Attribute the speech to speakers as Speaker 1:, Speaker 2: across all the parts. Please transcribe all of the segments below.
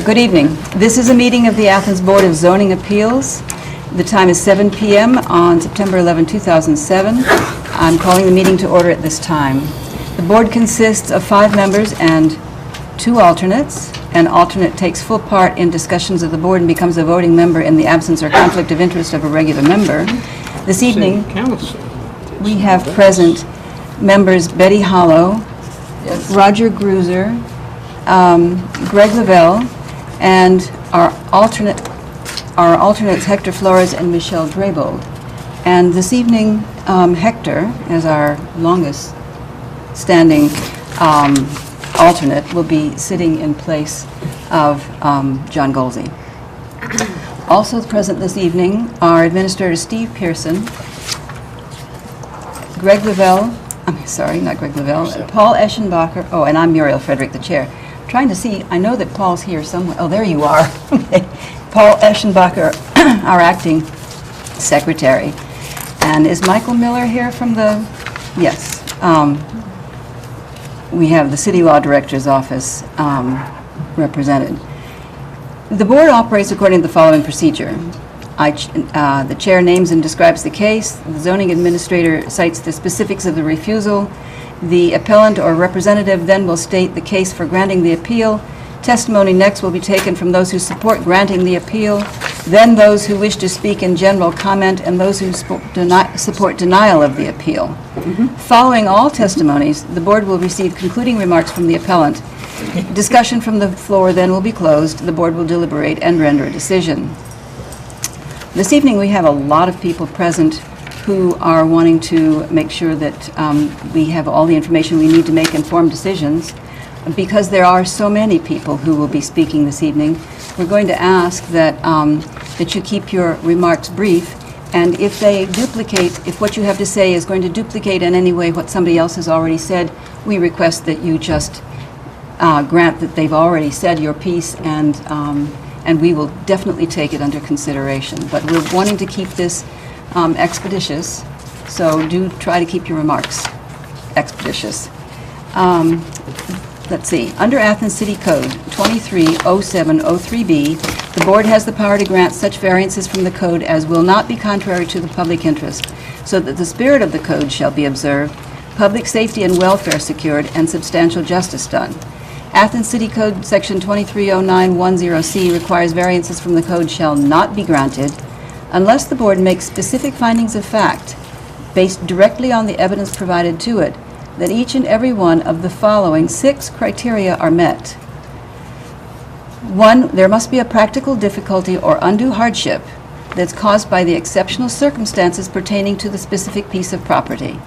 Speaker 1: Good evening. This is a meeting of the Athens Board of Zoning Appeals. The time is 7 p.m. on September 11, 2007. I'm calling the meeting to order at this time. The board consists of 5 members and 2 alternates. An alternate takes full part in discussions of the board and becomes a voting member in the absence or conflict of interest of a regular member. This evening, we have present members Betty Hollow, Roger Gruser, Greg Lavelle, and our alternates Hector Flores and Michelle Draybold. And this evening, Hector, as our longest standing alternate, will be sitting in place of John Golsey. Also present this evening are Administrator Steve Pearson, Greg Lavelle, not Greg Lavelle, Paul Eschenbacher, and I'm Muriel Frederick, the chair. Trying to see, I know that Paul's here somewhere. Oh, there you are. Paul Eschenbacher, our acting secretary. And is Michael Miller here from the, yes. We have the City Law Director's Office represented. The board operates according to the following procedure. The chair names and describes the case. The zoning administrator cites the specifics of the refusal. The appellant or representative then will state the case for granting the appeal. Testimony next will be taken from those who support granting the appeal, then those who wish to speak in general comment, and those who support denial of the appeal. Following all testimonies, the board will receive concluding remarks from the appellant. Discussion from the floor then will be closed. The board will deliberate and render a decision. This evening we have a lot of people present who are wanting to make sure that we have all the information we need to make informed decisions. Because there are so many people who will be speaking this evening, we're going to ask that, that you keep your remarks brief, and if what you have to say is going to duplicate in any way what somebody else has already said, we request that you just grant that they've already said your piece, and we will definitely take it under consideration. But we're wanting to keep this expeditious, so do try to keep your remarks expeditious. Let's see. Under Athens City Code 230703B, the board has the power to grant such variances from the code as will not be contrary to the public interest, so that the spirit of the code shall be observed, public safety and welfare secured, and substantial justice done. Athens City Code Section 230910C requires variances from the code shall not be granted unless the board makes specific findings of fact based directly on the evidence provided to it that each and every one of the following 6 criteria are met. 1, there must be a practical difficulty or undue hardship that's caused by the exceptional circumstances pertaining to the specific piece of property.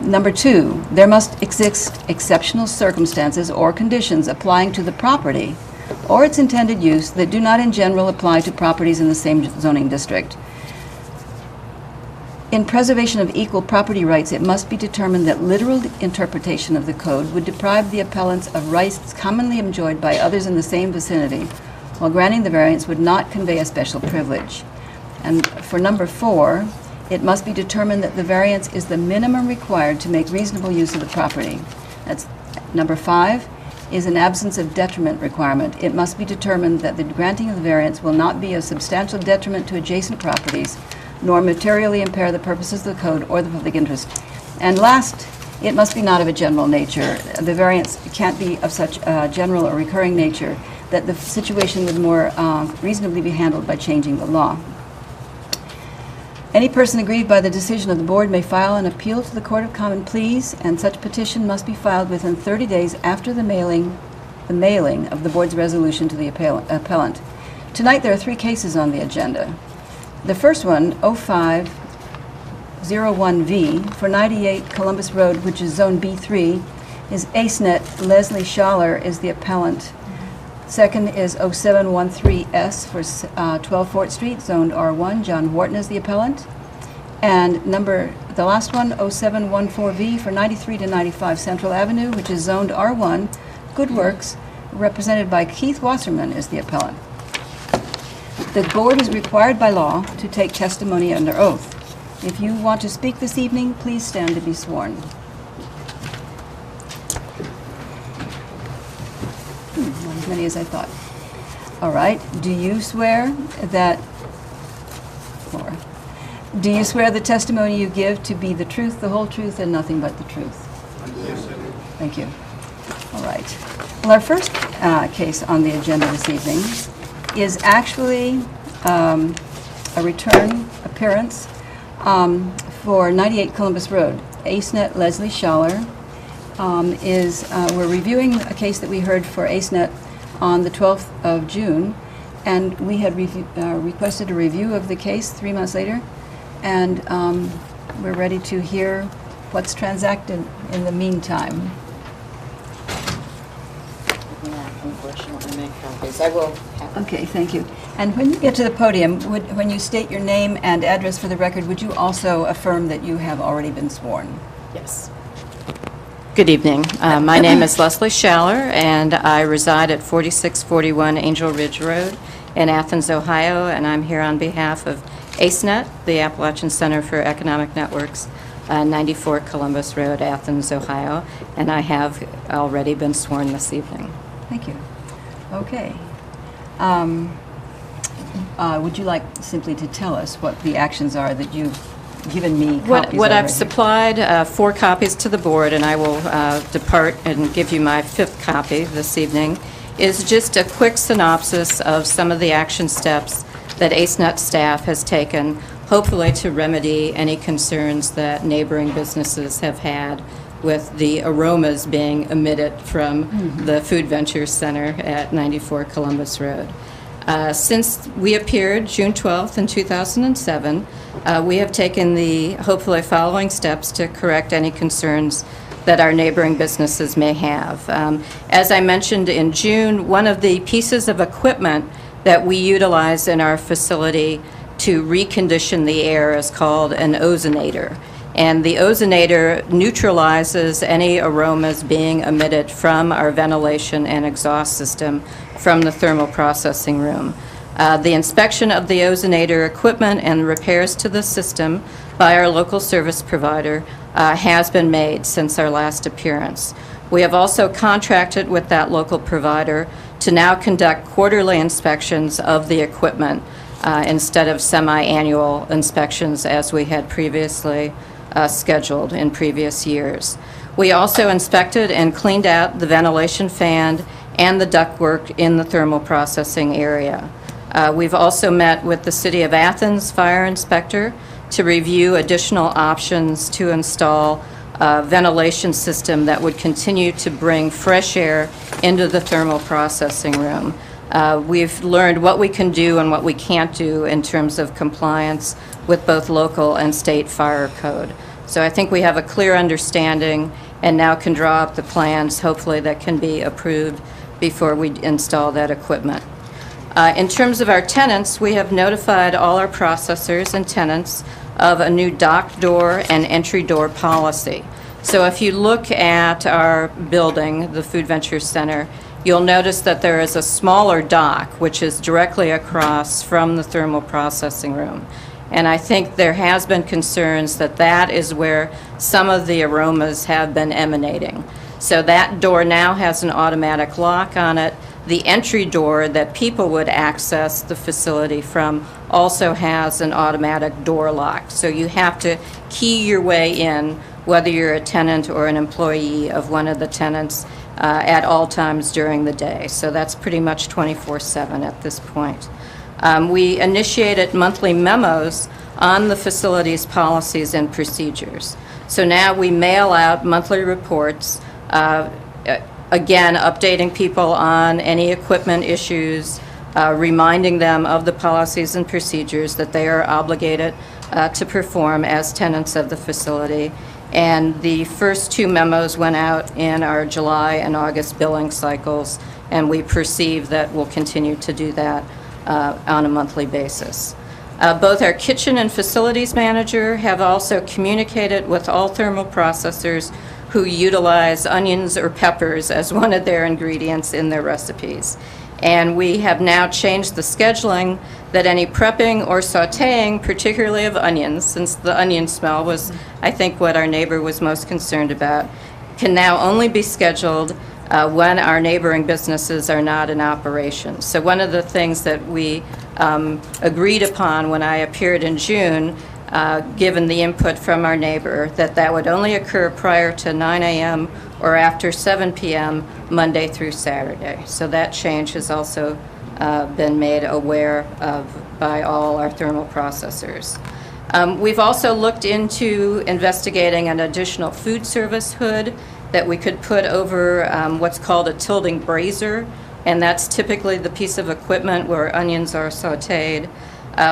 Speaker 1: Number 2, there must exist exceptional circumstances or conditions applying to the property or its intended use that do not in general apply to properties in the same zoning district. In preservation of equal property rights, it must be determined that literal interpretation of the code would deprive the appellants of rights commonly enjoyed by others in the same vicinity, while granting the variance would not convey a special privilege. And for number 4, it must be determined that the variance is the minimum required to make reasonable use of the property. That's number 5 is an absence of detriment requirement. It must be determined that the granting of the variance will not be of substantial detriment to adjacent properties, nor materially impair the purposes of the code or the public interest. And last, it must be not of a general nature. The variance can't be of such a general or recurring nature that the situation would more reasonably be handled by changing the law. Any person aggrieved by the decision of the board may file an appeal to the Court of Common Pleas, and such petition must be filed within 30 days after the mailing of the board's resolution to the appellant. Tonight there are 3 cases on the agenda. The first one, 0501V, for 98 Columbus Road, which is Zone B3, is AceNet. Leslie Schaller is the appellant. Second is 0713S for 12 Fort Street, Zoned R1. John Wharton is the appellant. And the last one, 0714V, for 93 to 95 Central Avenue, which is Zoned R1. Good Works, represented by Keith Wasserman, is the appellant. The board is required by law to take testimony under oath. If you want to speak this evening, please stand to be sworn. many as I thought. All right. Do you swear that, Laura, do you swear the testimony you give to be the truth, the whole truth, and nothing but the truth? Thank you. All right. Well, our first case on the agenda this evening is actually a return appearance for 98 Columbus Road. AceNet Leslie Schaller we're reviewing a case that we heard for AceNet on the 12th of June, and we had requested a review of the case 3 months later, and we're ready to hear what's transacted in the meantime.
Speaker 2: Unfortunately, make copies. I will have them.
Speaker 1: Okay, thank you. And when you get to the podium, when you state your name and address for the record, would you also affirm that you have already been sworn?
Speaker 2: Yes. Good evening. My name is Leslie Schaller, and I reside at 4641 Angel Ridge Road in Athens, Ohio, and I'm here on behalf of AceNet, the Appalachian Center for Economic Networks, 94 Columbus Road, Athens, Ohio, and I have already been sworn this evening.
Speaker 1: Thank you. Okay. Would you like simply to tell us what the actions are that you've given me copies
Speaker 2: What I've
Speaker 1: already?
Speaker 2: supplied, 4 copies to the board, and I will depart and give you my 5th copy this evening, is just a quick synopsis of some of the action steps that AceNet staff has taken, hopefully to remedy any concerns that neighboring businesses have had with the aromas being emitted from the Food Ventures Center at 94 Columbus Road. Since we appeared June 12th in 2007, we have taken the hopefully following steps to correct any concerns that our neighboring businesses may have. As I mentioned in June, one of the pieces of equipment that we utilize in our facility to recondition the air is called an ozonator. And the ozonator neutralizes any aromas being emitted from our ventilation and exhaust system from the thermal processing room. The inspection of the ozonator equipment and repairs to the system by our local service provider has been made since our last appearance. We have also contracted with that local provider to now conduct quarterly inspections of the equipment instead of semi-annual inspections as we had previously scheduled in previous years. We also inspected and cleaned out the ventilation fan and the ductwork in the thermal processing area. We've also met with the City of Athens fire inspector to review additional options to install a ventilation system that would continue to bring fresh air into the thermal processing room. We've learned what we can do and what we can't do in terms of compliance with both local and state fire code. So I think we have a clear understanding and now can draw up the plans, hopefully, that can be approved before we install that equipment. In terms of our tenants, we have notified all our processors and tenants of a new dock door and entry door policy. So if you look at our building, the Food Ventures Center, you'll notice that there is a smaller dock which is directly across from the thermal processing room. And I think there has been concerns that that is where some of the aromas have been emanating. So that door now has an automatic lock on it. The entry door that people would access the facility from also has an automatic door lock. So you have to key your way in, whether you're a tenant or an employee of one of the tenants, at all times during the day. So that's pretty much 24/7 at this point. We initiated monthly memos on the facility's policies and procedures. So now we mail out monthly reports, again, updating people on any equipment issues, reminding them of the policies and procedures that they are obligated to perform as tenants of the facility. And the first 2 memos went out in our July and August billing cycles, and we perceive that we'll continue to do that on a monthly basis. Both our kitchen and facilities manager have also communicated with all thermal processors who utilize onions or peppers as one of their ingredients in their recipes. And we have now changed the scheduling that any prepping or sautéing, particularly of onions, since the onion smell was, I think, what our neighbor was most concerned about, can now only be scheduled when our neighboring businesses are not in operation. So one of the things that we agreed upon when I appeared in June, given the input from our neighbor, that would only occur prior to 9 a.m. or after 7 p.m. Monday through Saturday. So that change has also been made aware of by all our thermal processors. We've also looked into investigating an additional food service hood that we could put over what's called a tilting brazier, and that's typically the piece of equipment where onions are sautéed.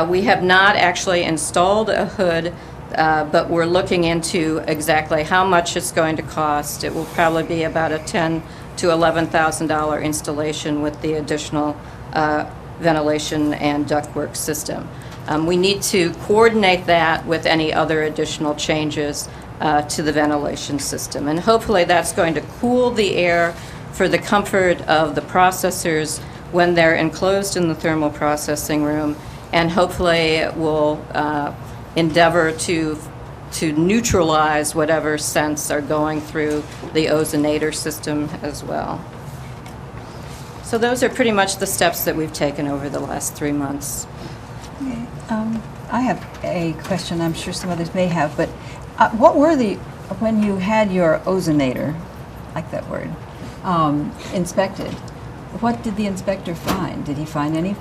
Speaker 2: We have not actually installed a hood, but we're looking into exactly how much it's going to cost. It will probably be about a $10,000 to $11,000 installation with the additional ventilation and ductwork system. We need to coordinate that with any other additional changes to the ventilation system. And hopefully that's going to cool the air for the comfort of the processors when they're enclosed in the thermal processing room, and hopefully it will endeavor to neutralize whatever scents are going through the ozonator system as well. So those are pretty much the steps that we've taken over the last 3 months.
Speaker 1: Okay. I have a question I'm sure some others may have, but what were when you had your ozonator, I like that word, inspected, what did the inspector find? Did he find any?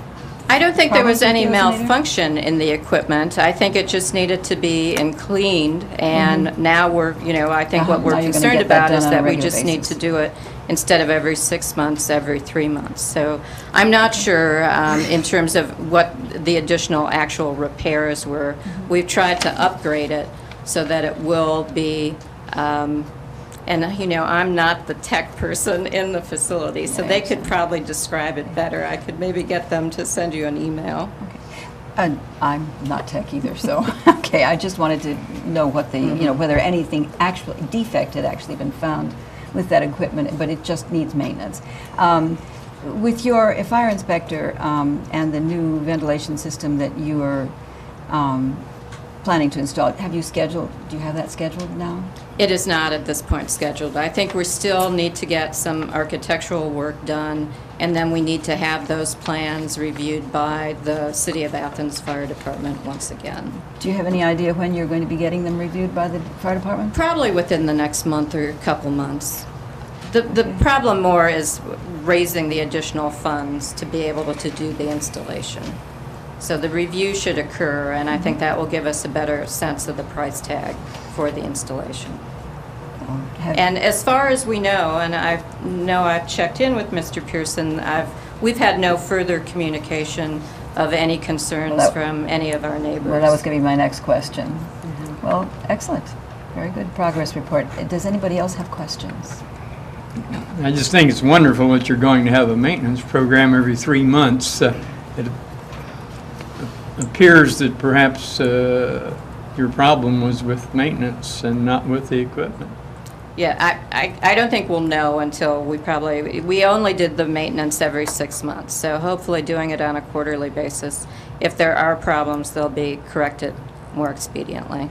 Speaker 2: I don't think there was any
Speaker 1: Problems with the ozonator?
Speaker 2: malfunction in the equipment. I think it just needed to be cleaned, and now we're, I think what
Speaker 1: Now
Speaker 2: we're
Speaker 1: you're gonna
Speaker 2: concerned
Speaker 1: get that
Speaker 2: about
Speaker 1: done
Speaker 2: is
Speaker 1: on a
Speaker 2: that we
Speaker 1: regular
Speaker 2: just need
Speaker 1: basis.
Speaker 2: to do it instead of every 6 months, every 3 months. So I'm not sure in terms of what the additional actual repairs were. We've tried to upgrade it so that it will be, and I'm not the tech person in the facility, so they could probably describe it better. I could maybe get them to send you an email.
Speaker 1: Okay. I'm not tech either, so, okay, I just wanted to know what the, whether anything defect had actually been found with that equipment, but it just needs maintenance. With your fire inspector and the new ventilation system that you are planning to install, do you have that scheduled now?
Speaker 2: It is not at this point scheduled. I think we still need to get some architectural work done, and then we need to have those plans reviewed by the City of Athens Fire Department once again.
Speaker 1: Do you have any idea when you're going to be getting them reviewed by the fire department?
Speaker 2: Probably within the next month or couple months. The problem more is raising the additional funds to be able to do the installation. So the review should occur, and I think that will give us a better sense of the price tag for the installation. And as far as we know, and I've checked in with Mr. Pearson, we've had no further communication of any concerns from any of our neighbors.
Speaker 1: Well, that was going to be my next question. Well, excellent. Very good progress report. Does anybody else have questions?
Speaker 3: I just think it's wonderful that you're going to have a maintenance program every 3 months. It appears that perhaps your problem was with maintenance and not with the equipment.
Speaker 2: Yeah, I don't think we'll know until we only did the maintenance every 6 months, so hopefully doing it on a quarterly basis. If there are problems, they'll be corrected more expediently.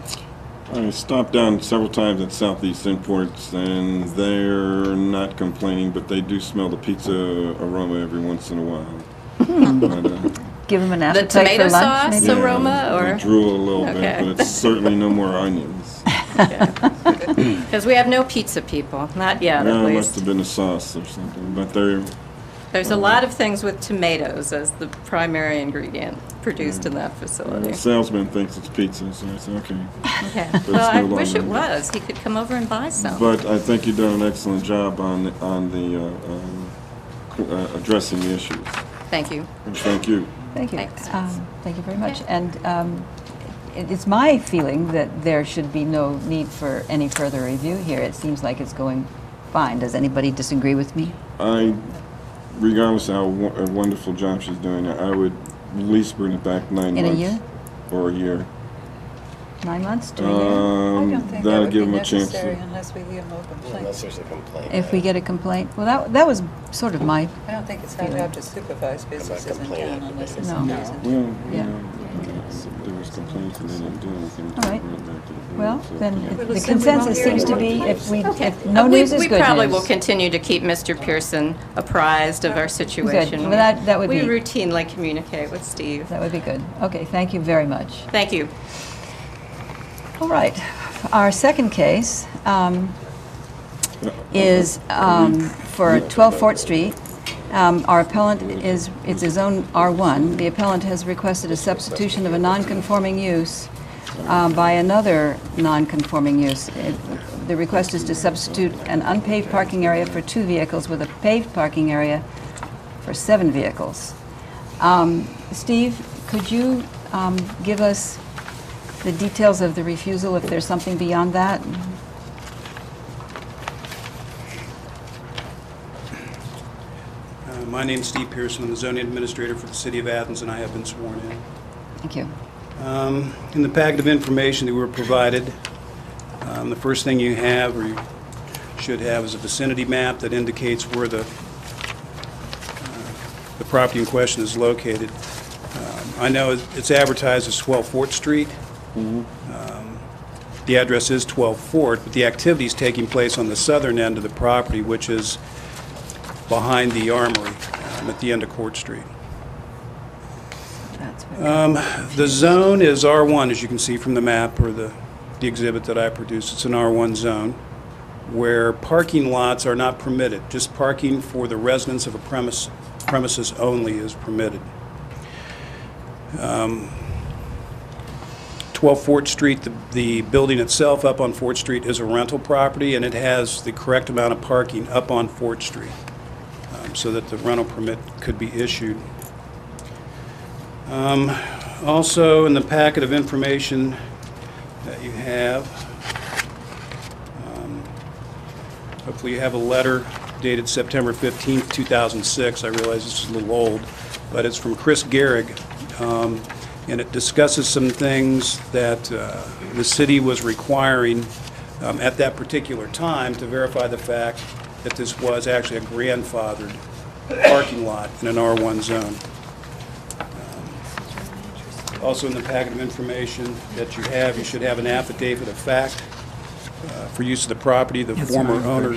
Speaker 4: I stopped down several times at Southeast Imports, and they're not complaining, but they do smell the pizza aroma every once in a while. But,
Speaker 1: Give them an
Speaker 2: The
Speaker 1: appetite
Speaker 2: tomato
Speaker 1: for lunch,
Speaker 2: sauce
Speaker 1: maybe?
Speaker 2: aroma, or?
Speaker 4: I drool a little
Speaker 2: Okay.
Speaker 4: bit, but it's certainly no more onions.
Speaker 2: Because we have no pizza people, not yet at
Speaker 4: It must
Speaker 2: least.
Speaker 4: have been a sauce or something, but
Speaker 2: There's a lot of things with tomatoes as the primary ingredient produced in that
Speaker 4: the
Speaker 2: facility.
Speaker 4: salesman thinks it's pizza, so it's okay.
Speaker 2: Okay.
Speaker 4: it's
Speaker 2: Well, I
Speaker 4: no
Speaker 2: wish it
Speaker 4: longer-
Speaker 2: was. He could come over and buy some.
Speaker 4: But I think you've done an excellent job on addressing the issues.
Speaker 2: Thank you.
Speaker 4: And thank you.
Speaker 1: Thank you.
Speaker 2: Thanks.
Speaker 1: Thank you very much. And it's my feeling that there should be no need for any further review here. It seems like it's going fine. Does anybody disagree with me?
Speaker 4: Regardless of how a wonderful job she's doing, I would at least bring it back 9
Speaker 1: In a
Speaker 4: months.
Speaker 1: year?
Speaker 4: Or a year.
Speaker 1: 9 months to a year?
Speaker 5: I don't think that
Speaker 4: That'll
Speaker 5: would
Speaker 4: give
Speaker 5: be
Speaker 4: them a chance
Speaker 5: necessary
Speaker 4: to.
Speaker 5: unless we leave them open
Speaker 6: Unless
Speaker 5: place.
Speaker 6: there's a complaint.
Speaker 1: If we get a complaint? Well, that was sort of my,
Speaker 5: I don't think it's our job to supervise businesses in town unless it's
Speaker 1: No.
Speaker 5: some reason.
Speaker 4: Well,
Speaker 1: Yeah.
Speaker 4: there was complaints They didn't do anything.
Speaker 1: All right.
Speaker 4: Went back to the board,
Speaker 1: Well,
Speaker 4: so,
Speaker 1: then
Speaker 4: yeah.
Speaker 1: the consensus seems to be if
Speaker 2: Okay.
Speaker 1: no news is
Speaker 2: We
Speaker 1: good
Speaker 2: probably
Speaker 1: news.
Speaker 2: will continue to keep Mr. Pearson apprised of our situation.
Speaker 1: Well, that would
Speaker 2: We
Speaker 1: be-
Speaker 2: routinely communicate with Steve.
Speaker 1: That would be good. Okay, thank you very much.
Speaker 2: Thank you.
Speaker 1: All right. Our second case is for 12 Fort Street. Our appellant is, it's a zone R1. The appellant has requested a substitution of a non-conforming use by another non-conforming use. The request is to substitute an unpaved parking area for 2 vehicles with a paved parking area for 7 vehicles. Steve, could you give us the details of the refusal, if there's something beyond that?
Speaker 6: My name's Steve Pearson. I'm the zoning administrator for the city of Athens, and I have been sworn in.
Speaker 1: Thank you.
Speaker 6: In the packet of information that we were provided, the first thing you have, or you should have, is a vicinity map that indicates where the property in question is located. I know it's advertised as 12 Fort Street. The address is 12 Fort, but the activity is taking place on the southern end of the property, which is behind the Armory at the end of Court Street.
Speaker 1: That's very
Speaker 6: The zone is R1, as you can see from the map or the exhibit that I produced. It's an R1 zone where parking lots are not permitted. Just parking for the residents of a premises only is permitted. 12 Fort Street, the building itself up on Fort Street is a rental property, and it has the correct amount of parking up on Fort Street so that the rental permit could be issued. Also, in the packet of information that you have, hopefully you have a letter dated September 15th, 2006. I realize this is a little old, but it's from Chris Gehrig, and it discusses some things that the city was requiring at that particular time to verify the fact that this was actually a grandfathered parking lot in an R1 zone. Also in the packet of information that you should have an affidavit of fact for use of the property. The former owner,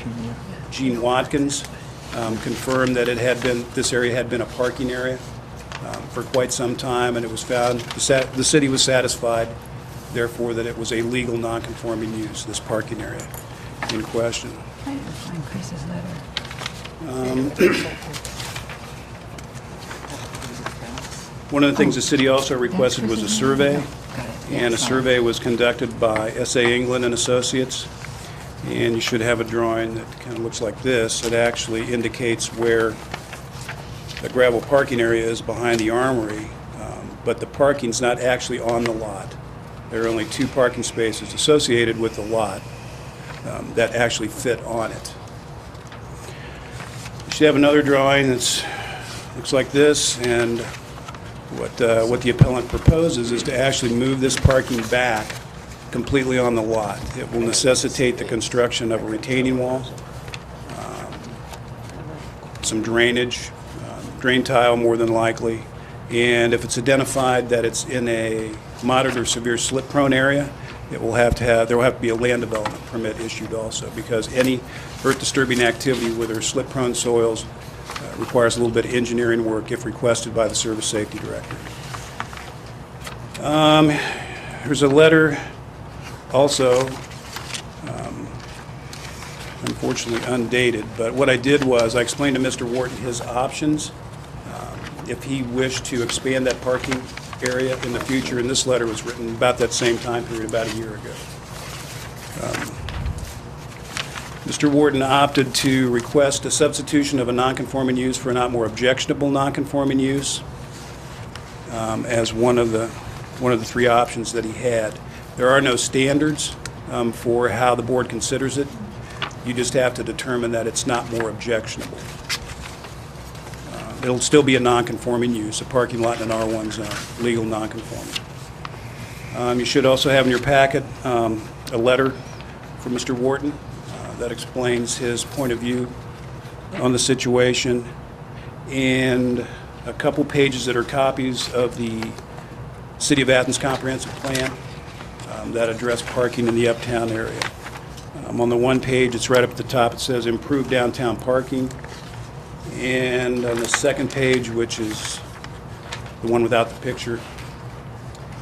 Speaker 6: Gene Watkins, confirmed that this area had been a parking area for quite some time, and it was found, the city was satisfied, therefore, that it was a legal non-conforming use, this parking area in question.
Speaker 1: I have to find Chris's letter.
Speaker 6: One of the things the city also requested was a survey,
Speaker 1: Got it.
Speaker 6: and a survey was conducted by S.A. England and Associates, and you should have a drawing that kind of looks like this. It actually indicates where the gravel parking area is behind the Armory, but the parking's not actually on the lot. There are only 2 parking spaces associated with the lot that actually fit on it. You should have another drawing that looks like this, and what the appellant proposes is to actually move this parking back completely on the lot. It will necessitate the construction of a retaining wall, some drainage, drain tile more than likely, and if it's identified that it's in a moderate or severe slip-prone area, there will have to be a land development permit issued also, because any earth-disturbing activity with our slip-prone soils requires a little bit of engineering work if requested by the Service Safety Director. There's a letter also, unfortunately undated, but what I did was I explained to Mr. Wharton his options if he wished to expand that parking area in the future, and this letter was written about that same time period, about a year ago. Mr. Wharton opted to request a substitution of a nonconforming use for a not more objectionable nonconforming use as one of the 3 options that he had. There are no standards for how the board considers it. You just have to determine that it's not more objectionable. It'll still be a nonconforming use, a parking lot in an R1 zone, legal nonconforming. You should also have in your packet a letter from Mr. Wharton that explains his point of view on the situation, and a couple pages that are copies of the City of Athens comprehensive plan that address parking in the uptown area. On the one page, it's right up at the top, it says improve downtown parking. And on the second page, which is the one without the picture,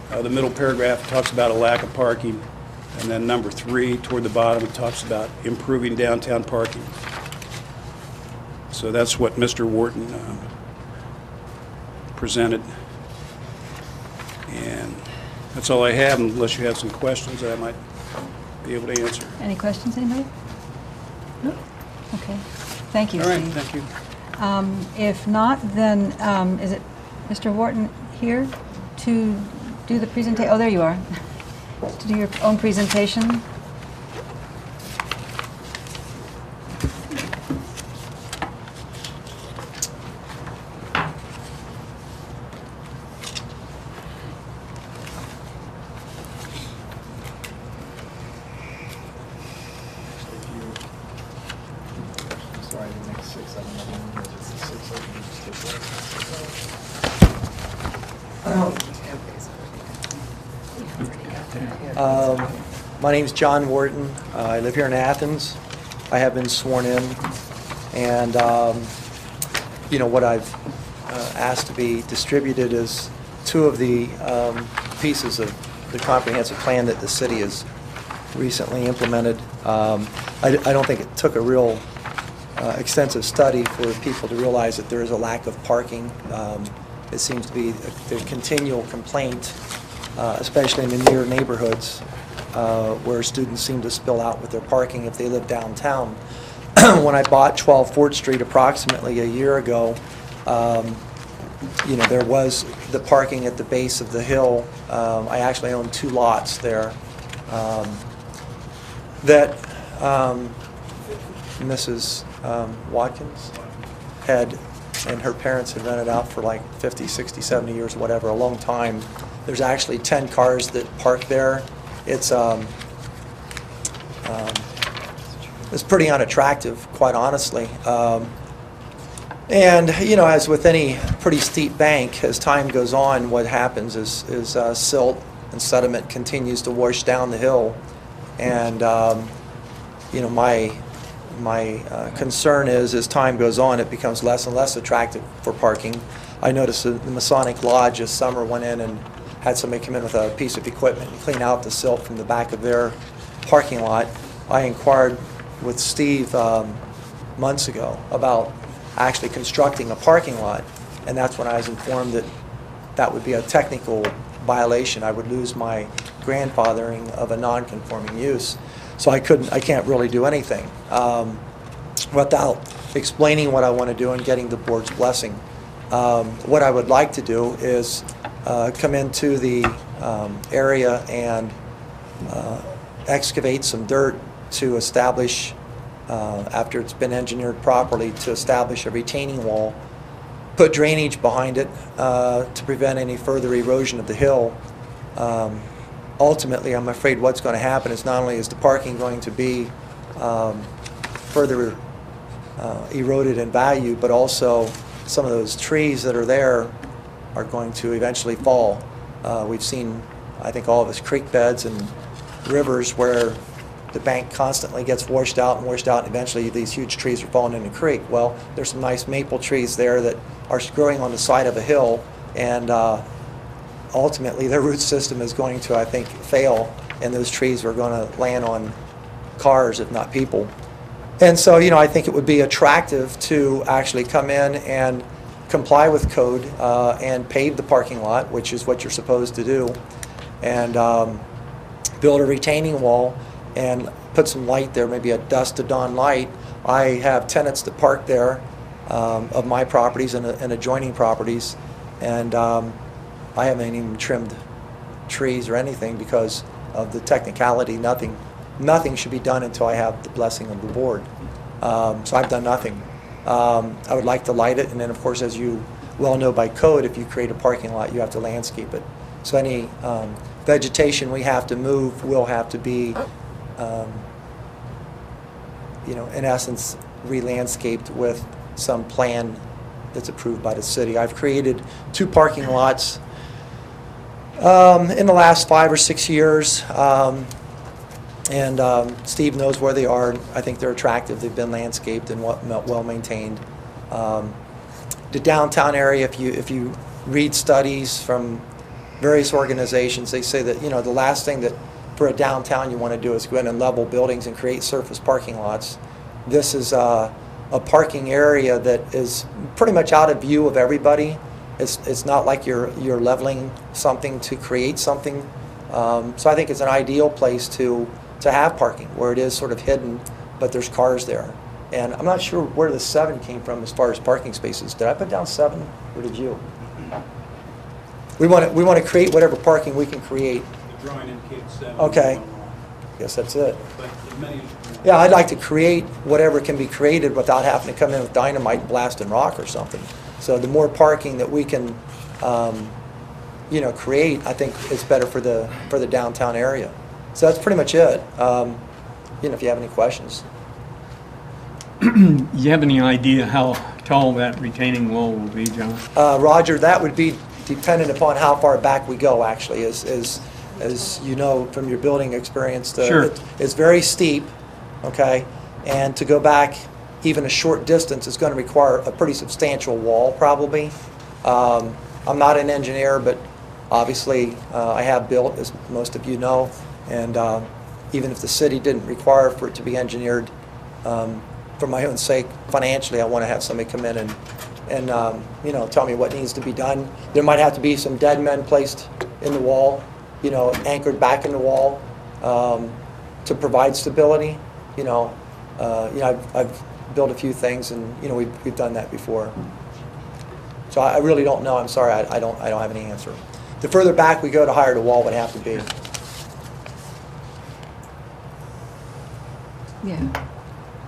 Speaker 6: the middle paragraph talks about a lack of parking. And then number 3, toward the bottom, it talks about improving downtown parking. So that's what Mr. Wharton presented. And that's all I have, unless you have some questions that I might be able to answer.
Speaker 1: Any questions, anybody? No? Okay. Thank you,
Speaker 6: All right,
Speaker 1: Steve.
Speaker 6: thank you.
Speaker 1: If not, then is it Mr. Wharton here to do the presentation? Oh, there you are. To do your own presentation.
Speaker 7: Sorry, the next 6, 7, 8, just the 6, 7, just take My name's John Wharton. I live here in Athens. I have been sworn in, and what I've asked to be distributed is 2 of the pieces of the comprehensive plan that the city has recently implemented. I don't think it took a real extensive study for people to realize that there is a lack of parking. It seems to be the continual complaint, especially in the near neighborhoods, where students seem to spill out with their parking if they live downtown. When I bought 12 Fort Street approximately a year ago, there was the parking at the base of the hill. I actually owned 2 lots there that Mrs. Watkins had, and her parents had rented out for like 50, 60, 70 years, whatever, a long time. There's actually 10 cars that park there. It's pretty unattractive, quite honestly. And as with any pretty steep bank, as time goes on, what happens is silt and sediment continues to wash down the hill. And my concern is, as time goes on, it becomes less and less attractive for parking. I noticed that the Masonic Lodge this summer went in and had somebody come in with a piece of equipment and clean out the silt from the back of their parking lot. I inquired with Steve months ago about actually constructing a parking lot, and that's when I was informed that that would be a technical violation. I would lose my grandfathering of a non-conforming use. So I can't really do anything without explaining what I want to do and getting the board's blessing. What I would like to do is come into the area and excavate some dirt to establish, after it's been engineered properly, to establish a retaining wall, put drainage behind it to prevent any further erosion of the hill. Ultimately, I'm afraid what's going to happen is not only is the parking going to be further eroded in value, but also some of those trees that are there are going to eventually fall. We've seen, I think, all of us creek beds and rivers where the bank constantly gets washed out, and eventually these huge trees are falling in the creek. Well, there's some nice maple trees there that are growing on the side of a hill, and ultimately their root system is going to, I think, fail, and those trees are going to land on cars, if not people. And so, I think it would be attractive to actually come in and comply with code and pave the parking lot, which is what you're supposed to do, and build a retaining wall and put some light there, maybe a dusk to dawn light. I have tenants that park there of my properties and adjoining properties, and I haven't even trimmed trees or anything because of the technicality. Nothing should be done until I have the blessing of the board. So I've done nothing. I would like to light it, and then of course, as you well know by code, if you create a parking lot, you have to landscape it. So any vegetation we have to move will have to be, in essence, re-landscaped with some plan that's approved by the city. I've created 2 parking lots In the last 5 or 6 years, and Steve knows where they are. I think they're attractive. They've been landscaped and well maintained. The downtown area, if you read studies from various organizations, they say that the last thing that for a downtown you want to do is go in and level buildings and create surface parking lots. This is a parking area that is pretty much out of view of everybody. It's not like you're leveling something to create something. So I think it's an ideal place to have parking, where it is sort of hidden, but there's cars there. And I'm not sure where the 7 came from as far as parking spaces. Did I put down 7, or did you? We want to create whatever parking we can create.
Speaker 6: The drawing indicates 7.
Speaker 7: Okay. Guess that's it.
Speaker 6: But as many.
Speaker 7: Yeah, I'd like to create whatever can be created without having to come in with dynamite and blast and rock or something. So the more parking that we can, create, I think is better for the downtown area. So that's pretty much it. If you have any questions.
Speaker 3: Do you have any idea how tall that retaining wall will be, John?
Speaker 7: Roger, that would be dependent upon how far back we go, actually, as you know from your building experience.
Speaker 3: Sure.
Speaker 7: It's very steep, okay? And to go back even a short distance is going to require a pretty substantial wall, probably. I'm not an engineer, but obviously I have built, as most of you know, and even if the city didn't require for it to be engineered, for my own sake, financially, I want to have somebody come in and tell me what needs to be done. There might have to be some dead men placed in the wall, anchored back in the wall to provide stability. I've built a few things, and we've done that before. So I really don't know. I'm sorry, I don't have any answer. The further back we go, the higher the wall would have to be.
Speaker 1: Yeah,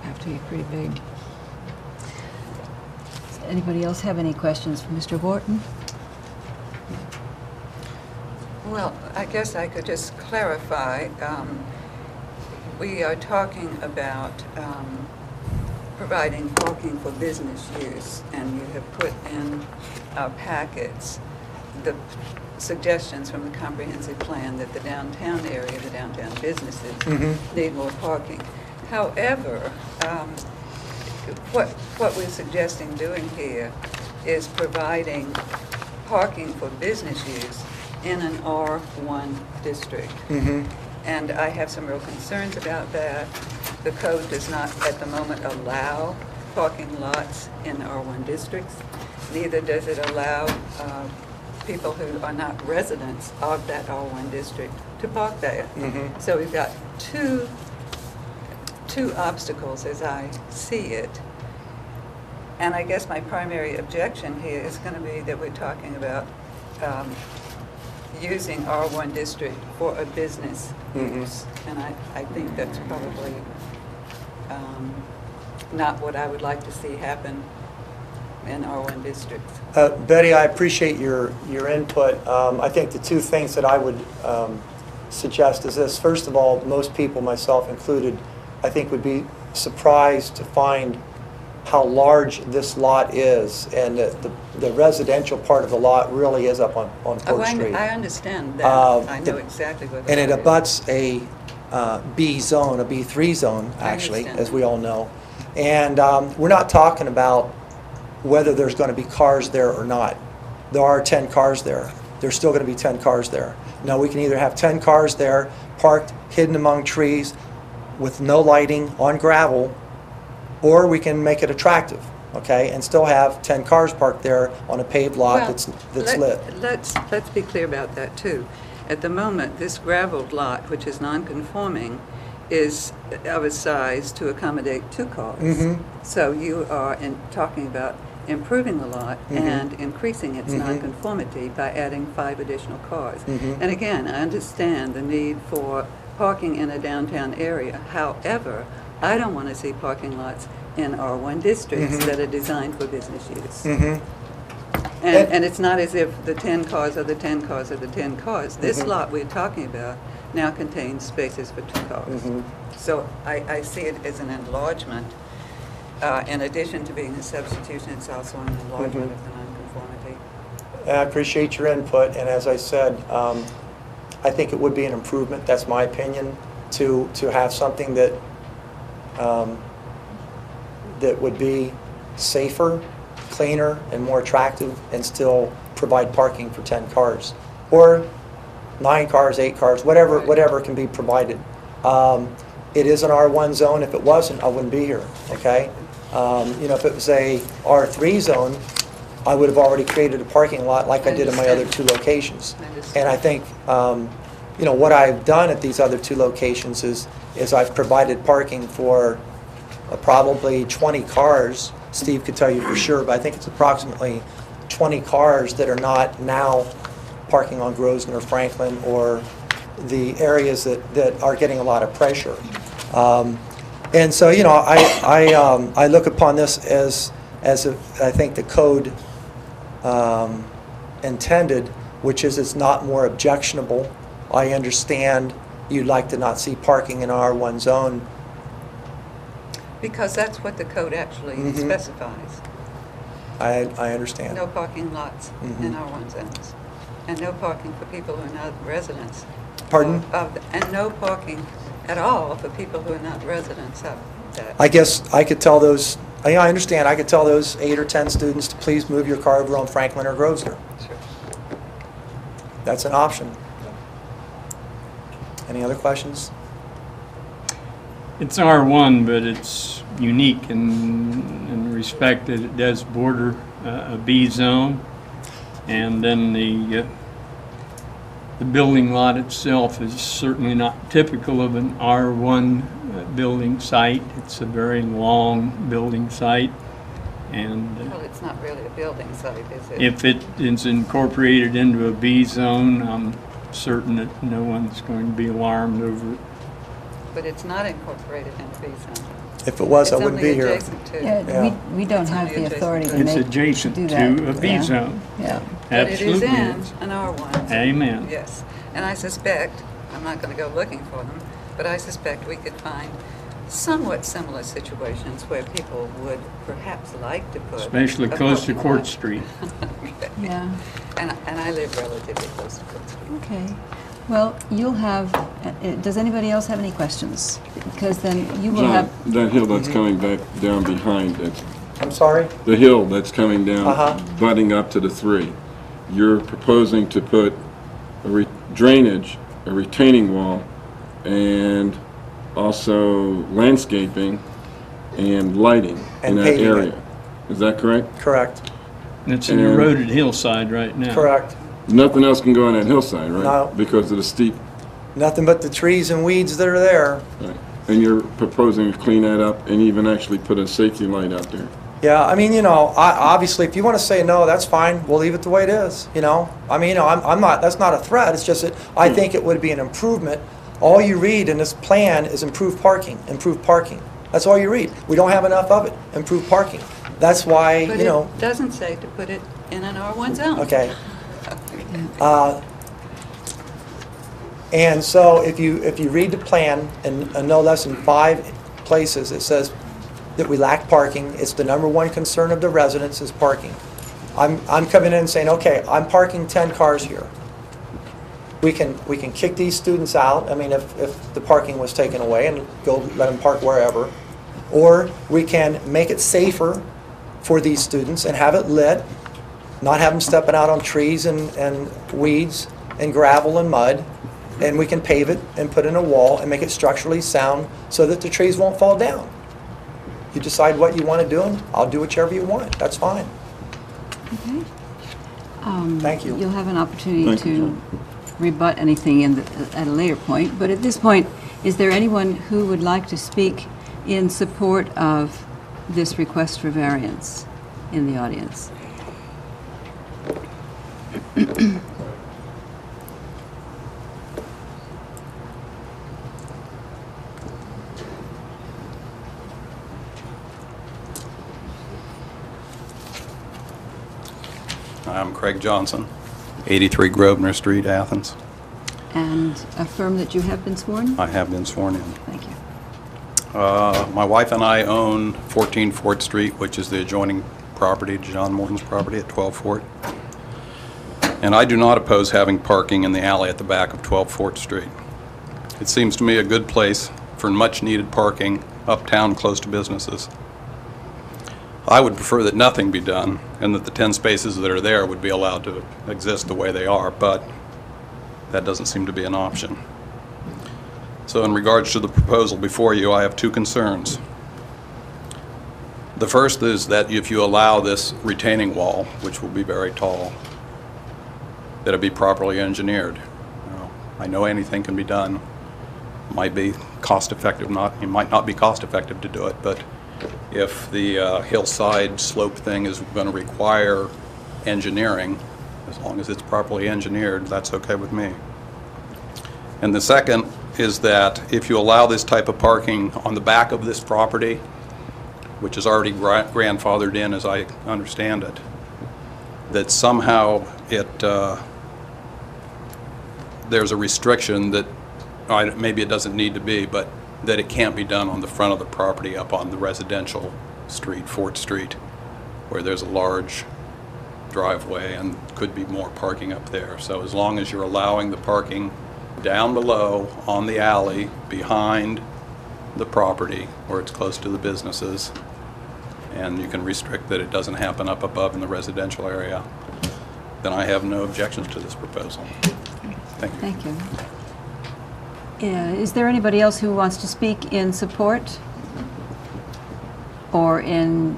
Speaker 1: have to be pretty big. Does anybody else have any questions for Mr. Wharton?
Speaker 5: Well, I guess I could just clarify. We are talking about providing parking for business use, and you have put in our packets the suggestions from the comprehensive plan that the downtown area, the downtown businesses, need more parking. However, what we're suggesting doing here is providing parking for business use in an R1 district. And I have some real concerns about that. The code does not, at the moment, allow parking lots in R1 districts. Neither does it allow people who are not residents of that R1 district to park there. So we've got two obstacles as I see it. And I guess my primary objection here is going to be that we're talking about using R1 district for a business use. And I think that's probably not what I would like to see happen in R1 districts.
Speaker 7: Betty, I appreciate your input. I think the two things that I would suggest is this. First of all, most people, myself included, I think would be surprised to find how large this lot is, and the residential part of the lot really is up on Port Street.
Speaker 5: I understand that. I know exactly what
Speaker 7: and it
Speaker 5: is.
Speaker 7: abuts a B zone, a B3 zone, actually, as we all know. And we're not talking about whether there's going to be cars there or not. There are 10 cars there. There's still going to be 10 cars there. Now, we can either have 10 cars there, parked, hidden among trees, with no lighting, on gravel, or we can make it attractive, okay, and still have 10 cars parked there on a paved lot that's lit.
Speaker 5: Let's be clear about that, too. At the moment, this gravelled lot, which is non-conforming, is of a size to accommodate 2 cars. So you are talking about improving the lot and increasing its nonconformity by adding 5 additional cars. And again, I understand the need for parking in a downtown area. However, I don't want to see parking lots in R1 districts that are designed for business use. And it's not as if the 10 cars are the 10 cars are the 10 cars. This lot we're talking about now contains spaces for 2 cars. So I see it as an enlargement. In addition to being a substitution, it's also an enlargement of the nonconformity.
Speaker 7: and I appreciate your input, and as I said, I think it would be an improvement, that's my opinion, to have something that, that would be safer, cleaner, and more attractive, and still provide parking for 10 cars. Or 9 cars, 8 cars, whatever can be provided. It is an R1 zone. If it wasn't, I wouldn't be here, okay? You know, if it was a R3 zone, I would have already created a parking lot like I did in my other 2 locations. And I think, you know, what I've done at these other 2 locations is I've provided parking for probably 20 cars. Steve could tell you for sure, but I think it's approximately 20 cars that are not now parking on Grosvenor or Franklin or the areas that are getting a lot of pressure. And so, you know, I look upon this as I think the code intended, which is it's not more objectionable. I understand you'd like to not see parking in our R1 zone.
Speaker 5: Because that's what the code actually specifies.
Speaker 7: I understand.
Speaker 5: No parking lots in R1 zones. And no parking for people who are not residents.
Speaker 7: Pardon?
Speaker 5: And no parking at all for people who are not residents of that.
Speaker 7: I guess I could tell those, I understand, I could tell those 8 or 10 students to please move your car over on Franklin or Grosvenor.
Speaker 5: Sure.
Speaker 7: That's an option. Any other questions?
Speaker 3: It's R1, but it's unique in the respect that it does border a B zone, and then the building lot itself is certainly not typical of an R1 building site. It's a very long building site, and
Speaker 5: Well, it's not really a building site, is it?
Speaker 3: if it is incorporated into a B zone, I'm certain that no one's going to be alarmed over it.
Speaker 5: But it's not incorporated into B zone.
Speaker 7: If it was, I wouldn't be here.
Speaker 5: It's only adjacent to.
Speaker 1: Yeah,
Speaker 7: Yeah.
Speaker 1: we don't
Speaker 5: It's
Speaker 1: have
Speaker 5: only
Speaker 1: the authority to
Speaker 3: It's
Speaker 1: make,
Speaker 3: adjacent
Speaker 1: do that.
Speaker 3: to a B
Speaker 1: Yeah.
Speaker 3: zone.
Speaker 1: Yeah.
Speaker 5: But it is
Speaker 3: Absolutely
Speaker 5: in
Speaker 3: is.
Speaker 5: an R1.
Speaker 3: Amen.
Speaker 5: Yes. And I suspect, I'm not going to go looking for them, but I suspect we could find somewhat similar situations where people would perhaps like to put.
Speaker 3: Especially
Speaker 5: a
Speaker 3: close to
Speaker 5: parking
Speaker 3: Court
Speaker 5: lot.
Speaker 3: Street.
Speaker 5: Okay.
Speaker 1: Yeah.
Speaker 5: And I live relatively close to Court Street.
Speaker 1: Okay. Well, you'll have, does anybody else have any questions? Because then you will
Speaker 4: John,
Speaker 1: have,
Speaker 4: that hill that's coming back down behind it,
Speaker 7: I'm sorry?
Speaker 4: the hill that's coming down,
Speaker 7: Uh-huh.
Speaker 4: butting up to the 3, you're proposing to put a drainage, a retaining wall, and also landscaping and lighting
Speaker 7: And
Speaker 4: in that
Speaker 7: paving it.
Speaker 4: area. Is that correct?
Speaker 7: Correct.
Speaker 3: It's an
Speaker 4: And-
Speaker 3: eroded hillside right now.
Speaker 7: Correct.
Speaker 4: Nothing else can go on that hillside, right?
Speaker 7: No.
Speaker 4: Because of the steep,
Speaker 7: Nothing but the trees and weeds that are there.
Speaker 4: right. And you're proposing to clean that up and even actually put a safety light out there.
Speaker 7: Yeah, I mean, you know, obviously, if you want to say no, that's fine. We'll leave it the way it is, you know? I mean, you know, I'm not, that's not a threat. It's just that I think it would be an improvement. All you read in this plan is improved parking, improved parking. That's all you read. We don't have enough of it, improved parking. That's why,
Speaker 5: But
Speaker 7: you know,
Speaker 5: it doesn't say to put it in an R1 zone.
Speaker 7: okay. And so if you read the plan in no less than 5 places, it says that we lack parking. It's the #1 concern of the residents is parking. I'm coming in and saying, okay, I'm parking 10 cars here. We can kick these students out. I mean, if the parking was taken away and go let them park wherever. Or we can make it safer for these students and have it lit, not have them stepping out on trees and weeds and gravel and mud. And we can pave it and put in a wall and make it structurally sound so that the trees won't fall down. You decide what you want to do, and I'll do whichever you want. That's fine.
Speaker 1: okay.
Speaker 7: Thank you.
Speaker 1: You'll have an opportunity
Speaker 4: Thank you,
Speaker 1: to
Speaker 4: John.
Speaker 1: rebut anything at a later point. But at this point, is there anyone who would like to speak in support of this request for variance in the audience?
Speaker 8: I'm Craig Johnson, 83 Grosvenor Street, Athens.
Speaker 1: And affirm that you have been sworn?
Speaker 8: I have been sworn in.
Speaker 1: Thank you.
Speaker 8: My wife and I own 14 Fort Street, which is the adjoining property, John Morton's property at 12 Fort. And I do not oppose having parking in the alley at the back of 12 Fort Street. It seems to me a good place for much-needed parking uptown close to businesses. I would prefer that nothing be done and that the 10 spaces that are there would be allowed to exist the way they are, but that doesn't seem to be an option. So in regards to the proposal before you, I have two concerns. The first is that if you allow this retaining wall, which will be very tall, that it be properly engineered. I know anything can be done. Might be cost effective, it might not be cost effective to do it, but if the hillside slope thing is going to require engineering, as long as it's properly engineered, that's okay with me. And the second is that if you allow this type of parking on the back of this property, which is already grandfathered in as I understand it, that somehow there's a restriction that maybe it doesn't need to be, but that it can't be done on the front of the property up on the residential street, Fort Street, where there's a large driveway and could be more parking up there. So as long as you're allowing the parking down below on the alley behind the property where it's close to the businesses, and you can restrict that it doesn't happen up above in the residential area, then I have no objections to this proposal. Thank you.
Speaker 1: Thank you. Is there anybody else who wants to speak in support? Or in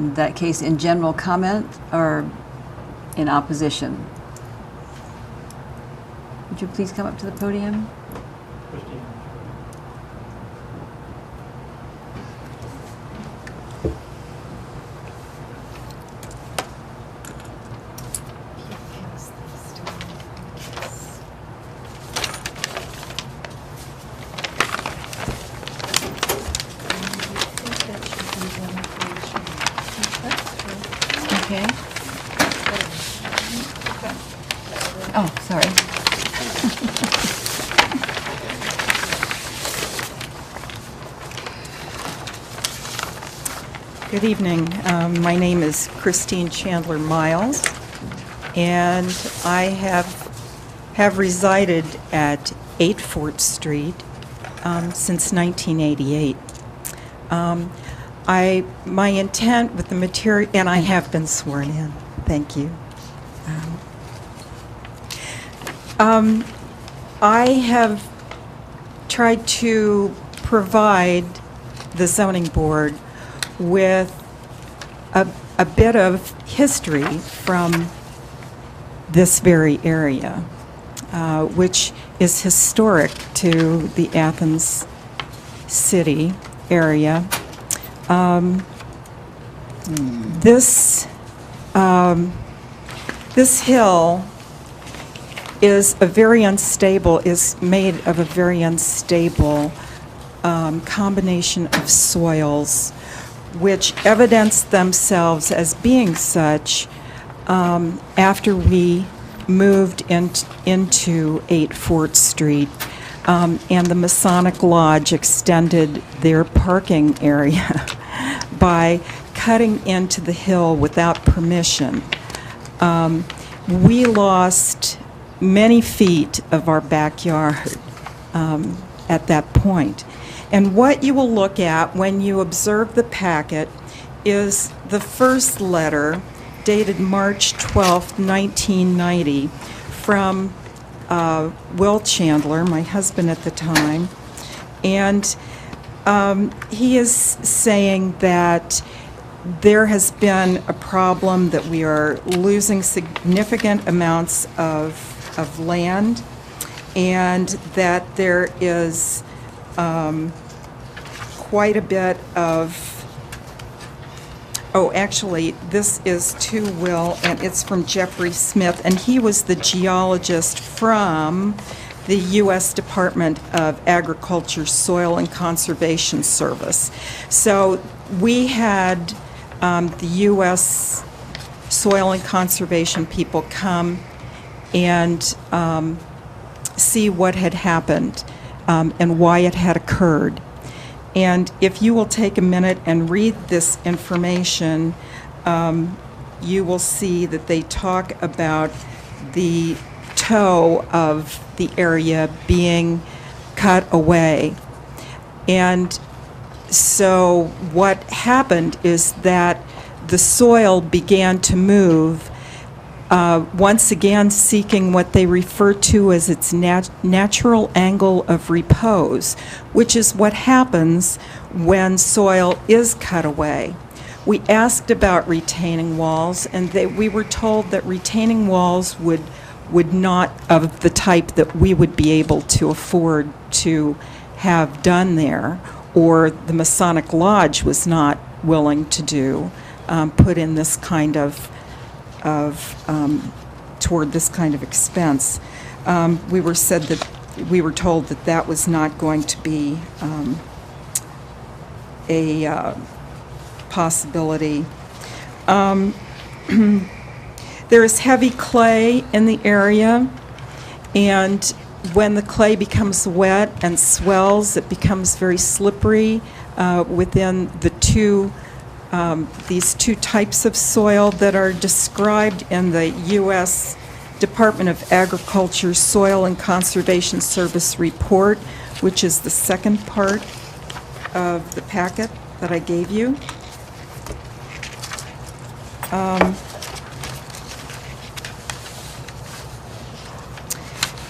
Speaker 1: that case, in general comment or in opposition? Would you please come up to the podium? Okay. Oh, sorry.
Speaker 9: Good evening. My name is Christine Chandler Miles, and I have resided at 8 Fort Street since 1988. My intent with the material, and I have been sworn in. Thank you. I have tried to provide the zoning board with a bit of history from this very area, which is historic to the Athens city area. This hill is made of a very unstable combination of soils, which evidence themselves as being such after we moved into 8 Fort Street, and the Masonic Lodge extended their parking area by cutting into the hill without permission. We lost many feet of our backyard at that point. And what you will look at when you observe the packet is the first letter dated March 12, 1990, from Will Chandler, my husband at the time. And he is saying that there has been a problem, that we are losing significant amounts of land, and that there is quite a bit of, actually, this is to Will, and it's from Jeffrey Smith, and he was the geologist from the U.S. Department of Agriculture, Soil and Conservation Service. So we had the U.S. Soil and Conservation people come and see what had happened and why it had occurred. And if you will take a minute and read this information, you will see that they talk about the toe of the area being cut away. And so what happened is that the soil began to move, once again seeking what they refer to as its natural angle of repose, which is what happens when soil is cut away. We asked about retaining walls, and we were told that retaining walls would not, of the type that we would be able to afford to have done there, or the Masonic Lodge was not willing to do, put in this kind of toward this kind of expense. We were told that that was not going to be a possibility. There is heavy clay in the area, and when the clay becomes wet and swells, it becomes very slippery within these two types of soil that are described in the U.S. Department of Agriculture Soil and Conservation Service report, which is the second part of the packet that I gave you.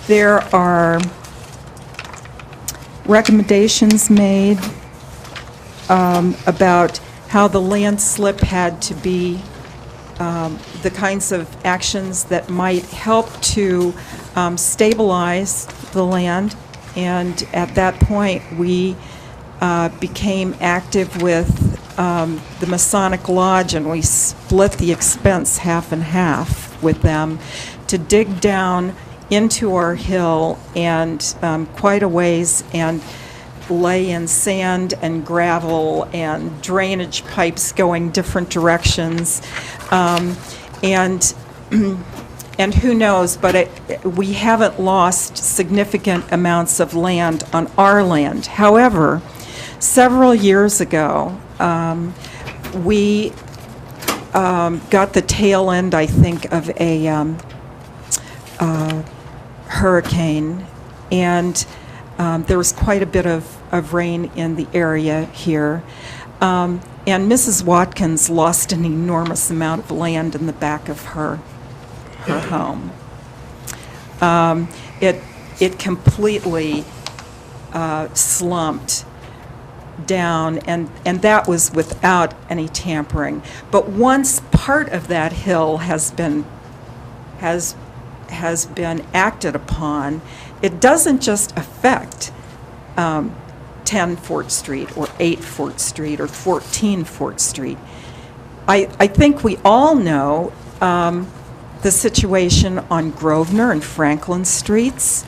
Speaker 9: There are recommendations made about how the landslip had to be, the kinds of actions that might help to stabilize the land. And at that point, we became active with the Masonic Lodge, and we split the expense half and half with them to dig down into our hill and quite a ways and lay in sand and gravel and drainage pipes going different directions. And who knows, but we haven't lost significant amounts of land on our land. However, several years ago, we got the tail end, I think, of a hurricane, and there was quite a bit of rain in the area here. And Mrs. Watkins lost an enormous amount of land in the back of her home. It completely slumped down, and that was without any tampering. But once part of that hill has been acted upon, it doesn't just affect 10 Fort Street or 8 Fort Street or 14 Fort Street. I think we all know the situation on Grosvenor and Franklin Streets,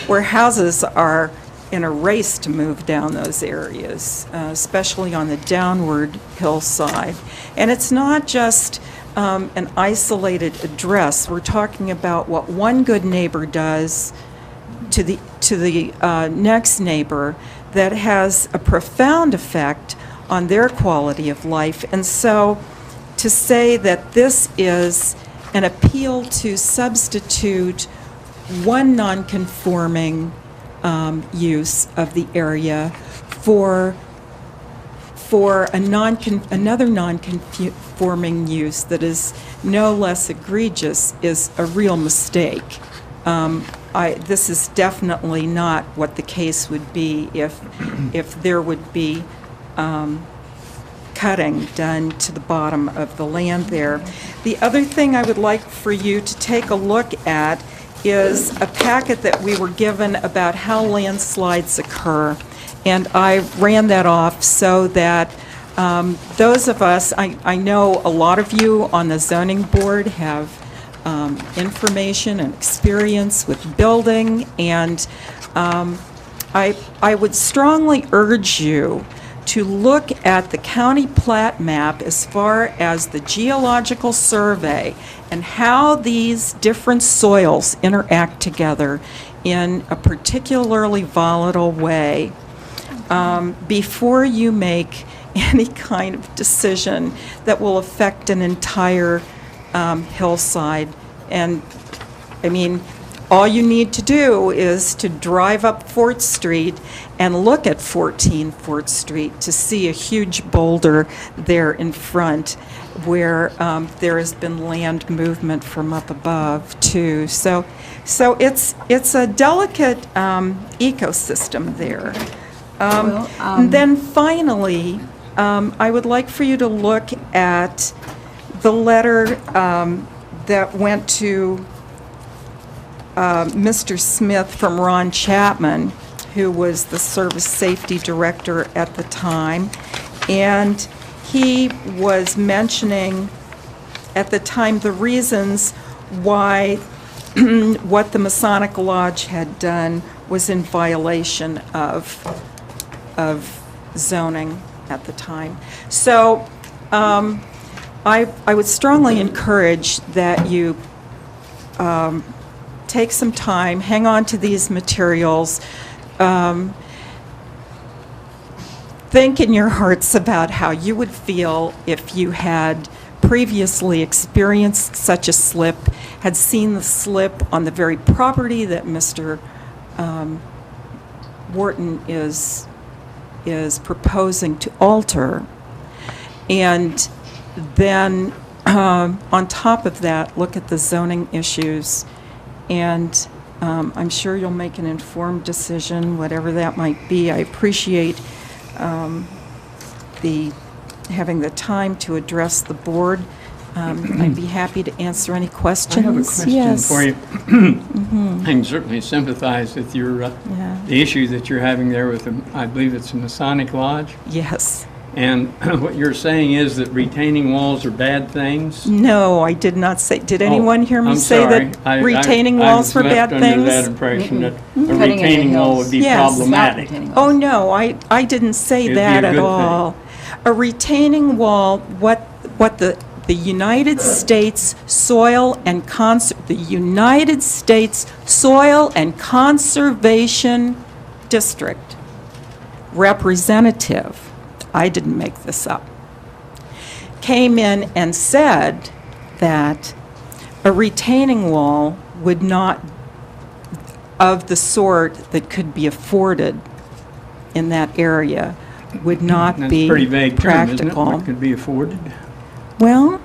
Speaker 9: where houses are in a race to move down those areas, especially on the downward hillside. And it's not just an isolated address. We're talking about what one good neighbor does to the next neighbor that has a profound effect on their quality of life. And so to say that this is an appeal to substitute one nonconforming use of the area for another non-conforming use that is no less egregious is a real mistake. This is definitely not what the case would be if there would be cutting done to the bottom of the land there. The other thing I would like for you to take a look at is a packet that we were given about how landslides occur. And I ran that off so that those of us, I know a lot of you on the zoning board have information and experience with building, and I would strongly urge you to look at the county plat map as far as the geological survey and how these different soils interact together in a particularly volatile way before you make any kind of decision that will affect an entire hillside And, I mean, all you need to do is to drive up Fort Street and look at 14 Fort Street to see a huge boulder there in front where there has been land movement from up above, too. So it's a delicate ecosystem there. And then finally, I would like for you to look at the letter that went to Mr. Smith from Ron Chapman, who was the Service Safety Director at the time. And he was mentioning at the time the reasons why what the Masonic Lodge had done was in violation of zoning at the time. So I would strongly encourage that you take some time, hang on to these materials, think in your hearts about how you would feel if you had previously experienced such a slip, had seen the slip on the very property that Mr. Wharton is proposing to alter, and then on top of that, look at the zoning issues, and I'm sure you'll make an informed decision, whatever that might be. I appreciate having the time to address the board. I'd be happy to answer any questions.
Speaker 3: I have a question
Speaker 9: Yes.
Speaker 3: for you. I can certainly sympathize with your the issue that you're having there with, I believe it's a Masonic Lodge.
Speaker 9: Yes.
Speaker 3: And what you're saying is that retaining walls are bad things?
Speaker 9: No, I did not say. Did anyone hear me
Speaker 3: I'm
Speaker 9: say
Speaker 3: sorry.
Speaker 9: that retaining walls were bad
Speaker 3: I was left under that
Speaker 9: things?
Speaker 3: impression that a
Speaker 1: Cutting in the
Speaker 3: retaining wall
Speaker 1: hills.
Speaker 3: would be
Speaker 9: Yes.
Speaker 3: problematic.
Speaker 9: Oh, no, I didn't say
Speaker 3: It'd be
Speaker 9: that
Speaker 3: a
Speaker 9: at
Speaker 3: good
Speaker 9: all. A retaining wall, what the United States Soil and the United States Soil and Conservation District representative, I didn't make this up, came in and said that a retaining wall would not, of the sort that could be afforded in that area, would not
Speaker 3: That's
Speaker 9: be
Speaker 3: a pretty vague term, isn't it?
Speaker 9: practical.
Speaker 3: What could be afforded?
Speaker 9: Well,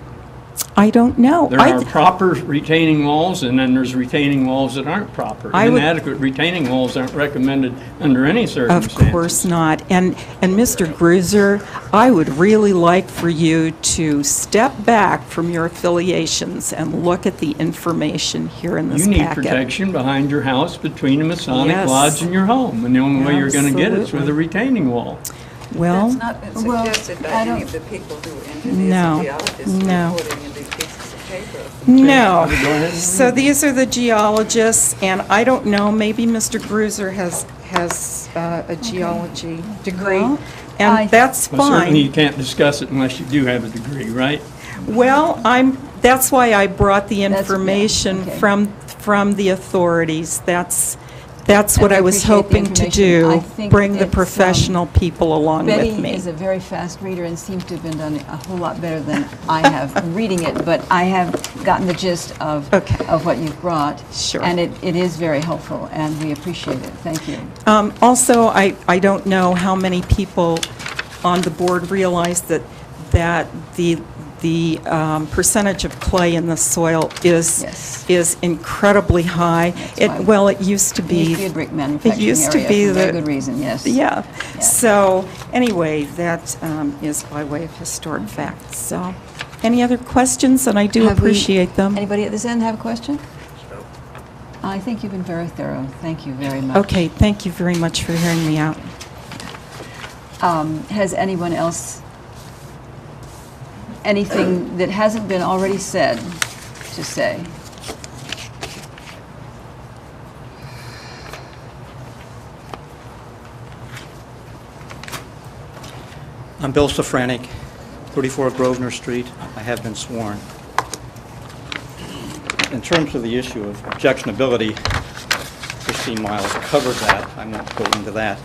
Speaker 9: I don't know.
Speaker 3: There are proper retaining walls, and then there's retaining walls that aren't proper.
Speaker 9: I would-
Speaker 3: Inadequate retaining walls aren't recommended under any
Speaker 9: Of
Speaker 3: circumstances.
Speaker 9: course not. And Mr. Gruzer, I would really like for you to step back from your affiliations and look at the information here in this
Speaker 3: You need
Speaker 9: packet.
Speaker 3: protection behind your house between a Masonic
Speaker 9: Yes.
Speaker 3: Lodge and your home, and the only way you're going to get it is with a
Speaker 9: Absolutely.
Speaker 3: retaining wall.
Speaker 9: Well,
Speaker 5: That's not been
Speaker 1: well,
Speaker 5: suggested by
Speaker 1: I
Speaker 5: any
Speaker 1: don't-
Speaker 5: of the people who were engineers
Speaker 9: No,
Speaker 5: and geologists
Speaker 9: no.
Speaker 5: reporting in these pieces of paper.
Speaker 9: no.
Speaker 3: Go ahead.
Speaker 9: So these are the geologists, and I don't know, maybe Mr. Gruzer has a geology degree,
Speaker 1: Well,
Speaker 9: and that's
Speaker 3: Well, certainly you
Speaker 9: fine.
Speaker 3: can't discuss it unless you do have a degree, right?
Speaker 9: Well, that's why I brought the
Speaker 1: That's- yeah,
Speaker 9: information
Speaker 1: okay.
Speaker 9: from the authorities. That's what
Speaker 1: And
Speaker 9: I was
Speaker 1: appreciate the
Speaker 9: hoping to
Speaker 1: information. I
Speaker 9: do,
Speaker 1: think
Speaker 9: bring the
Speaker 1: it's,
Speaker 9: professional people along with
Speaker 1: Betty
Speaker 9: me.
Speaker 1: is a very fast reader and seems to have been done a whole lot better than I have reading it, but I have gotten the gist of
Speaker 9: Okay.
Speaker 1: what you've brought.
Speaker 9: Sure.
Speaker 1: And it is very helpful, and we appreciate it. Thank you.
Speaker 9: Also, I don't know how many people on the board realize that the percentage of clay in the soil
Speaker 1: Yes.
Speaker 9: is incredibly high.
Speaker 1: That's why-
Speaker 9: Well, it used to
Speaker 1: It used to be
Speaker 9: be,
Speaker 1: a brick manufacturing
Speaker 9: used to
Speaker 1: area
Speaker 9: be
Speaker 1: for very
Speaker 9: the-
Speaker 1: good reason, yes.
Speaker 9: yeah.
Speaker 1: Yeah.
Speaker 9: So, anyway, that is by way of historic fact. So, any other questions? And I do
Speaker 1: Have we-
Speaker 9: appreciate them.
Speaker 1: Anybody at this end have a question? I think you've been very thorough. Thank you very much.
Speaker 9: Okay, thank you very much for hearing me out.
Speaker 1: Has anyone else, anything that hasn't been already said, to say?
Speaker 10: I'm Bill Safranik, 34 Grosvenor Street. I have been sworn. In terms of the issue of objectionability, Christine Miles covered that. I won't go into that.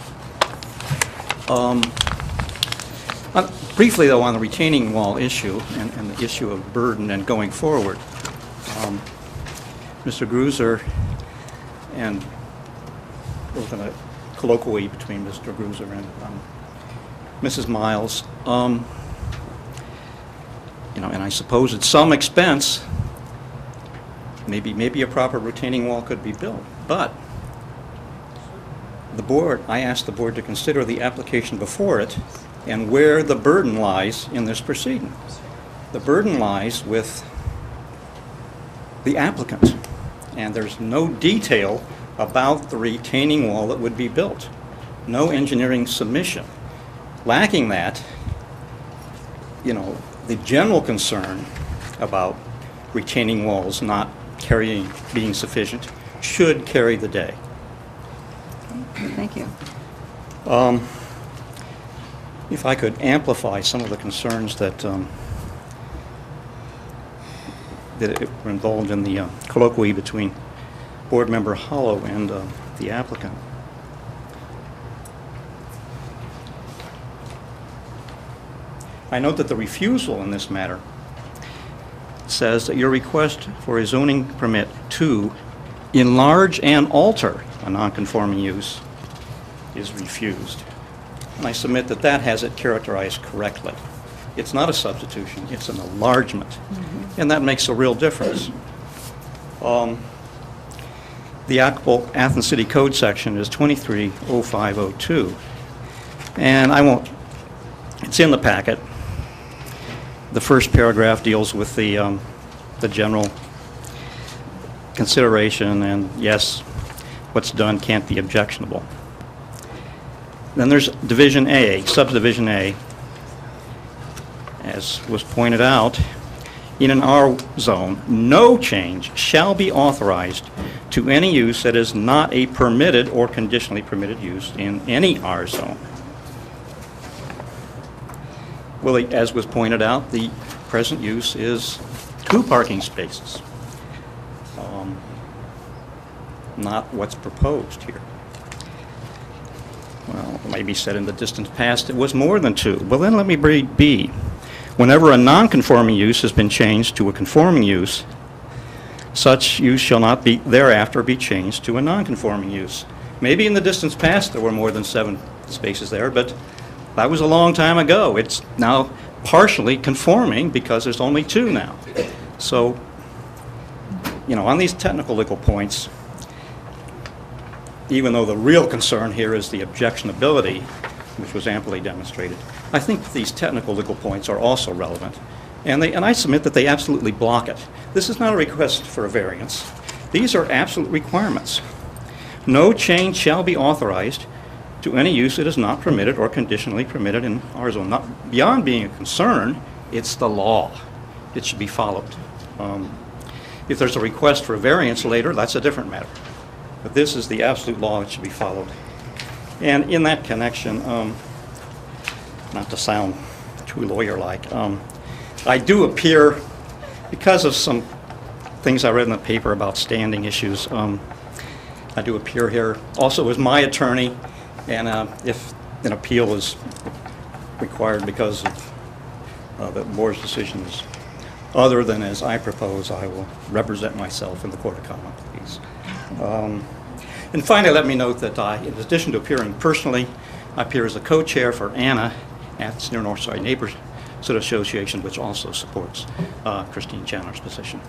Speaker 10: Briefly, though, on the retaining wall issue and the issue of burden and going forward, Mr. Gruser and there was a colloquy between Mr. Gruser and Mrs. Miles. You know, and I suppose at some expense, maybe a proper retaining wall could be built. But the board, I asked the board to consider the application before it and where the burden lies in this proceeding. The burden lies with the applicant, and there's no detail about the retaining wall that would be built. No engineering submission. Lacking that, you know, the general concern about retaining walls not being sufficient should carry the day.
Speaker 1: Thank you.
Speaker 10: If I could amplify some of the concerns that were involved in the colloquy between Board Member Hollow and the applicant. I note that the refusal in this matter says that your request for a zoning permit to enlarge and alter a nonconforming use is refused. And I submit that that has it characterized correctly. It's not a substitution, it's an enlargement. Mm-hmm. And that makes a real difference. The applicable Athens City Code section is 230502. And I won't, it's in the packet. The first paragraph deals with the general consideration, and yes, what's done can't be objectionable. Then there's Division A, Subdivision A. As was pointed out, in an R zone, no change shall be authorized to any use that is not a permitted or conditionally permitted use in any R zone. Well, as was pointed out, the present use is 2 parking spaces, not what's proposed here. Well, it may be said in the distant past it was more than 2. Well, then let me read B. Whenever a non-conforming use has been changed to a conforming use, such use shall not be thereafter be changed to a non-conforming use. Maybe in the distant past there were more than 7 spaces there, but that was a long time ago. It's now partially conforming because there's only 2 now. So, you know, on these technical legal points, even though the real concern here is the objectionability, which was amply demonstrated, I think these technical legal points are also relevant. And I submit that they absolutely block it. This is not a request for a variance. These are absolute requirements. No change shall be authorized to any use that is not permitted or conditionally permitted in our zone. Not beyond being a concern, it's the law. It should be followed. If there's a request for a variance later, that's a different matter. But this is the absolute law that should be followed. And in that connection, not to sound too lawyer-like, I do appear, because of some things I read in the paper about standing issues, I do appear here also as my attorney, and if an appeal is required because of the board's decisions other than as I propose, I will represent myself in the Court of Common Pleas. And finally, let me note that in addition to appearing personally, I appear as a co-chair for ANNA, Athens Near Northside Neighbors Association, which also supports Christine Chandler's position.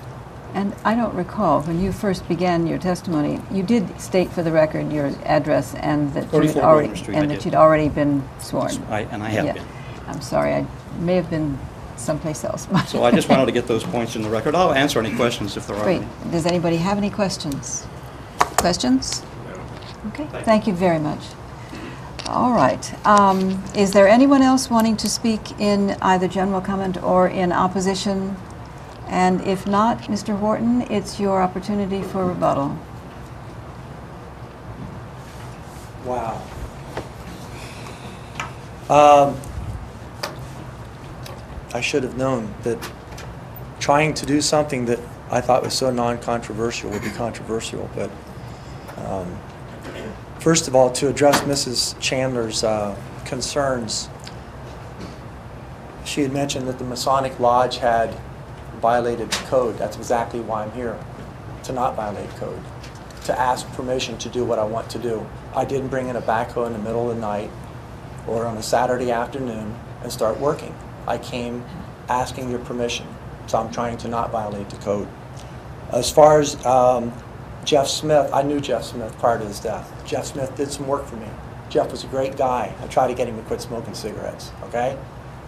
Speaker 1: And I don't recall, when you first began your testimony, you did state for the record your address and that you'd already been sworn.
Speaker 10: I have been.
Speaker 1: I'm sorry, I may have been someplace else.
Speaker 10: So I just wanted to get those points in the record. I'll answer any questions if there are
Speaker 1: Great.
Speaker 10: any.
Speaker 1: Does anybody have any questions? Questions? Okay, thank you very much. All right. Is there anyone else wanting to speak in either general comment or in opposition? And if not, Mr. Wharton, it's your opportunity for rebuttal.
Speaker 7: Wow. I should have known that trying to do something that I thought was so non-controversial would be controversial, but first of all, to address Mrs. Chandler's concerns, she had mentioned that the Masonic Lodge had violated the code. That's exactly why I'm here. to not violate code, to ask permission to do what I want to do. I didn't bring in a backhoe in the middle of the night or on a Saturday afternoon and start working. I came asking your permission, so I'm trying to not violate the code. As far as Jeff Smith, I knew Jeff Smith prior to his death. Jeff Smith did some work for me. Jeff was a great guy. I tried to get him to quit smoking cigarettes, okay?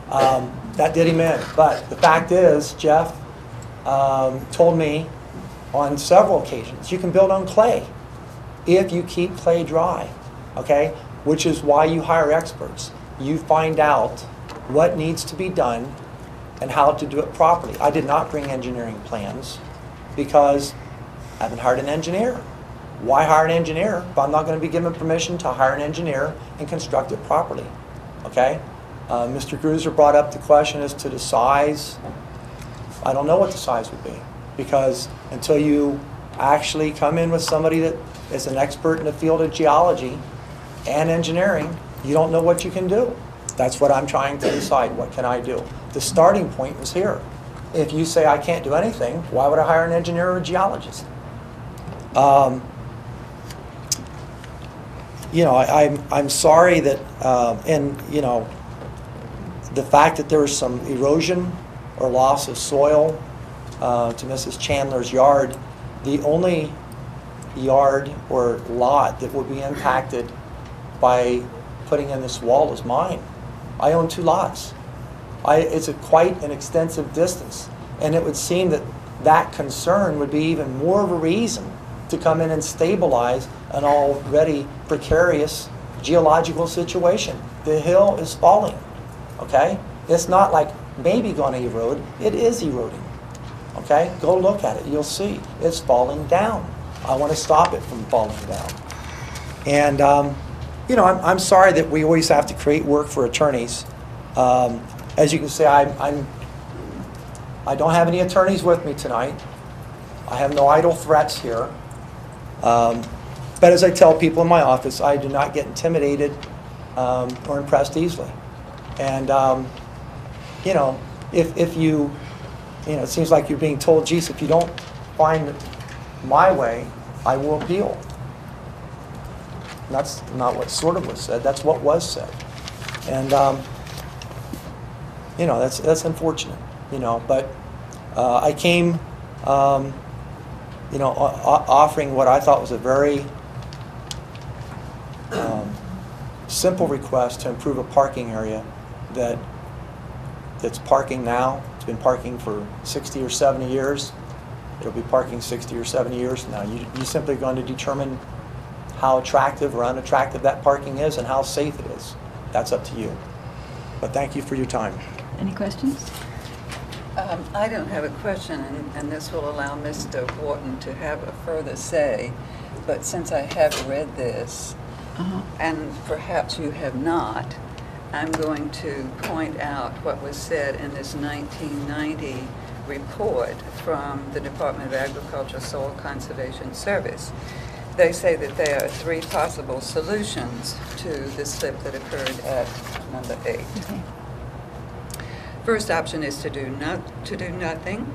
Speaker 7: That did him in. But the fact is, Jeff told me on several occasions, you can build on clay if you keep clay dry, okay? Which is why you hire experts. You find out what needs to be done and how to do it properly. I did not bring engineering plans because I haven't hired an engineer. Why hire an engineer if I'm not going to be given permission to hire an engineer and construct it properly? Okay? Mr. Gruser brought up the question as to the size. I don't know what the size would be because until you actually come in with somebody that is an expert in the field of geology and engineering, you don't know what you can do. That's what I'm trying to decide. What can I do? The starting point was here. If you say I can't do anything, why would I hire an engineer or a geologist? You know, I'm sorry that, and you know, the fact that there was some erosion or loss of soil to Mrs. Chandler's yard, the only yard or lot that would be impacted by putting in this wall is mine. I own 2 lots. It's quite an extensive distance, and it would seem that that concern would be even more of a reason to come in and stabilize an already precarious geological situation. The hill is falling, okay? It's not like maybe going to erode, it is eroding, okay? Go look at it, you'll see. It's falling down. I want to stop it from falling down. And, you know, I'm sorry that we always have to create work for attorneys. As you can see, I don't have any attorneys with me tonight. I have no idle threats here. But as I tell people in my office, I do not get intimidated or impressed easily. And, you know, if you know, it seems like you're being told, geez, if you don't find my way, I will appeal. And that's not what sort of was said, that's what was said. And, you know, that's unfortunate, you know, but I came, you know, offering what I thought was a very simple request to improve a parking area that's parking now. It's been parking for 60 or 70 years. It'll be parking 60 or 70 years from now. You're simply going to determine how attractive or unattractive that parking is and how safe it is. That's up to you. But thank you for your time.
Speaker 1: Any questions?
Speaker 5: I don't have a question, and this will allow Mr. Wharton to have a further say, but since I have read this, and perhaps you have not, I'm going to point out what was said in this 1990 report from the Department of Agriculture Soil Conservation Service. They say that there are 3 possible solutions to the slip that occurred at number 8.
Speaker 1: Okay.
Speaker 5: First option is to do nothing.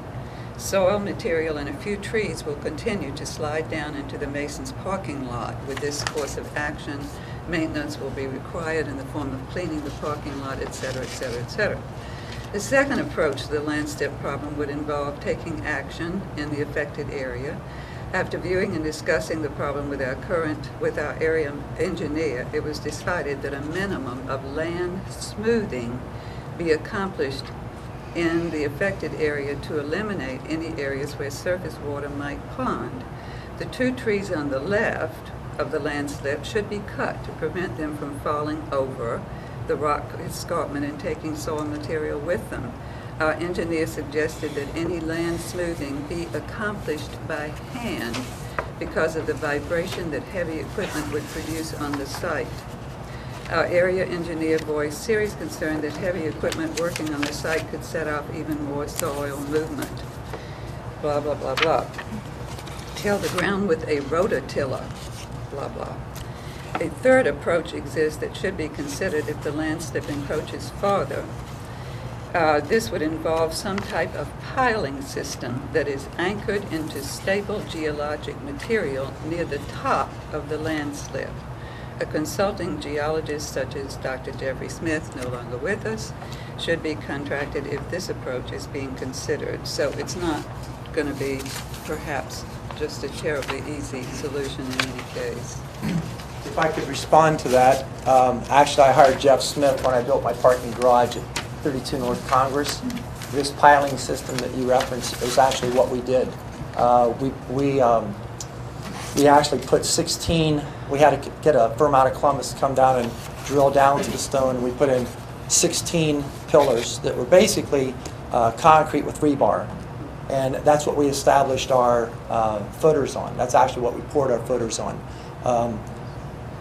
Speaker 5: Soil, material, and a few trees will continue to slide down into the Mason's parking lot. With this course of action, maintenance will be required in the form of cleaning the parking lot, etc., etc., etc. The second approach to the land slip problem would involve taking action in the affected area. After viewing and discussing the problem with our area engineer, it was decided that a minimum of land smoothing be accomplished in the affected area to eliminate any areas where surface water might pond. The 2 trees on the left of the landslip should be cut to prevent them from falling over the rock escarpment and taking soil material with them. Our engineer suggested that any land smoothing be accomplished by hand because of the vibration that heavy equipment would produce on the site. Our area engineer voiced serious concern that heavy equipment working on the site could set off even more soil movement. Blah, blah, blah, blah. Till the ground with a rototiller. Blah, blah. A third approach exists that should be considered if the landslip encroaches farther. This would involve some type of piling system that is anchored into stable geologic material near the top of the landslip. A consulting geologist such as Dr. Jeffrey Smith, no longer with us, should be contracted if this approach is being considered. So it's not going to be perhaps just a terribly easy solution in any case.
Speaker 7: If I could respond to that, actually I hired Jeff Smith when I built my parking garage at 32 North Congress. This piling system that you referenced is actually what we did. We actually put 16, we had to get a firm out of Columbus to come down and drill down to the stone, and we put in 16 pillars that were basically concrete with rebar. And that's what we established our footers on. That's actually what we poured our footers on.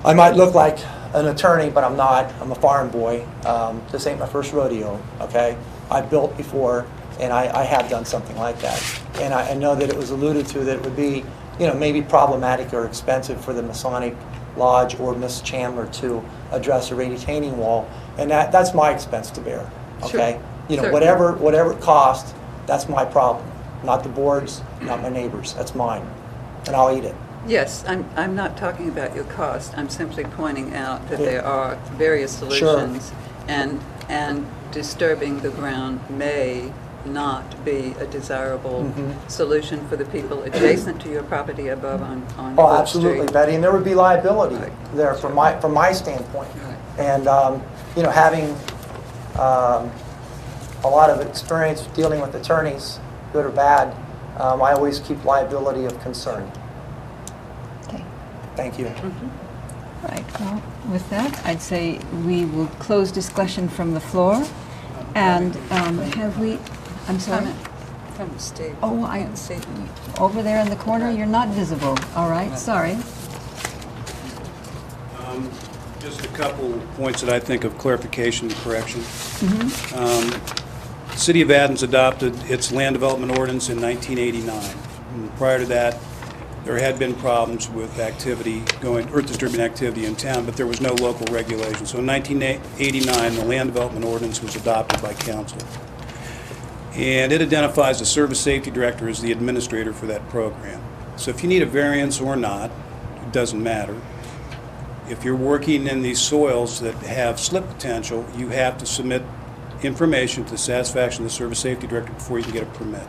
Speaker 7: I might look like an attorney, but I'm not. I'm a farm boy. This ain't my first rodeo, okay? I've built before, and I have done something like that. And I know that it was alluded to that it would be, you know, maybe problematic or expensive for the Masonic Lodge or Miss Chandler to address a retaining wall, and that's my expense to bear, okay?
Speaker 5: Sure.
Speaker 7: You know,
Speaker 5: Certainly.
Speaker 7: whatever it costs, that's my problem, not the board's, not my neighbor's. That's mine, and I'll eat it.
Speaker 5: Yes, I'm not talking about your cost. I'm simply pointing out that there are various solutions, and disturbing the ground may not be a desirable solution for the people adjacent to your property above on
Speaker 7: Oh,
Speaker 5: Brook
Speaker 7: absolutely,
Speaker 5: Street.
Speaker 7: Betty, and there would be liability
Speaker 5: Right.
Speaker 7: there from my standpoint.
Speaker 5: Right.
Speaker 7: And, you know, having a lot of experience dealing with attorneys, good or bad, I always keep liability of concern.
Speaker 1: Okay.
Speaker 7: Thank you.
Speaker 1: Right, well, with that, I'd say we will close discussion from the floor. And have we, I'm sorry,
Speaker 5: Comment from Steve.
Speaker 1: Oh, I-
Speaker 5: Can't see him.
Speaker 1: over there in the corner, you're not visible. All right, sorry.
Speaker 6: Just a couple points that I think of clarification and correction. City of Athens adopted its land development ordinance in 1989. And prior to that, there had been problems with activity earth disturbing activity in town, but there was no local regulation. So in 1989, the land development ordinance was adopted by council. And it identifies the service safety director as the administrator for that program. So if you need a variance or not, it doesn't matter. If you're working in these soils that have slip potential, you have to submit information to the satisfaction of the service safety director before you can get a permit.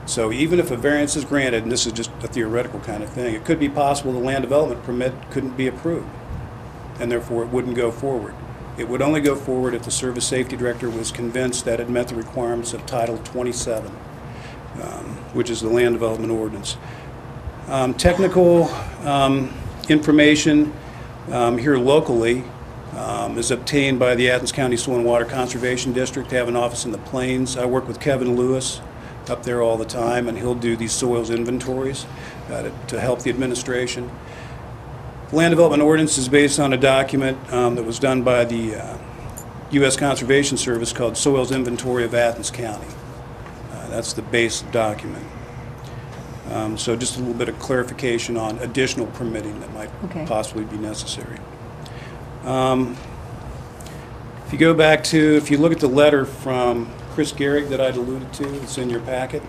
Speaker 6: So even if a variance is granted, and this is just a theoretical kind of thing, it could be possible the land development permit couldn't be approved, and therefore it wouldn't go forward. It would only go forward if the service safety director was convinced that it met the requirements of Title 27, which is the land development ordinance. Technical information here locally is obtained by the Athens County Soil and Water Conservation District. They have an office in the Plains. I work with Kevin Lewis up there all the time, and he'll do these soils inventories to help the administration. The land development ordinance is based on a document that was done by the U.S. Conservation Service called Soils Inventory of Athens County. That's the base document. So just a little bit of clarification on additional permitting that might possibly be necessary. If you go back to, if you look at the letter from Chris Gehrig that I'd alluded to, it's in your packet.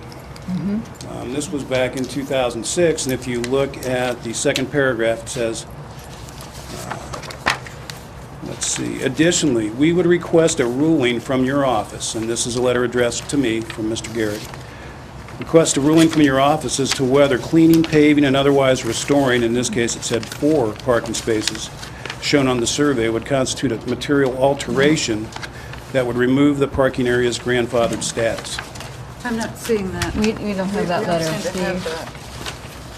Speaker 6: This was back in 2006, and if you look at the second paragraph, it says, let's see, additionally, we would request a ruling from your office, and this is a letter addressed to me from Mr. Gehrig. Request a ruling from your office as to whether cleaning, paving, and otherwise restoring, in this case it said 4 parking spaces, shown on the survey would constitute a material alteration that would remove the parking area's grandfathered status.
Speaker 5: I'm not seeing that.
Speaker 1: We don't have that letter,
Speaker 5: We don't seem to have
Speaker 1: Steve.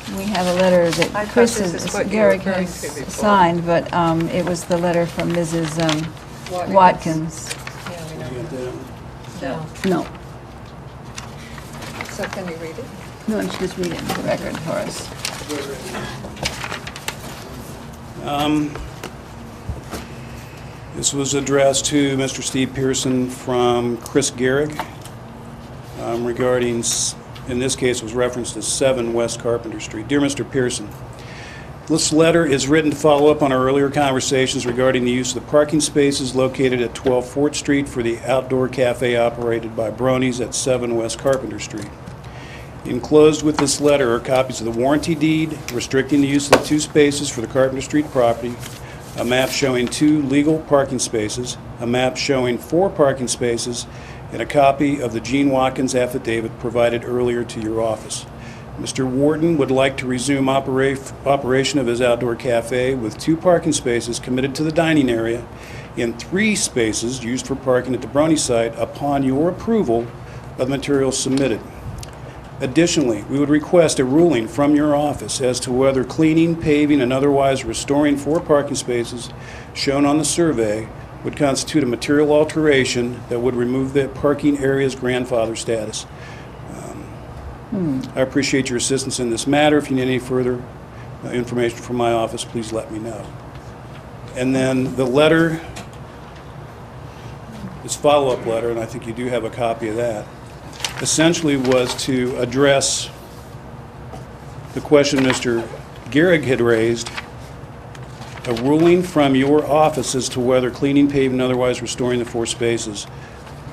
Speaker 5: that.
Speaker 1: We have a letter
Speaker 5: I
Speaker 1: that
Speaker 5: thought
Speaker 1: Chris
Speaker 5: this
Speaker 1: has,
Speaker 5: is what you were
Speaker 1: Garrick
Speaker 5: referring
Speaker 1: has
Speaker 5: to before.
Speaker 1: signed, but it was the letter from Mrs. Watkins. No.
Speaker 5: So can you read it?
Speaker 1: No, you should just read it into the record for us.
Speaker 6: This was addressed to Mr. Steve Pearson from Chris Gehrig regarding, in this case, was referenced as 7 West Carpenter Street. Dear Mr. Pearson, This letter is written to follow up on our earlier conversations regarding the use of the parking spaces located at 12 Fort Street for the outdoor cafe operated by Bronies at 7 West Carpenter Street. Enclosed with this letter are copies of the warranty deed restricting the use of the 2 spaces for the Carpenter Street property, a map showing 2 legal parking spaces, a map showing 4 parking spaces, and a copy of the Gene Watkins affidavit provided earlier to your office. Mr. Wharton would like to resume operation of his outdoor cafe with 2 parking spaces committed to the dining area and 3 spaces used for parking at the Brony site upon your approval of the materials submitted. Additionally, we would request a ruling from your office as to whether cleaning, paving, and otherwise restoring 4 parking spaces shown on the survey would constitute a material alteration that would remove the parking area's grandfather status. I appreciate your assistance in this matter. If you need any further information from my office, please let me know. And then the letter, this follow-up letter, and I think you do have a copy of that, essentially was to address the question Mr. Gehrig had raised, a ruling from your office as to whether cleaning, paving, and otherwise restoring the 4 spaces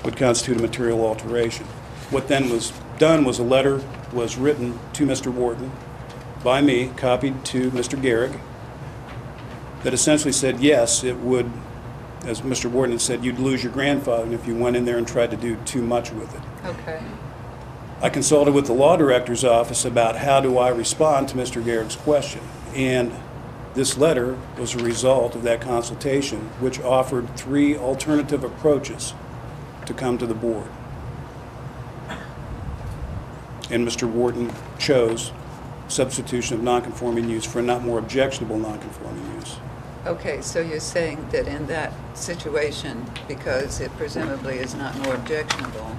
Speaker 6: would constitute a material alteration. What then was done was a letter was written to Mr. Wharton by me, copied to Mr. Gehrig, that essentially said, yes, it would, as Mr. Wharton had said, you'd lose your grandfather if you went in there and tried to do too much with it.
Speaker 5: Okay.
Speaker 6: I consulted with the law director's office about how do I respond to Mr. Gehrig's question. And this letter was a result of that consultation, which offered 3 alternative approaches to come to the board. And Mr. Wharton chose substitution of nonconforming use for a not more objectionable nonconforming use.
Speaker 5: Okay, so you're saying that in that situation, because it presumably is not more objectionable,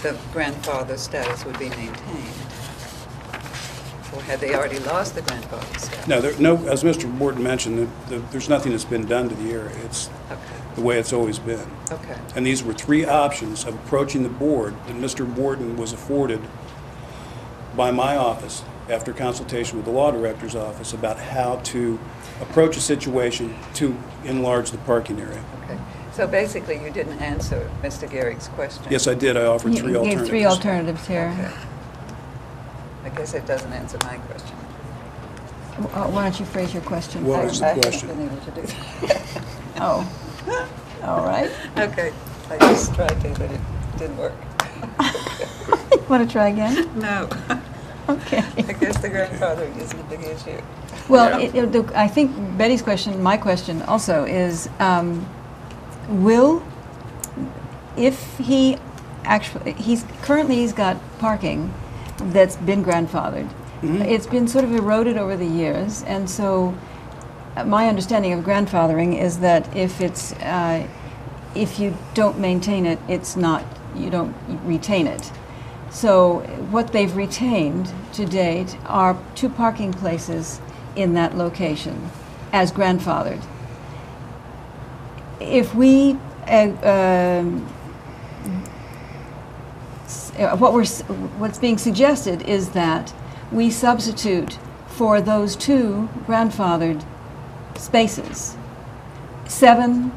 Speaker 5: the grandfather status would be maintained? Or had they already lost the grandfather status?
Speaker 6: No, as Mr. Wharton mentioned, there's nothing that's been done to the area. It's
Speaker 5: Okay,
Speaker 6: the way it's always been.
Speaker 5: okay.
Speaker 6: And these were 3 options of approaching the board that Mr. Wharton was afforded by my office after consultation with the law director's office about how to approach a situation to enlarge the parking area.
Speaker 5: Okay. So basically, you didn't answer Mr. Gehrig's question?
Speaker 6: Yes, I did. I offered 3
Speaker 1: You
Speaker 6: alternatives.
Speaker 1: gave 3 alternatives here.
Speaker 5: Okay. I guess it doesn't answer my question.
Speaker 1: Why don't you phrase your question?
Speaker 6: What was
Speaker 5: I
Speaker 6: the question?
Speaker 5: haven't been able to do that.
Speaker 1: Oh, all right.
Speaker 5: Okay, I just tried to, but it didn't work.
Speaker 1: Want to try again?
Speaker 5: No.
Speaker 1: Okay.
Speaker 5: I guess the grandfather isn't a big issue.
Speaker 1: Well, I think Betty's question, my question also is, if he actually, he's got parking that's been grandfathered. It's been sort of eroded over the years, and so my understanding of grandfathering is that if you don't maintain it, you don't retain it. So what they've retained to date are 2 parking places in that location as grandfathered. If we, what's being suggested is that we substitute for those 2 grandfathered spaces 7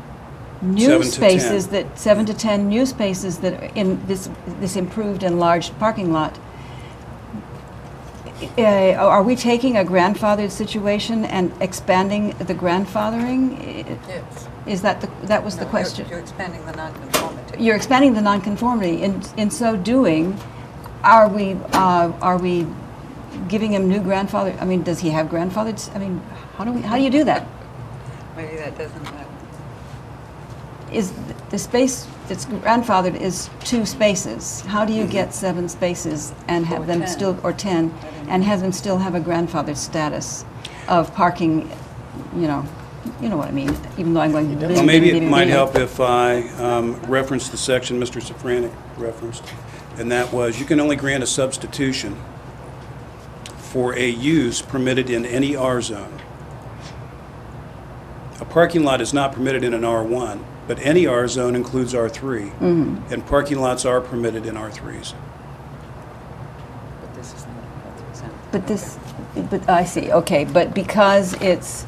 Speaker 1: new
Speaker 6: 7 to
Speaker 1: spaces
Speaker 6: 10.
Speaker 1: 7 to 10 new spaces that are in this improved enlarged parking lot. Are we taking a grandfathered situation and expanding the grandfathering?
Speaker 5: Yes.
Speaker 1: Is that that was the question?
Speaker 5: You're expanding the nonconformity.
Speaker 1: You're expanding the nonconformity. In so doing, are we giving him new grandfather? I mean, does he have grandfathered? I mean, how do you do that?
Speaker 5: Maybe that doesn't matter.
Speaker 1: Is the space that's grandfathered is 2 spaces? How do you get 7 spaces and have
Speaker 5: Or
Speaker 1: them
Speaker 5: 10.
Speaker 1: still, or 10, and have them still have a grandfathered status of parking? You know what I mean. Even though I'm going.
Speaker 6: Well, maybe it might help if I reference the section Mr. Safranek referenced, and that was you can only grant a substitution for a use permitted in any R zone. A parking lot is not permitted in an R1, but any R zone includes R3, and parking lots are permitted in R3s.
Speaker 5: But this is not represented.
Speaker 1: But this, But I see, okay, but because it's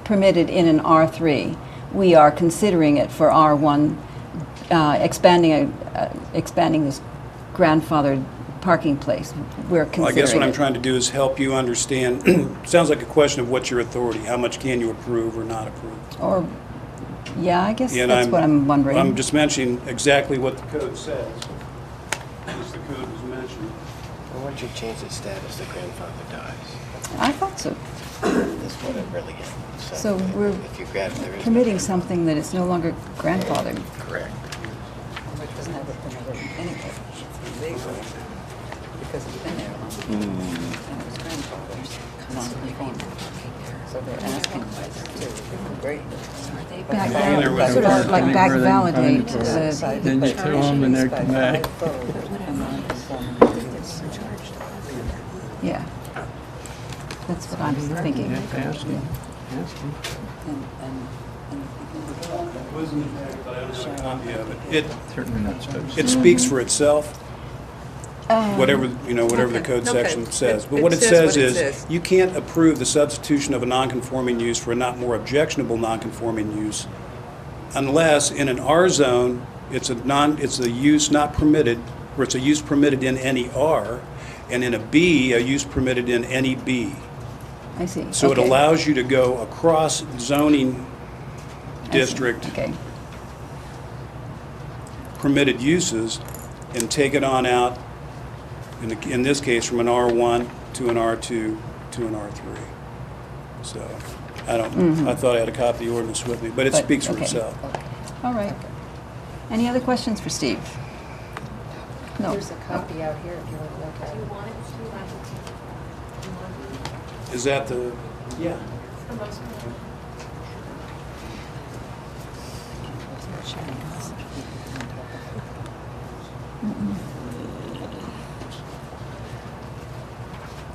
Speaker 1: permitted in an R3, we are considering it for R1, expanding this grandfathered parking place. We're considering
Speaker 6: Well, I guess what I'm
Speaker 1: it.
Speaker 6: trying to do is help you understand, sounds like a question of what's your authority, how much can you approve or not approve?
Speaker 1: Or, yeah, I guess
Speaker 6: And
Speaker 1: that's what I'm wondering.
Speaker 6: I'm just mentioning exactly what the code says, as the code was mentioned.
Speaker 11: Well, once you change the status, the grandfather dies.
Speaker 1: I thought so.
Speaker 11: That's what it really is.
Speaker 1: So we're
Speaker 11: if you grab, there is no
Speaker 1: permitting
Speaker 11: grandfather.
Speaker 1: something that is no longer grandfathered.
Speaker 11: Correct.
Speaker 5: Which was never permitted anyway. It's illegal because it's been there long. And it was grandfathered, non-conforming. So they're asking to grade it.
Speaker 1: Back
Speaker 6: And there was-
Speaker 1: sort of like back
Speaker 3: Where they can find
Speaker 1: validate
Speaker 3: it.
Speaker 1: the,
Speaker 3: Then you tell them and they come back.
Speaker 1: yeah. That's what I'm thinking.
Speaker 3: You have to ask them. Ask them.
Speaker 6: It was in the packet, but I don't have a copy of it.
Speaker 3: Certainly not supposed to.
Speaker 6: It speaks for itself, whatever the code
Speaker 5: Okay.
Speaker 6: section says. But
Speaker 5: It
Speaker 6: what it
Speaker 5: says
Speaker 6: says
Speaker 5: what it
Speaker 6: is,
Speaker 5: says.
Speaker 6: you can't approve the substitution of a non-conforming use for a not more objectionable non-conforming use unless in an R zone, it's a use not permitted, or it's a use permitted in any R, and in a B, a use permitted in any B.
Speaker 1: I see.
Speaker 6: So it
Speaker 1: Okay.
Speaker 6: allows you to go across zoning
Speaker 1: I see.
Speaker 6: district
Speaker 1: Okay,
Speaker 6: permitted uses and take it on out, in this case, from an R1 to an R2 to an R3. So, I thought I had a copy of the ordinance with me, but it
Speaker 1: But-
Speaker 6: speaks for
Speaker 1: okay.
Speaker 6: itself.
Speaker 1: all right. Any other questions for Steve? No.
Speaker 12: There's a copy out here if you want to look at it.
Speaker 6: Is that the, yeah.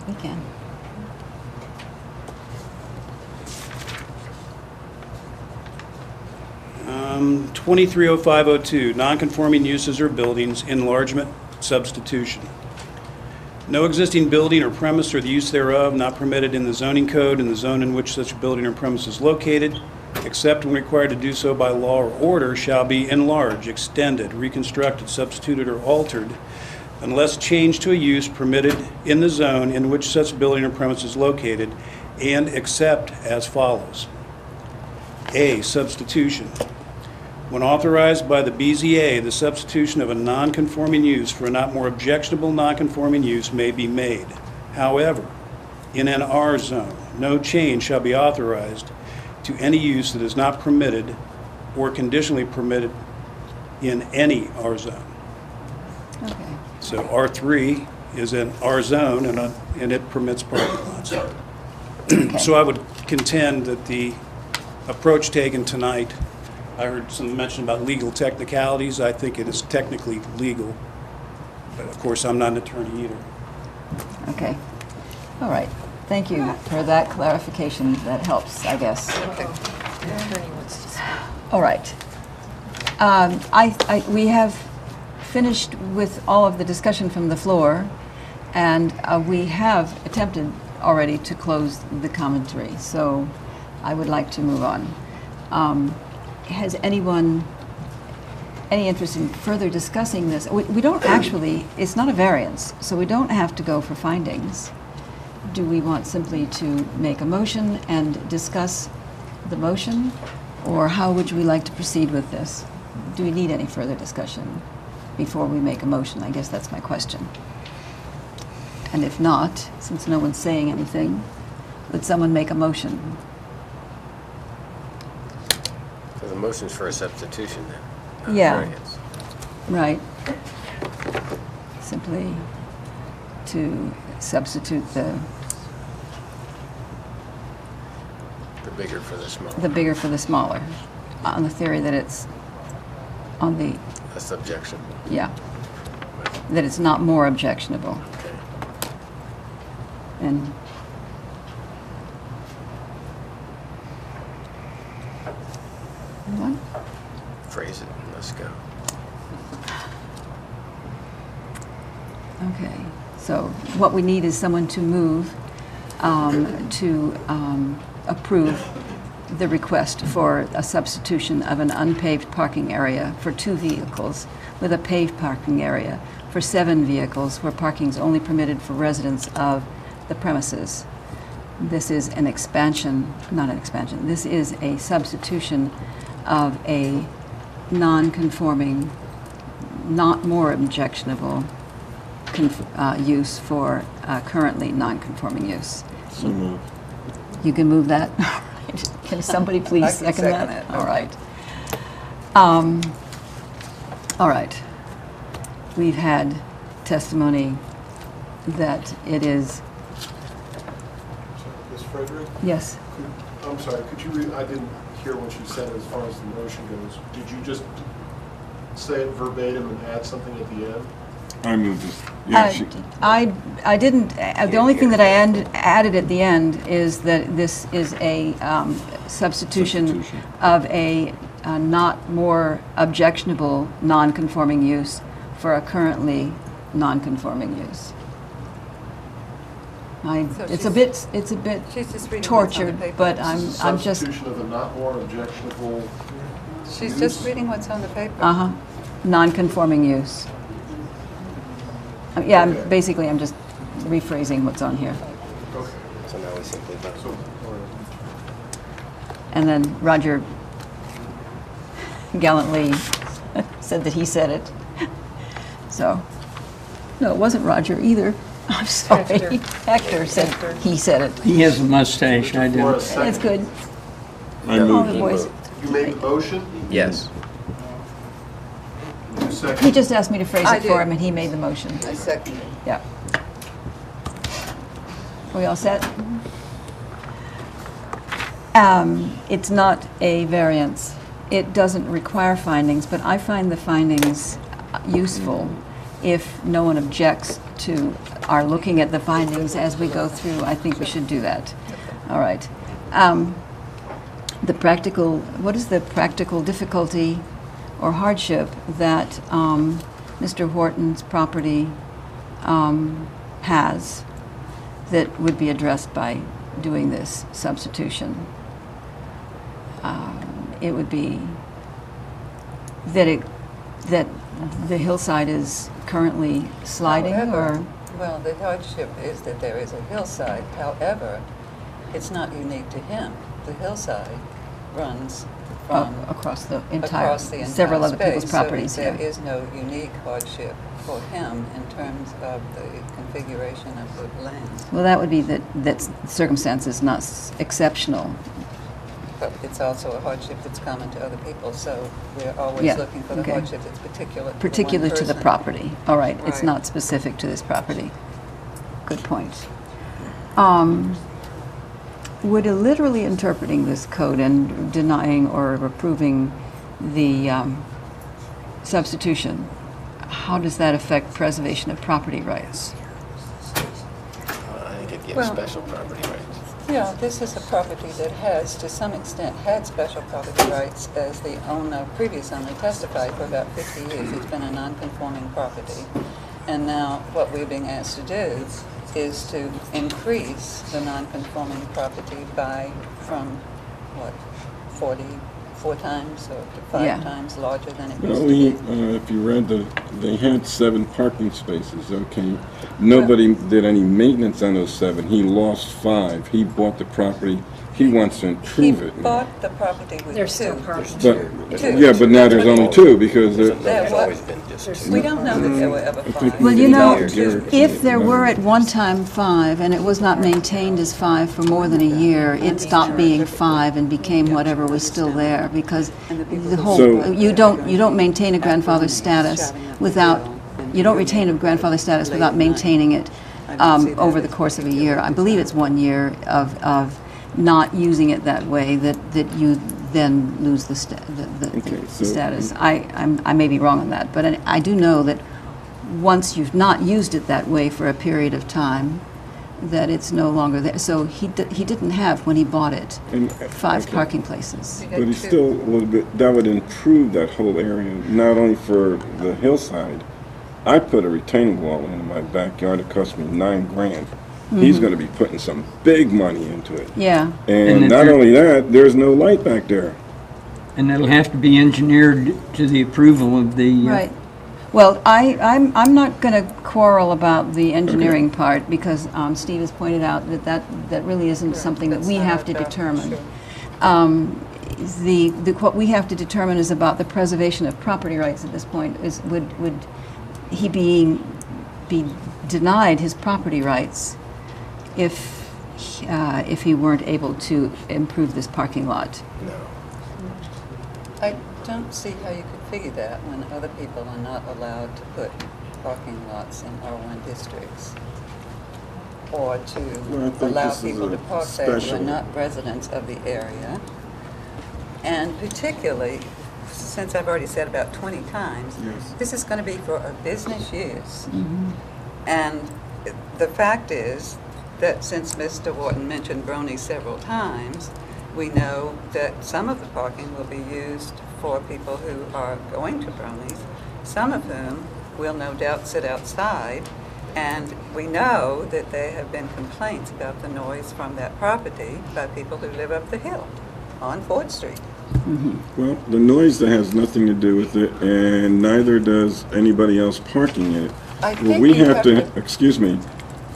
Speaker 1: We can.
Speaker 6: Um, 230502, nonconforming uses or buildings, enlargement, substitution. No existing building or premise or the use thereof not permitted in the zoning code in the zone in which such building or premise is located, except when required to do so by law or order, shall be enlarged, extended, reconstructed, substituted, or altered, unless changed to a use permitted in the zone in which such building or premise is located, and except as follows. A, substitution. When authorized by the BZA, the substitution of a non-conforming use for a not more objectionable non-conforming use may be made. However, in an R zone, no change shall be authorized to any use that is not permitted or conditionally permitted in any R zone.
Speaker 1: Okay.
Speaker 6: So R3 is an R zone and it permits parking lots. So I would contend that the approach taken tonight, I heard some mention about legal technicalities. I think it is technically legal. But of course, I'm not an attorney either.
Speaker 1: Okay. All right. Thank you for that clarification. That helps, I guess. All right. We have finished with all of the discussion from the floor, and we have attempted already to close the commentary, so I would like to move on. Has anyone any interest in further discussing this? We don't actually, it's not a variance, so we don't have to go for findings. Do we want simply to make a motion and discuss the motion, or how would we like to proceed with this? Do we need any further discussion before we make a motion? I guess that's my question. And if not, since no one's saying anything, would someone make a motion?
Speaker 11: So the motion's for a substitution then? not a
Speaker 1: Yeah.
Speaker 11: variance.
Speaker 1: Right. Simply to substitute the
Speaker 11: bigger for the smaller.
Speaker 1: the bigger for the smaller, on the theory that it's on the,
Speaker 11: That's objectionable.
Speaker 1: yeah, that it's not more objectionable.
Speaker 11: Okay.
Speaker 1: And anyone?
Speaker 11: Phrase it and let's go.
Speaker 1: Okay, so what we need is someone to move to approve the request for a substitution of an unpaved parking area for 2 vehicles with a paved parking area for 7 vehicles where parking is only permitted for residents of the premises. This is an expansion, not an expansion, this is a substitution of a non-conforming, not more objectionable use for currently non-conforming use.
Speaker 4: So moved.
Speaker 1: You can move that? Can somebody
Speaker 5: I
Speaker 1: please
Speaker 5: can
Speaker 1: second that?
Speaker 5: second it.
Speaker 1: All right. All right. We've had testimony that it is,
Speaker 11: Ms. Frederick?
Speaker 1: yes,
Speaker 11: I'm sorry, could you I didn't hear what you said as far as the motion goes. Did you just say it verbatim and add something at the end?
Speaker 4: I moved this. Yeah,
Speaker 1: I didn't, the only thing that I added at the end is that this is a substitution of a not more objectionable non-conforming use for a currently non-conforming use. It's a bit
Speaker 5: She's just reading what's on the
Speaker 1: tortured,
Speaker 5: paper.
Speaker 1: but
Speaker 11: This is
Speaker 1: I'm just,
Speaker 11: substitution of a not more objectionable.
Speaker 5: She's just reading what's on the paper.
Speaker 1: non-conforming use. Yeah,
Speaker 11: Okay.
Speaker 1: basically, I'm just rephrasing what's on here.
Speaker 11: Okay.
Speaker 12: So now we simply vote.
Speaker 11: So,
Speaker 1: And then Roger gallantly said that he said it. So, no, it wasn't Roger either. I'm sorry.
Speaker 5: Hector.
Speaker 1: Hector said he said it.
Speaker 3: He has a mustache, I
Speaker 11: for
Speaker 3: do.
Speaker 11: a second.
Speaker 1: It's good.
Speaker 4: I
Speaker 1: All
Speaker 4: moved
Speaker 1: the
Speaker 4: it.
Speaker 1: boys.
Speaker 11: You made the motion?
Speaker 12: Yes.
Speaker 11: You seconded?
Speaker 1: He just asked me to phrase
Speaker 5: I
Speaker 1: it for
Speaker 5: did.
Speaker 1: him, and he made the motion.
Speaker 5: I second it.
Speaker 1: Yeah. We all set? It's not a variance. It doesn't require findings, but I find the findings useful if no one objects to our looking at the findings as we go through. I think we should do that. All right. What is the practical difficulty or hardship that Mr. Horton's property has that would be addressed by doing this substitution? It would be that the hillside is currently sliding,
Speaker 5: However,
Speaker 1: or
Speaker 5: well, the hardship is that there is a hillside. However, it's not unique to him. The hillside runs from
Speaker 1: across the
Speaker 5: across the entire
Speaker 1: several other people's
Speaker 5: space,
Speaker 1: properties.
Speaker 5: so that
Speaker 1: Yeah.
Speaker 5: there is no unique hardship for him in terms of the configuration of the land.
Speaker 1: Well, that would be that circumstance is not exceptional.
Speaker 5: But it's also a hardship that's common to other people, so we're always
Speaker 1: Yeah,
Speaker 5: looking for the
Speaker 1: okay.
Speaker 5: hardship that's particular to
Speaker 1: Particular
Speaker 5: one
Speaker 1: to the
Speaker 5: person.
Speaker 1: property. All right, it's
Speaker 5: Right.
Speaker 1: not specific to this property. Good point. Would literally interpreting this code and denying or approving the substitution, how does that affect preservation of property rights?
Speaker 12: I think it'd give
Speaker 5: Well-
Speaker 12: special property rights.
Speaker 5: Yeah, this is a property that has, to some extent, had special property rights, as the previous owner testified for about 50 years. It's been a non-conforming property. And now what we're being asked to do is to increase the non-conforming property from, 4 times or 5
Speaker 1: Yeah.
Speaker 5: times larger than it used
Speaker 4: Well,
Speaker 5: to be.
Speaker 4: if you read they had 7 parking spaces, okay? Nobody did any maintenance on those 7. He lost 5. He bought the property. He wants to
Speaker 5: He
Speaker 4: improve it.
Speaker 5: bought the property with
Speaker 12: There's still
Speaker 5: 2.
Speaker 12: parking.
Speaker 4: But,
Speaker 5: Two.
Speaker 4: yeah, but now there's only 2 because
Speaker 5: There
Speaker 12: There's
Speaker 5: was-
Speaker 12: always been just
Speaker 5: We don't know that there were ever 5.
Speaker 1: Well, you know,
Speaker 4: Yeah.
Speaker 1: if there were at one time 5 and it was not maintained as 5 for more than a year, it stopped being 5 and became whatever was still there, because the whole,
Speaker 4: So-
Speaker 1: you don't maintain a grandfather status without, you don't retain a grandfather status without maintaining it over the course of a year. I believe it's 1 year of not using it that way, that you then lose the
Speaker 4: Okay, so-
Speaker 1: status. I may be wrong on that, but I do know that once you've not used it that way for a period of time, that it's no longer there. So he didn't have, when he bought it,
Speaker 4: And-
Speaker 1: 5
Speaker 4: okay.
Speaker 1: parking places.
Speaker 4: But he's still a little bit, that would improve that whole area, not only for the hillside. I put a retaining wall in my backyard. It cost me $9,000. He's going to be putting some big money into it.
Speaker 1: Yeah.
Speaker 3: And
Speaker 4: And
Speaker 3: if
Speaker 4: not
Speaker 3: you're-
Speaker 4: only that, there's no light back there.
Speaker 3: And it'll have to be engineered to the approval of the...
Speaker 1: Right. Well, I'm not going to quarrel about the engineering part, because Steve has pointed out that really isn't something that
Speaker 5: That's
Speaker 1: we
Speaker 5: not
Speaker 1: have
Speaker 5: our
Speaker 1: to
Speaker 5: job,
Speaker 1: determine.
Speaker 5: sure.
Speaker 1: What we have to determine is about the preservation of property rights at this point. Would he be denied his property rights if he weren't able to improve this parking lot?
Speaker 12: No.
Speaker 5: I don't see how you could figure that when other people are not allowed to put parking lots in R1 districts, or
Speaker 4: Well, I
Speaker 5: to
Speaker 4: think
Speaker 5: allow
Speaker 4: this is
Speaker 5: people
Speaker 4: a
Speaker 5: to park there who are
Speaker 4: special-
Speaker 5: not residents of the area. And particularly, since I've already said about 20 times,
Speaker 4: Yes.
Speaker 5: this is going to be for a business use. And the fact is that since Mr. Wharton mentioned Brony several times, we know that some of the parking will be used for people who are going to Brony's, some of whom will no doubt sit outside. And we know that there have been complaints about the noise from that property by people who live up the hill on 4th Street.
Speaker 4: Well, the noise that has nothing to do with it, and neither does anybody else parking it.
Speaker 5: I
Speaker 4: Well,
Speaker 5: think
Speaker 4: we
Speaker 5: you
Speaker 4: have to,
Speaker 5: have to-
Speaker 4: excuse me,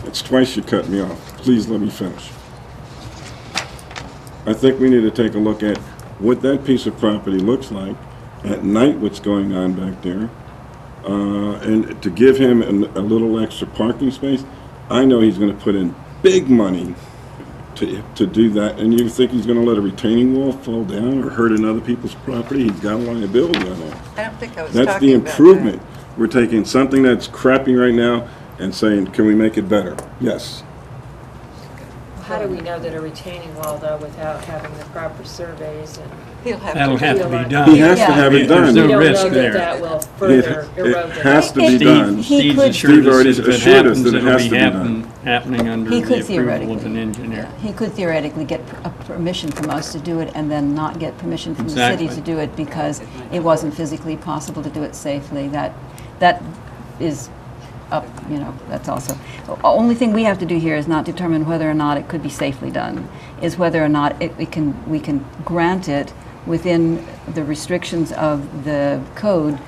Speaker 4: it's twice you cut me off. Please let me finish. I think we need to take a look at what that piece of property looks like, at night what's going on back there, and to give him a little extra parking space. I know he's going to put in big money to do that, and you think he's going to let a retaining wall fall down or hurt another people's property? He's got a liability on that.
Speaker 5: I don't think I was
Speaker 4: That's
Speaker 5: talking
Speaker 4: the
Speaker 5: about that.
Speaker 4: improvement. We're taking something that's crappy right now and saying, can we make it better? Yes.
Speaker 13: How do we know that a retaining wall, though, without having the proper surveys and?
Speaker 5: He'll have
Speaker 3: That'll
Speaker 5: to
Speaker 3: have
Speaker 5: do
Speaker 3: to be
Speaker 5: it.
Speaker 3: done.
Speaker 4: He has to
Speaker 1: Yeah.
Speaker 4: have it
Speaker 3: There's
Speaker 4: done.
Speaker 3: no
Speaker 13: We don't
Speaker 3: risk
Speaker 13: know
Speaker 3: there.
Speaker 13: that that will further erode
Speaker 4: It
Speaker 13: the.
Speaker 4: has to be done.
Speaker 1: He
Speaker 3: Steve's
Speaker 1: could-
Speaker 3: assured
Speaker 4: Steve
Speaker 3: us
Speaker 4: already
Speaker 3: that if it
Speaker 4: assured us
Speaker 3: happens,
Speaker 4: that it
Speaker 3: it'll
Speaker 4: has
Speaker 3: be
Speaker 4: to be done.
Speaker 1: He
Speaker 3: happening under
Speaker 1: could
Speaker 3: the approval
Speaker 1: theoretically.
Speaker 3: of an engineer.
Speaker 1: Yeah, he could theoretically get a permission from us to do it and then not get permission from the city
Speaker 3: Exactly.
Speaker 1: to do it because it wasn't physically possible to do it safely. That is up, that's also. The only thing we have to do here is not determine whether or not it could be safely done, is whether or not we can grant it within the restrictions of the code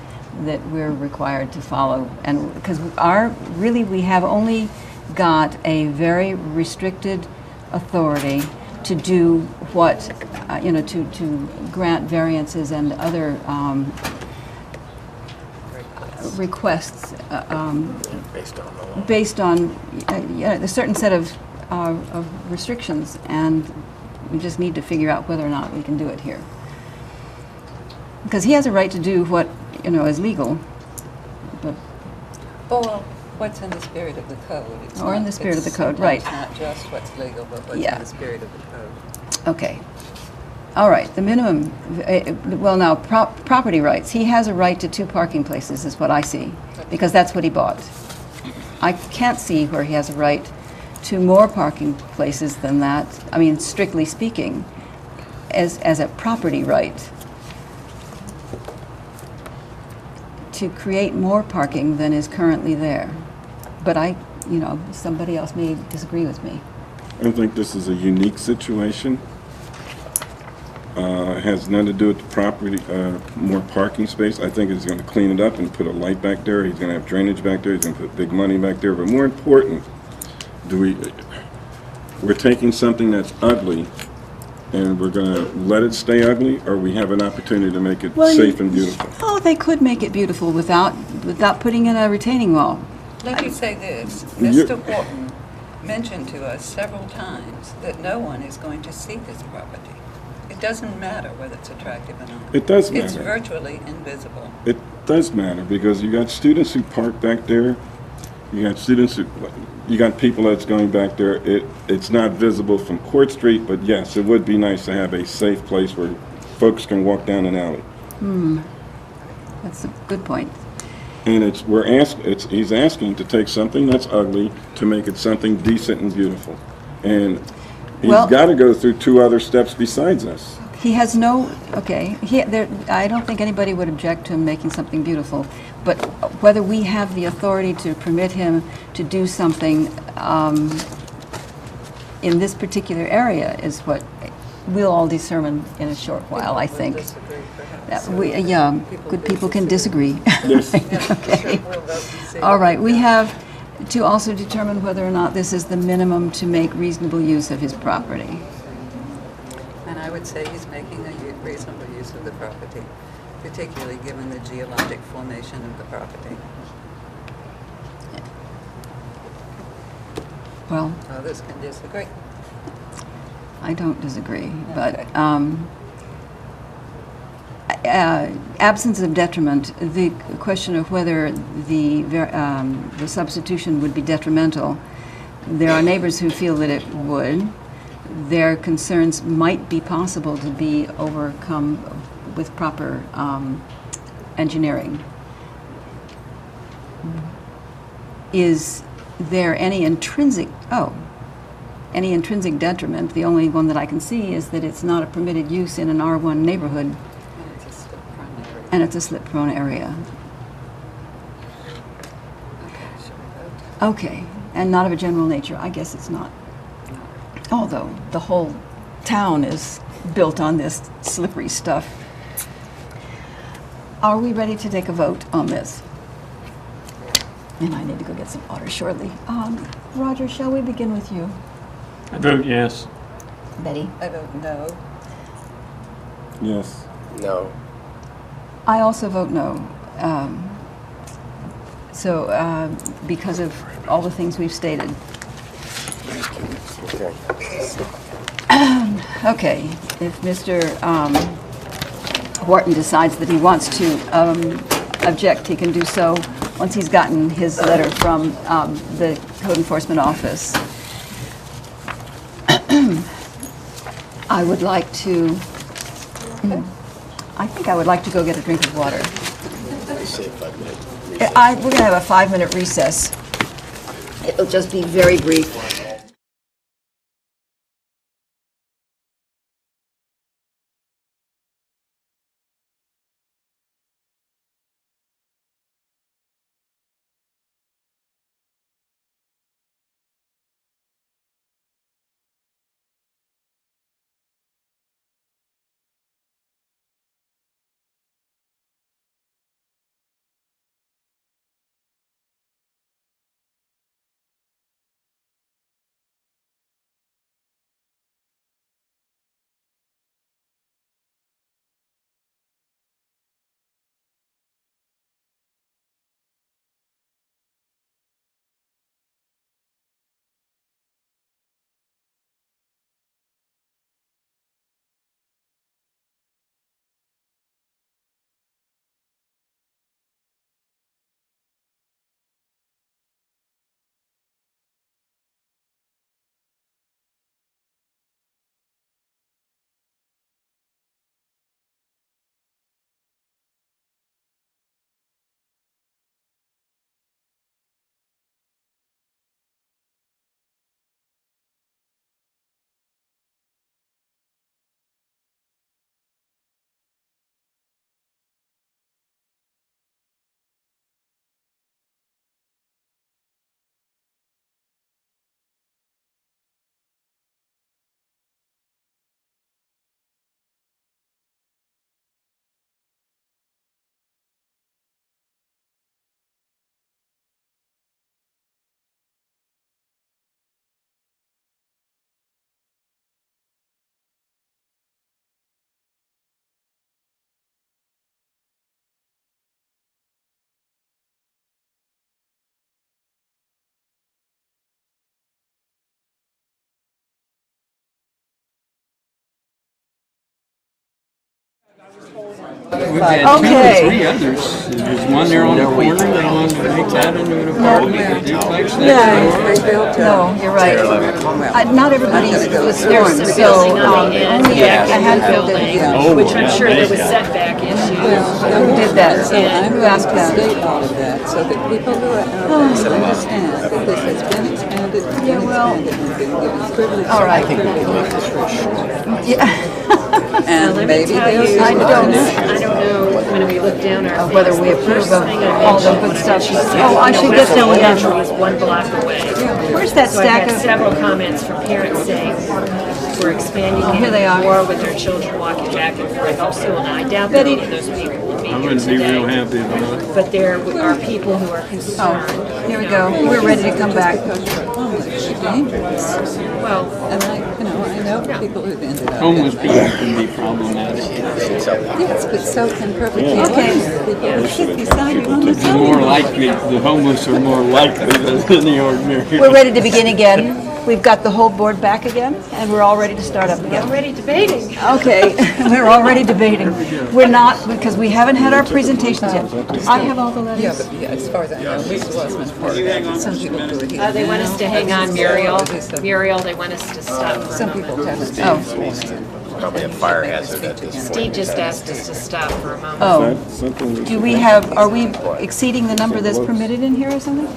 Speaker 1: that we're required to follow. And because we have only got a very restricted authority to do what, to grant variances and other requests
Speaker 12: Based on the law.
Speaker 1: based on a certain set of restrictions, and we just need to figure out whether or not we can do it here. Because he has a right to do what, is legal, but,
Speaker 5: Or what's in the spirit of the code. It's
Speaker 1: Or in
Speaker 5: not-
Speaker 1: the spirit of the
Speaker 5: it's
Speaker 1: code, right.
Speaker 5: sometimes not just what's legal, but what's
Speaker 1: Yeah.
Speaker 5: in the spirit of the code.
Speaker 1: okay. All right, the minimum, well now, property rights. He has a right to 2 parking places, is what I see, because that's what he bought. I can't see where he has a right to more parking places than that, I mean, strictly speaking, as a property right. To create more parking than is currently there. But somebody else may disagree with me.
Speaker 4: I think this is a unique situation. It has nothing to do with the property, more parking space. I think he's going to clean it up and put a light back there. He's going to have drainage back there. He's going to put big money back there. But more important, we're taking something that's ugly and we're going to let it stay ugly, or we have an opportunity to make it safe and beautiful?
Speaker 1: Oh, they could make it beautiful without putting in a retaining wall.
Speaker 5: Let me say this.
Speaker 4: You-
Speaker 5: Mr. Wharton mentioned to us several times that no one is going to see this property. It doesn't matter whether it's attractive or not.
Speaker 4: It does
Speaker 5: It's
Speaker 4: matter.
Speaker 5: virtually invisible.
Speaker 4: It does matter because you got students who park back there. You got people that's going back there. It's not visible from Court Street, but yes, it would be nice to have a safe place where folks can walk down an alley.
Speaker 1: That's a good point.
Speaker 4: And he's asking to take something that's ugly to make it something decent and beautiful. And he's
Speaker 1: Well-
Speaker 4: got to go through 2 other steps besides us.
Speaker 1: He has I don't think anybody would object to him making something beautiful, but whether we have the authority to permit him to do something in this particular area is what we'll all determine in a short while, I think.
Speaker 5: Disagree,
Speaker 1: That
Speaker 5: perhaps.
Speaker 1: yeah, good people can disagree.
Speaker 4: Yes.
Speaker 1: Okay.
Speaker 5: We'll vote and see.
Speaker 1: All right, we have to also determine whether or not this is the minimum to make reasonable use of his property.
Speaker 5: And I would say he's making a reasonable use of the property, particularly given the geologic formation of the property.
Speaker 1: Well,
Speaker 5: Others can disagree.
Speaker 1: I don't disagree, but
Speaker 5: Okay.
Speaker 1: absence of detriment, the question of whether the substitution would be detrimental, there are neighbors who feel that it would. Their concerns might be possible to be overcome with proper engineering. Is there any intrinsic detriment? The only one that I can see is that it's not a permitted use in an R1 neighborhood,
Speaker 5: And it's a slip-prone area.
Speaker 1: and it's a slip-prone area.
Speaker 5: Okay, should we vote?
Speaker 1: Okay, and not of a general nature. I guess it's not. Although the whole town is built on this slippery stuff. Are we ready to take a vote on this? And I need to go get some water shortly. Roger, shall we begin with you?
Speaker 3: I vote yes.
Speaker 1: Betty?
Speaker 5: I vote no.
Speaker 4: Yes.
Speaker 12: No.
Speaker 1: I also vote no. Because of all the things we've stated.
Speaker 12: Okay.
Speaker 1: Okay, if Mr. Wharton decides that he wants to object, he can do so once he's gotten his letter from the Code Enforcement Office. I would like to, I think I would like to go get a drink of water.
Speaker 12: I say 5 minutes.
Speaker 1: We're going to have a 5-minute recess. It'll just be very brief.
Speaker 3: We've had
Speaker 1: Okay.
Speaker 3: three others. There's one there on the corner that wanted to make that into an apartment, a duplex next door.
Speaker 1: No, you're right. Not everybody was sworn, so only a handful did.
Speaker 3: Oh,
Speaker 13: Which I'm sure there was
Speaker 3: yeah.
Speaker 13: setback issues.
Speaker 1: Who did that? Who asked that?
Speaker 5: State all of that, so that people who are out there understand that this has been expanded, and
Speaker 1: Yeah,
Speaker 5: been
Speaker 1: well,
Speaker 5: expanded, and been given privilege.
Speaker 1: all right. Yeah.
Speaker 5: And
Speaker 13: Let me
Speaker 5: maybe
Speaker 13: tell
Speaker 5: there's
Speaker 13: you,
Speaker 1: I don't-
Speaker 13: I don't know, when when we look down our
Speaker 1: Of whether
Speaker 13: face,
Speaker 1: we
Speaker 13: the
Speaker 1: approve
Speaker 13: first
Speaker 1: of
Speaker 13: thing I
Speaker 1: all the
Speaker 13: mentioned
Speaker 1: good
Speaker 13: was
Speaker 1: stuff.
Speaker 13: that she
Speaker 1: Oh, I
Speaker 13: said,
Speaker 1: should get that one down.
Speaker 13: residential is 1 block away.
Speaker 1: Where's that
Speaker 13: So I
Speaker 1: stack
Speaker 13: had
Speaker 1: of?
Speaker 13: several comments from parents saying we're expanding
Speaker 1: Oh, here they are.
Speaker 13: more with their children walking back and forth to school. And I doubt that
Speaker 1: Betty.
Speaker 13: any of those people will be
Speaker 3: I'm
Speaker 13: here
Speaker 3: going to be real
Speaker 13: today.
Speaker 3: happy about it.
Speaker 13: But there are people who are concerned.
Speaker 1: Oh, here we go. We're ready to come back.
Speaker 13: Well,
Speaker 5: And I know people who've ended up.
Speaker 3: Homeless people can be problematic.
Speaker 5: Yes, but so can perfectly
Speaker 1: Okay.
Speaker 5: honest people beside you on the
Speaker 3: They're more likely, the homeless are more likely than the ordinary.
Speaker 1: We're ready to begin again. We've got the whole board back again, and we're all ready to start up again.
Speaker 13: already debating.
Speaker 1: Okay, we're already debating. We're not, because we haven't had our presentations yet. I have all the
Speaker 5: Yeah,
Speaker 1: letters.
Speaker 5: but as far as I know, Lisa wasn't part of that. Some people do it here.
Speaker 13: They want us to hang on, Muriel. Muriel, they want us to stop for a
Speaker 5: Some people
Speaker 13: moment.
Speaker 5: haven't.
Speaker 1: Oh,
Speaker 12: Probably a fire hazard at this point.
Speaker 13: Steve just asked us to stop for a moment.
Speaker 1: oh. Do we have, are we exceeding the number that's permitted in here or something?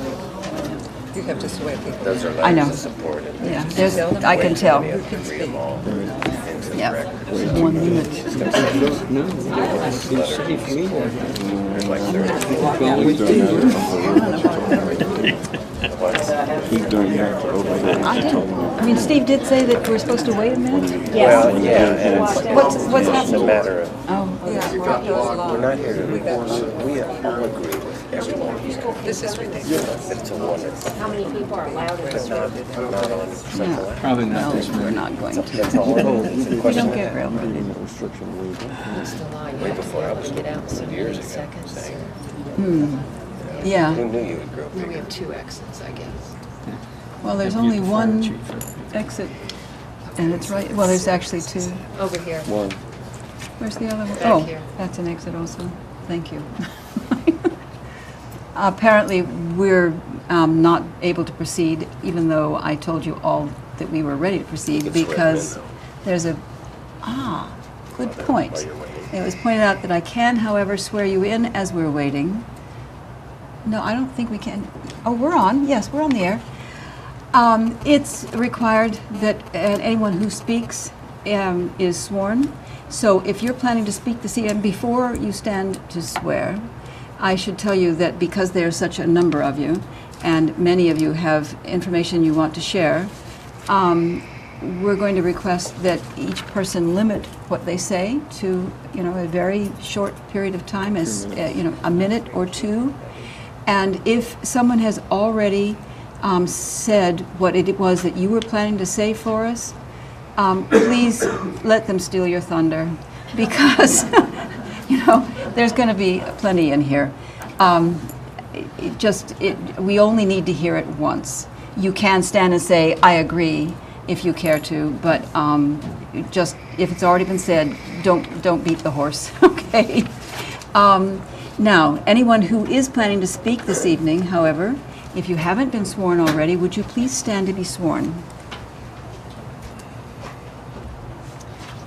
Speaker 5: You have to swear people.
Speaker 12: Those are
Speaker 1: I know.
Speaker 12: letters of support. And
Speaker 1: Yeah, there's, I can tell.
Speaker 12: we have to read them all into the
Speaker 1: Yeah.
Speaker 12: record.
Speaker 1: 1 minute.
Speaker 4: He's doing that to overhead.
Speaker 1: I didn't, I mean, Steve did say that we're supposed to wait a minute?
Speaker 12: Well, yeah, and
Speaker 1: What's
Speaker 12: it's a
Speaker 1: happening?
Speaker 12: matter of,
Speaker 1: Oh,
Speaker 12: we're not here to, we all agree with everyone here.
Speaker 5: This is ridiculous.
Speaker 12: It's a wonderful,
Speaker 13: How many people are allowed in this room?
Speaker 12: not on such a lot.
Speaker 3: Probably not
Speaker 1: well,
Speaker 3: this
Speaker 1: we're
Speaker 3: one.
Speaker 1: not going to.
Speaker 12: That's all it is. It's a
Speaker 1: We
Speaker 12: question
Speaker 1: don't
Speaker 12: of-
Speaker 1: get real.
Speaker 13: It's the law. You
Speaker 12: Way
Speaker 13: have
Speaker 12: before I was
Speaker 13: to get out in so many
Speaker 12: years ago
Speaker 13: seconds.
Speaker 12: saying,
Speaker 1: Yeah,
Speaker 12: who knew you would grow
Speaker 13: No, we
Speaker 12: bigger?
Speaker 13: have 2 exits, I guess.
Speaker 1: well, there's only one exit, and it's right, well, there's actually 2.
Speaker 13: Over here.
Speaker 1: Where's the other one?
Speaker 13: Back
Speaker 1: Oh,
Speaker 13: here.
Speaker 1: that's an exit also. Thank you. Apparently, we're not able to proceed, even though I told you all that we were ready to proceed, because there's a, good point. It was pointed out that I can, however, swear you in as we're waiting. No, I don't think we can. Oh, we're on. Yes, we're on the air. It's required that anyone who speaks is sworn. So if you're planning to speak this evening, before you stand to swear, I should tell you that because there's such a number of you, and many of you have information you want to share, we're going to request that each person limit what they say to, a very short period of time, as, a minute or 2. And if someone has already said what it was that you were planning to say for us, please let them steal your thunder, because, there's going to be plenty in here. We only need to hear it once. You can stand and say, I agree, if you care to, but just, if it's already been said, don't beat the horse, okay? Now, anyone who is planning to speak this evening, however, if you haven't been sworn already, would you please stand to be sworn?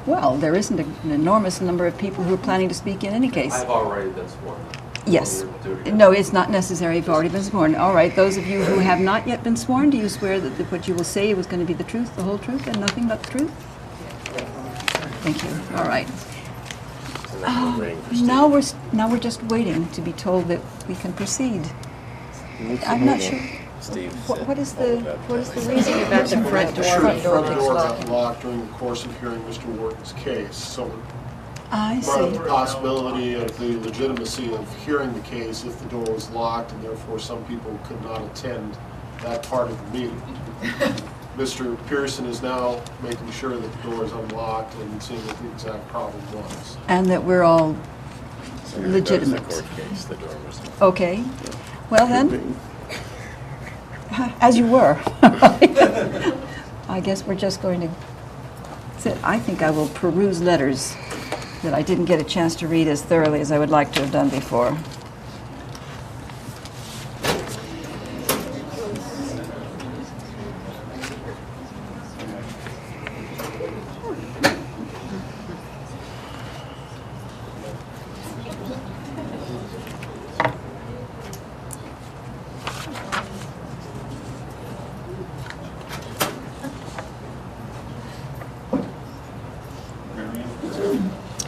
Speaker 1: Well, there isn't an enormous number of people who are planning to speak in any case.
Speaker 14: I've already been sworn.
Speaker 1: Yes.
Speaker 14: Want me to do it again?
Speaker 1: No, it's not necessary. You've already been sworn. All right. Those of you who have not yet been sworn, do you swear that what you will say was going to be the truth, the whole truth, and nothing but the truth? Thank you. All right. Now we're just waiting to be told that we can proceed. I'm not sure.
Speaker 12: Steve
Speaker 1: What is the reason?
Speaker 13: Thinking about the front door.
Speaker 11: The front door got locked during the course of hearing Mr. Wharton's case, so
Speaker 1: I
Speaker 11: part of
Speaker 1: see.
Speaker 11: the possibility of the legitimacy of hearing the case if the door was locked, and therefore some people could not attend that part of the meeting. Mr. Pearson is now making sure that the door is unlocked and seeing what the exact problem was.
Speaker 1: And that we're all
Speaker 12: So here goes
Speaker 1: legitimate.
Speaker 12: the court case, the door was locked.
Speaker 1: Okay. Well then, as you were. I guess we're just going to sit. I think I will peruse letters that I didn't get a chance to read as thoroughly as I would like to have done before.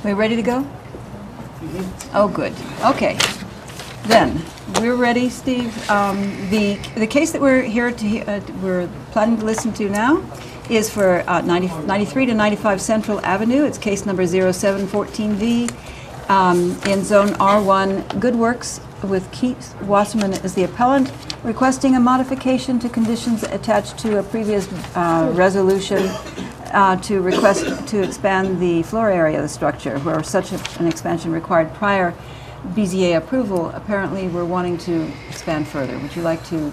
Speaker 1: We ready to go? Oh, good. Okay. Then, we're ready, Steve. The case that we're here to, we're planning to listen to now is for 93 to 95 Central Avenue. It's case number 0714V in Zone R1, Good Works, with Keith Wasserman as the appellant, requesting a modification to conditions attached to a previous resolution to request to expand the floor area of the structure, where such an expansion required prior BZA approval. Apparently, we're wanting to expand further. Would you like to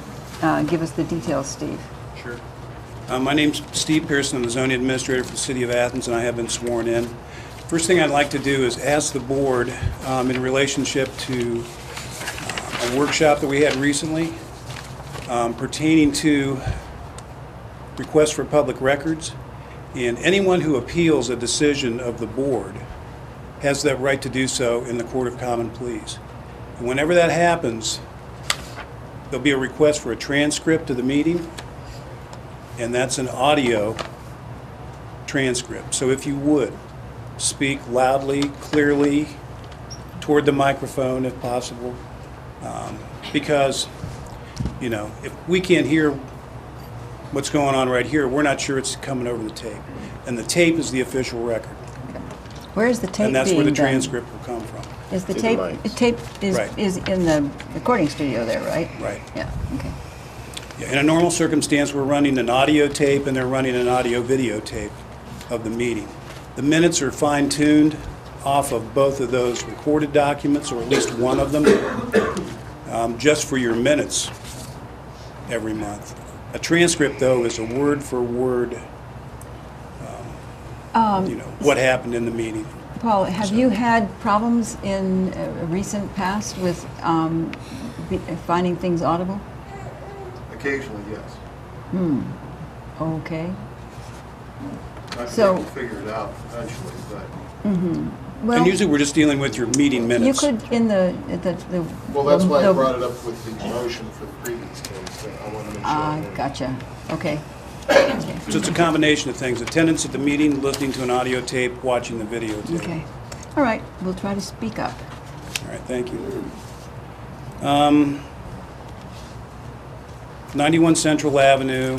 Speaker 1: give us the details, Steve?
Speaker 6: Sure. My name's Steve Pearson. I'm the zoning administrator for the City of Athens, and I have been sworn in. First thing I'd like to do is ask the board, in relationship to a workshop that we had recently pertaining to requests for public records, and anyone who appeals a decision of the board has that right to do so in the Court of Common Pleas. And whenever that happens, there'll be a request for a transcript of the meeting, and that's an audio transcript. So if you would, speak loudly, clearly, toward the microphone if possible, because, you know, if we can't hear what's going on right here, we're not sure it's coming over the tape. And the tape is the official record.
Speaker 1: Where is the tape being done?
Speaker 6: And that's where the transcript will come from.
Speaker 1: Is the
Speaker 11: In the
Speaker 1: tape,
Speaker 11: mics.
Speaker 1: the tape
Speaker 6: Right.
Speaker 1: is in the recording studio there, right?
Speaker 6: Right.
Speaker 1: Yeah, okay.
Speaker 6: Yeah, in a normal circumstance, we're running an audio tape and they're running an audio videotape of the meeting. The minutes are fine-tuned off of both of those recorded documents, or at least one of them, just for your minutes every month. A transcript, though, is a word-for-word, what happened in the meeting.
Speaker 1: Paul, have you had problems in a recent past with finding things audible?
Speaker 11: Occasionally, yes.
Speaker 1: Okay.
Speaker 11: I've
Speaker 1: So-
Speaker 11: been able to figure it out eventually, but,
Speaker 1: Well,
Speaker 6: And usually, we're just dealing with your meeting
Speaker 1: you
Speaker 6: minutes.
Speaker 1: could, in the...
Speaker 11: well, that's why I
Speaker 1: the-
Speaker 11: brought it up with the motion for the previous case, that I want to make sure. I heard.
Speaker 1: Gotcha. Okay.
Speaker 6: So it's a combination of things: attendance at the meeting, listening to an audio tape, watching the videotape.
Speaker 1: Okay. All right, we'll try to speak up.
Speaker 6: All right, thank you. 91 Central Avenue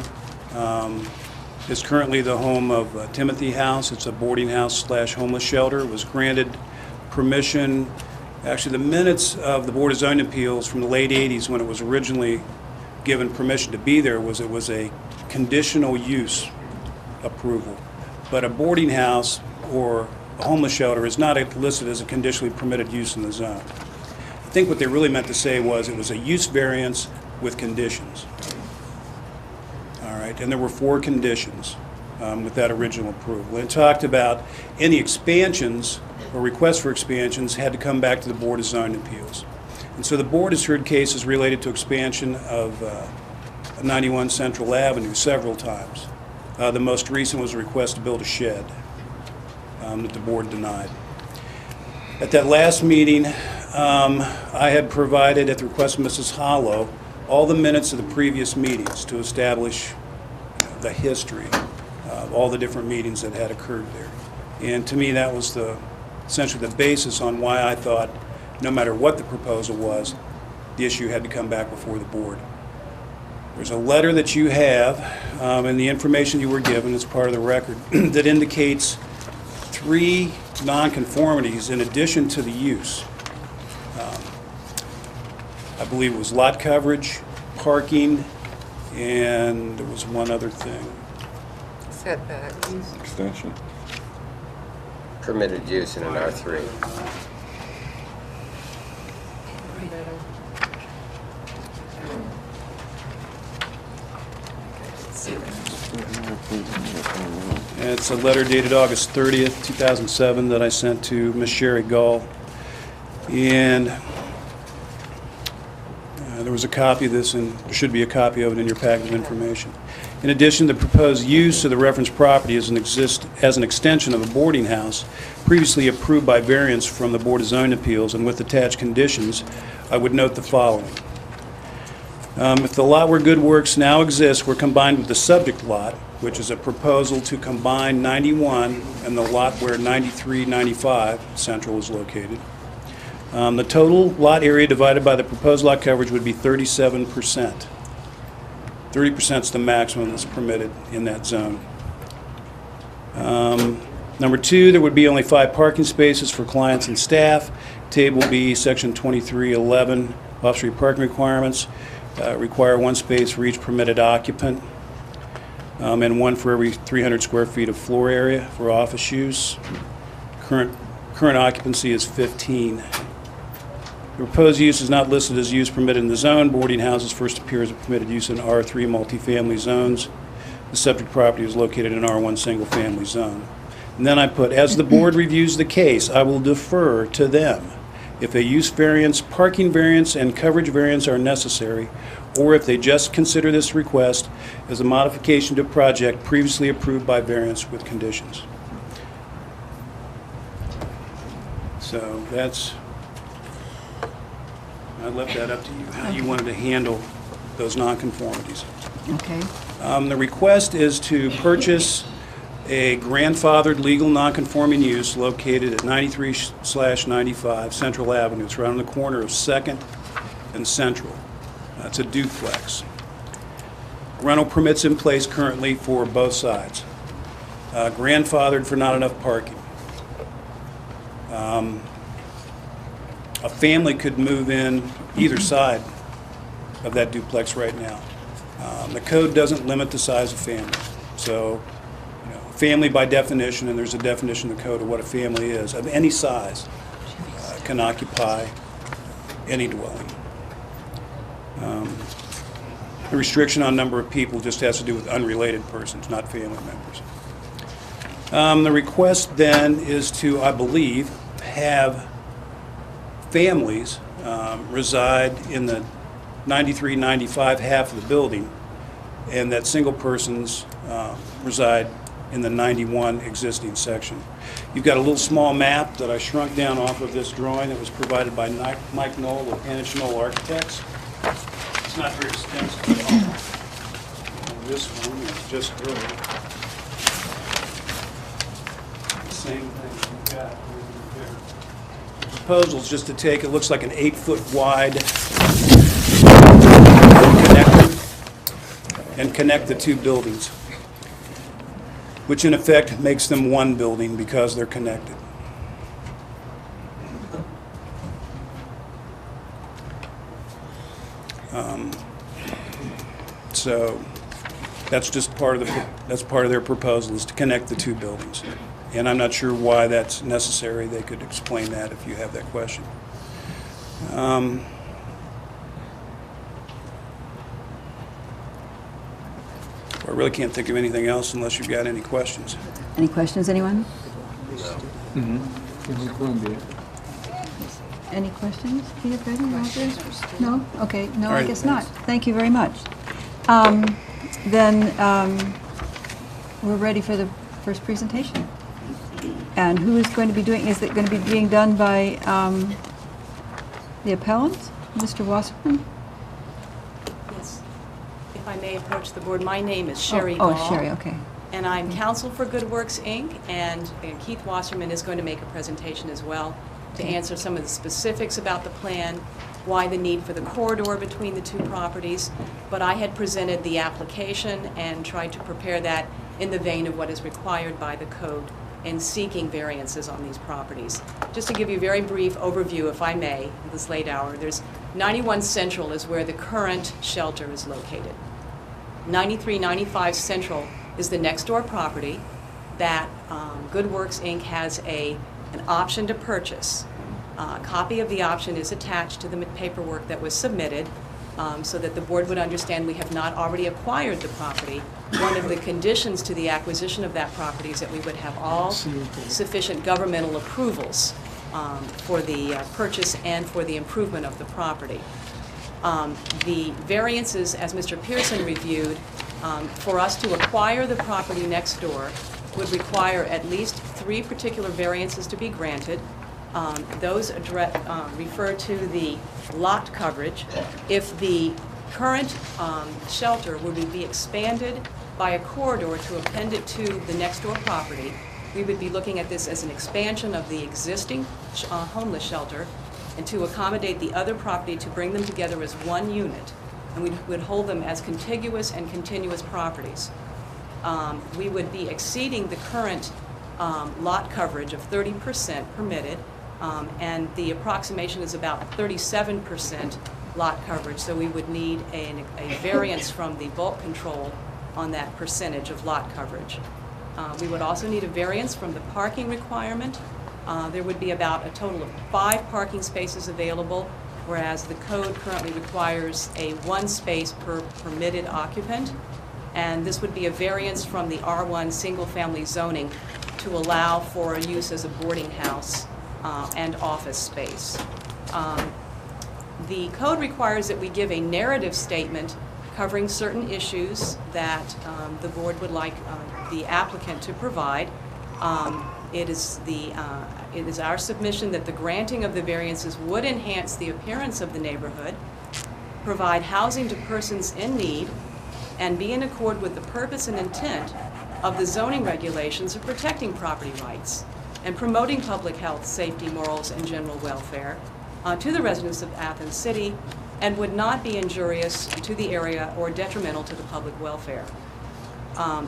Speaker 6: is currently the home of Timothy House. It's a boarding house / homeless shelter. It was granted permission, actually the minutes of the Board of Zoning Appeals from the late 80s, when it was originally given permission to be there, it was a conditional use approval. But a boarding house or a homeless shelter is not listed as a conditionally permitted use in the zone. I think what they really meant to say was it was a use variance with conditions. All right, and there were 4 conditions with that original approval. It talked about any expansions or requests for expansions had to come back to the Board of Zoning Appeals. And so the board has heard cases related to expansion of 91 Central Avenue several times. The most recent was a request to build a shed that the board denied. At that last meeting, I had provided, at the request of Mrs. Hollow, all the minutes of the previous meetings to establish the history of all the different meetings that had occurred there. And to me, that was essentially the basis on why I thought, no matter what the proposal was, the issue had to come back before the board. There's a letter that you have, and the information you were given as part of the record, that indicates 3 nonconformities in addition to the use. I believe it was lot coverage, parking, and there was one other thing.
Speaker 5: Setbacks.
Speaker 4: Extension.
Speaker 12: Permitted use in an R3.
Speaker 6: And it's a letter dated August 30th, 2007 that I sent to Ms. Sherry Gull. And there was a copy of this, and there should be a copy of it in your packet of information. In addition, the proposed use of the reference property as an extension of a boarding house previously approved by variance from the Board of Zoning Appeals, and with attached conditions, I would note the following. If the lot where Good Works now exists were combined with the subject lot, which is a proposal to combine 91 and the lot where 93-95 Central is located, The total lot area divided by the proposed lot coverage would be 37%. 30% is the maximum that's permitted in that zone. Number two, there would be only 5 parking spaces for clients and staff. Table B, Section 2311, off-street parking requirements require 1 space for each permitted occupant, and 1 for every 300 square feet of floor area for office use. Current occupancy is 15. The proposed use is not listed as use permitted in the zone. Boarding houses first appear as a permitted use in R3 multifamily zones. The subject property is located in R1 single-family zone. And then I put, as the board reviews the case, I will defer to them if a use variance, parking variance, and coverage variance are necessary, or if they just consider this request as a modification to a project previously approved by variance with conditions. So that's, I left that up to you, how you wanted to handle those nonconformities.
Speaker 1: Okay.
Speaker 6: The request is to purchase a grandfathered legal nonconforming use located at 93/95 Central Avenue. It's right on the corner of 2nd and Central. It's a duplex. Rental permits in place currently for both sides. Grandfathered for not enough parking. A family could move in either side of that duplex right now. The code doesn't limit the size of family. So, you know, family by definition, and there's a definition in the code of what a family is, of any size, can occupy any dwelling. The restriction on number of people just has to do with unrelated persons, not family members. The request then is to, I believe, have families reside in the 93-95 half of the building, and that single persons reside in the 91 existing section. You've got a little small map that I shrunk down off of this drawing that was provided by Mike Knoll with Panish Knoll Architects. It's not very extensive at all. And this one is just really the same thing you've got over there. The proposal is just to take, it looks like an 8-foot wide connector and connect the 2 buildings, which in effect makes them 1 building because they're connected. So that's just part of their proposal, is to connect the 2 buildings. And I'm not sure why that's necessary. They could explain that if you have that question. I really can't think of anything else unless you've got any questions.
Speaker 1: Any questions, anyone? Any questions? Peter, Freddie, Roger? No? Okay, no,
Speaker 6: All
Speaker 1: I
Speaker 6: right.
Speaker 1: guess not. Thank you very much. Then we're ready for the first presentation. And who is going to be doing, is it going to be being done by the appellant, Mr. Wasserman?
Speaker 14: Yes. If I may approach the board, my name is Sherry
Speaker 1: Oh,
Speaker 14: Gall.
Speaker 1: Sherry, okay.
Speaker 14: And I'm counsel for Good Works, Inc., and Keith Wasserman is going to make a presentation as well to answer some of the specifics about the plan, why the need for the corridor between the 2 properties. But I had presented the application and tried to prepare that in the vein of what is required by the code and seeking variances on these properties. Just to give you a very brief overview, if I may, at this late hour, there's 91 Central is where the current shelter is located. 9395 Central is the next door property that Good Works, Inc. has an option to purchase. A copy of the option is attached to the paperwork that was submitted so that the board would understand we have not already acquired the property. One of the conditions to the acquisition of that property is that we would have all sufficient governmental approvals for the purchase and for the improvement of the property. The variances, as Mr. Pearson reviewed, for us to acquire the property next door would require at least 3 particular variances to be granted. Those refer to the lot coverage. If the current shelter would be expanded by a corridor to append it to the next door property, we would be looking at this as an expansion of the existing homeless shelter and to accommodate the other property to bring them together as one unit, and we would hold them as contiguous and continuous properties. We would be exceeding the current lot coverage of 30% permitted, and the approximation is about 37% lot coverage, so we would need a variance from the bulk control on that percentage of lot coverage. We would also need a variance from the parking requirement. There would be about a total of 5 parking spaces available, whereas the code currently requires a 1 space per permitted occupant. And this would be a variance from the R1 single-family zoning to allow for a use as a boarding house and office space. The code requires that we give a narrative statement covering certain issues that the board would like the applicant to provide. It is our submission that the granting of the variances would enhance the appearance of the neighborhood, provide housing to persons in need, and be in accord with the purpose and intent of the zoning regulations of protecting property rights and promoting public health, safety, morals, and general welfare to the residents of Athens City, and would not be injurious to the area or detrimental to the public welfare.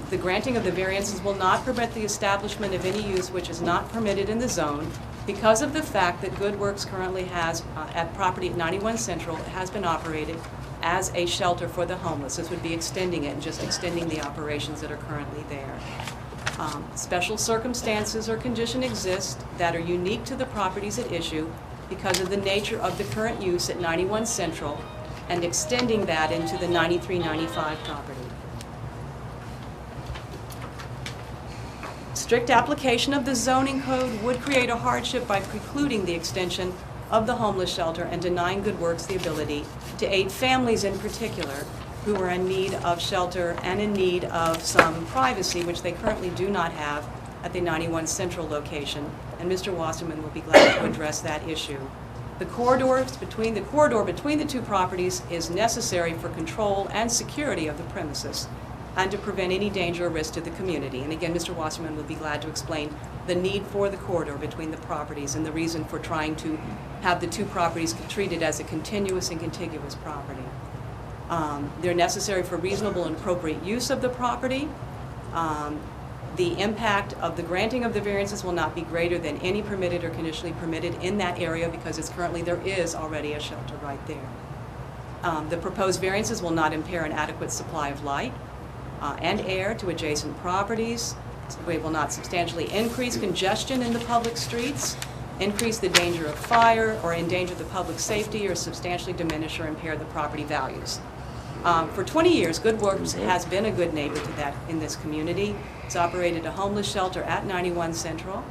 Speaker 14: The granting of the variances will not permit the establishment of any use which is not permitted in the zone because of the fact that Good Works currently has, at property at 91 Central, has been operated as a shelter for the homeless. This would be extending it and just extending the operations that are currently there. Special circumstances or condition exist that are unique to the properties at issue because of the nature of the current use at 91 Central and extending that into the 93-95 property. Strict application of the zoning code would create a hardship by precluding the extension of the homeless shelter and denying Good Works the ability to aid families in particular who are in need of shelter and in need of some privacy, which they currently do not have at the 91 Central location, and Mr. Wasserman will be glad to address that issue. The corridor between the 2 properties is necessary for control and security of the premises and to prevent any danger or risk to the community. And again, Mr. Wasserman will be glad to explain the need for the corridor between the properties and the reason for trying to have the 2 properties treated as a continuous and contiguous property. They're necessary for reasonable and appropriate use of the property. The impact of the granting of the variances will not be greater than any permitted or conditionally permitted in that area because there is already a shelter right there. The proposed variances will not impair an adequate supply of light and air to adjacent properties. We will not substantially increase congestion in the public streets, increase the danger of fire, or endanger the public safety, or substantially diminish or impair the property values. For 20 years, Good Works has been a good neighbor to that in this community. It's operated a homeless shelter at 91 Central.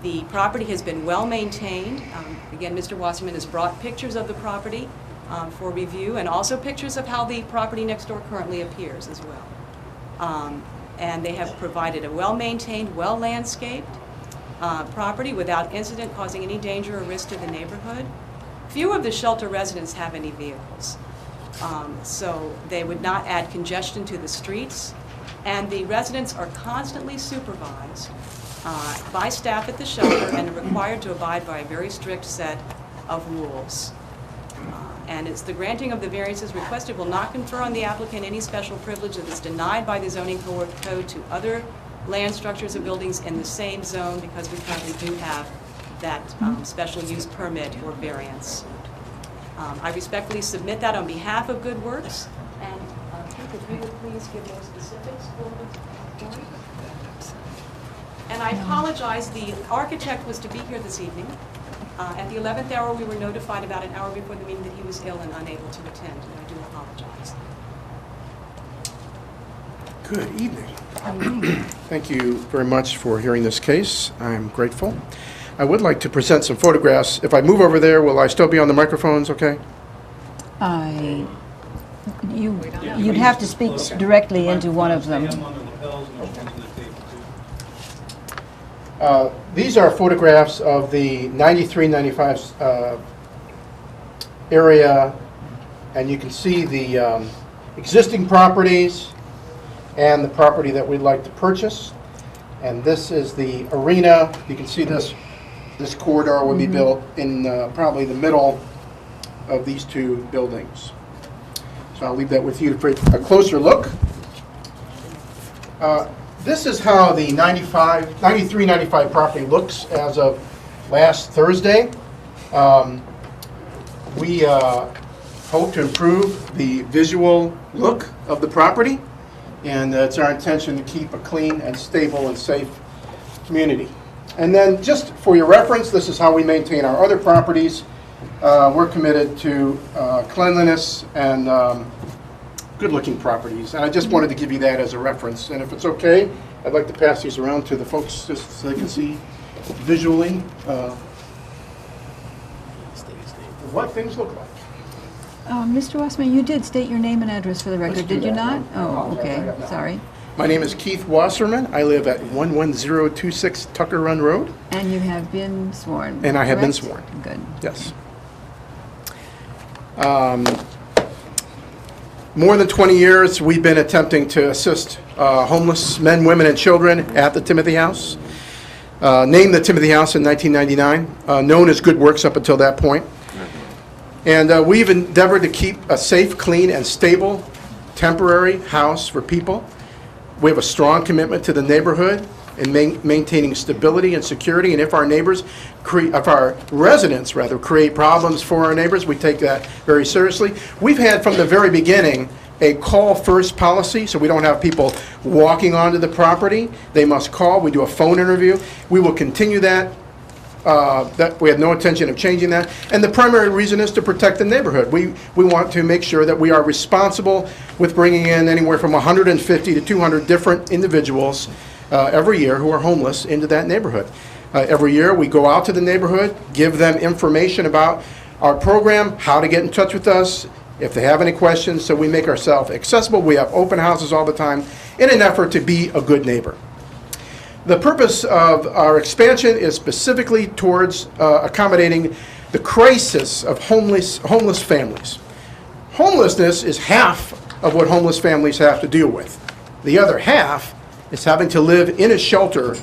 Speaker 14: The property has been well maintained. Again, Mr. Wasserman has brought pictures of the property for review, and also pictures of how the property next door currently appears as well. And they have provided a well-maintained, well-landscaped property without incident causing any danger or risk to the neighborhood. Few of the shelter residents have any vehicles, so they would not add congestion to the streets. And the residents are constantly supervised by staff at the shelter and are required to abide by a very strict set of rules. And it's the granting of the variances requested will not confer on the applicant any special privilege that is denied by the zoning code to other land structures or buildings in the same zone, because we currently do have that special use permit or variance. I respectfully submit that on behalf of Good Works, and Keith, if you would please give more specifics for the board. And I apologize, the architect was to be here this evening. At the 11th hour, we were notified about an hour before the meeting that he was ill and unable to attend, and I do apologize.
Speaker 15: Good evening. Thank you very much for hearing this case. I'm grateful. I would like to present some photographs. If I move over there, will I still be on the microphones, okay?
Speaker 1: You'd have to speak directly into one of them.
Speaker 15: These are photographs of the 93-95 area, and you can see the existing properties and the property that we'd like to purchase. And this is the arena. You can see this This corridor will be built in probably the middle of these two buildings. So I'll leave that with you for a closer look. This is how the 93-95 property looks as of last Thursday. We hope to improve the visual look of the property, and it's our intention to keep a clean and stable and safe community. And then just for your reference, this is how we maintain our other properties. We're committed to cleanliness and good-looking properties. And I just wanted to give you that as a reference. And if it's okay, I'd like to pass these around to the folks just so they can see visually what things look like.
Speaker 1: Mr. Wasserman, you did state your name and address for the record, did you not? Oh, okay, sorry.
Speaker 15: My name is Keith Wasserman. I live at 11026 Tucker Run Road.
Speaker 1: And you have been sworn,
Speaker 15: And I have been
Speaker 1: correct?
Speaker 15: sworn.
Speaker 1: Good.
Speaker 15: Yes. More than 20 years, we've been attempting to assist homeless men, women, and children at the Timothy House. Named the Timothy House in 1999, known as Good Works up until that point. And we've endeavored to keep a safe, clean, and stable temporary house for people. We have a strong commitment to the neighborhood and maintaining stability and security. And if our residents create problems for our neighbors, we take that very seriously. We've had from the very beginning a call first policy, so we don't have people walking onto the property. They must call. We do a phone interview. We will continue that. We have no intention of changing that. And the primary reason is to protect the neighborhood. We want to make sure that we are responsible with bringing in anywhere from 150 to 200 different individuals every year who are homeless into that neighborhood. Every year we go out to the neighborhood, give them information about our program, how to get in touch with us, if they have any questions, so we make ourselves accessible. We have open houses all the time in an effort to be a good neighbor. The purpose of our expansion is specifically towards accommodating the crisis of homeless families. Homelessness is half of what homeless families have to deal with. The other half is having to live in a shelter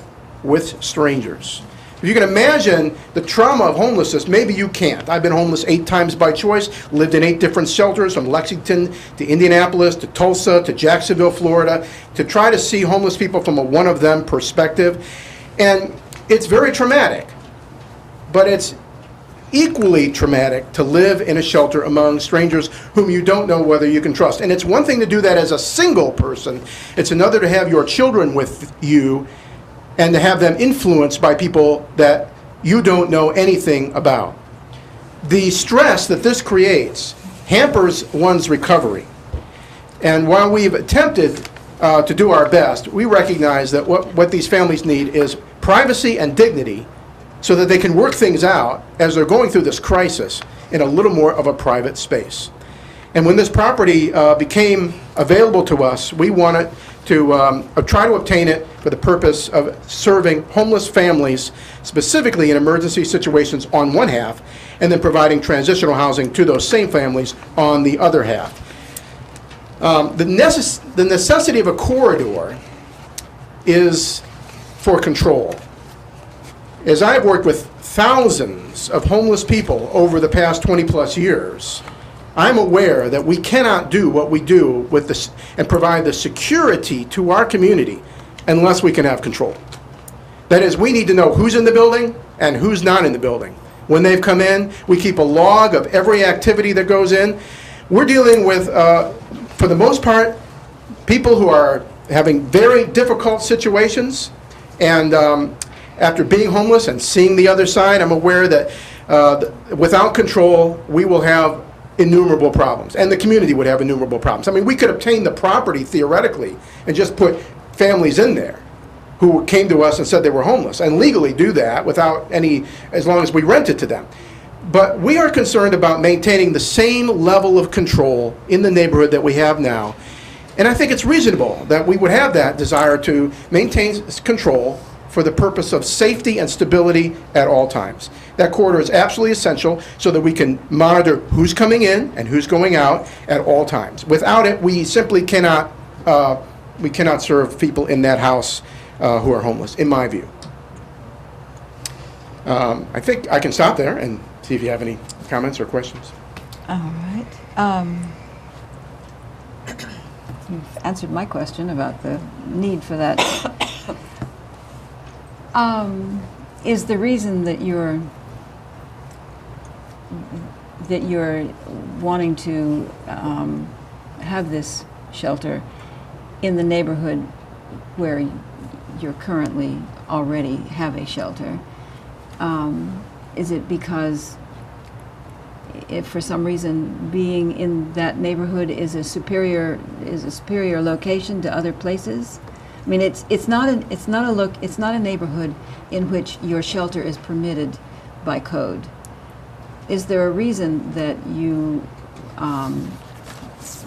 Speaker 15: with strangers. If you can imagine the trauma of homelessness, maybe you can't. I've been homeless 8 times by choice, lived in 8 different shelters from Lexington to Indianapolis to Tulsa to Jacksonville, Florida, to try to see homeless people from a one-of-them perspective. And it's very traumatic, but it's equally traumatic to live in a shelter among strangers whom you don't know whether you can trust. And it's one thing to do that as a single person. It's another to have your children with you and to have them influenced by people that you don't know anything about. The stress that this creates hampers one's recovery. And while we've attempted to do our best, we recognize that what these families need is privacy and dignity so that they can work things out as they're going through this crisis in a little more of a private space. And when this property became available to us, we wanted to try to obtain it for the purpose of serving homeless families, specifically in emergency situations on one half, and then providing transitional housing to those same families on the other half. The necessity of a corridor is for control. As I've worked with thousands of homeless people over the past 20-plus years, I'm aware that we cannot do what we do with this and provide the security to our community unless we can have control. That is, we need to know who's in the building and who's not in the building. When they've come in, we keep a log of every activity that goes in. We're dealing with, for the most part, people who are having very difficult situations. And after being homeless and seeing the other side, I'm aware that without control, we will have innumerable problems, and the community would have innumerable problems. I mean, we could obtain the property theoretically and just put families in there who came to us and said they were homeless, and legally do that without any, as long as we rent it to them. But we are concerned about maintaining the same level of control in the neighborhood that we have now. And I think it's reasonable that we would have that desire to maintain control for the purpose of safety and stability at all times. That corridor is absolutely essential so that we can monitor who's coming in and who's going out at all times. Without it, we simply cannot serve people in that house who are homeless, in my view. I think I can stop there and see if you have any comments or questions.
Speaker 1: All right. You've answered my question about the need for that. Is the reason that you're wanting to have this shelter in the neighborhood where you're currently already have a shelter? Is it because if for some reason being in that neighborhood is a superior location to other places? I mean, it's not a neighborhood in which your shelter is permitted by code. Is there a reason that you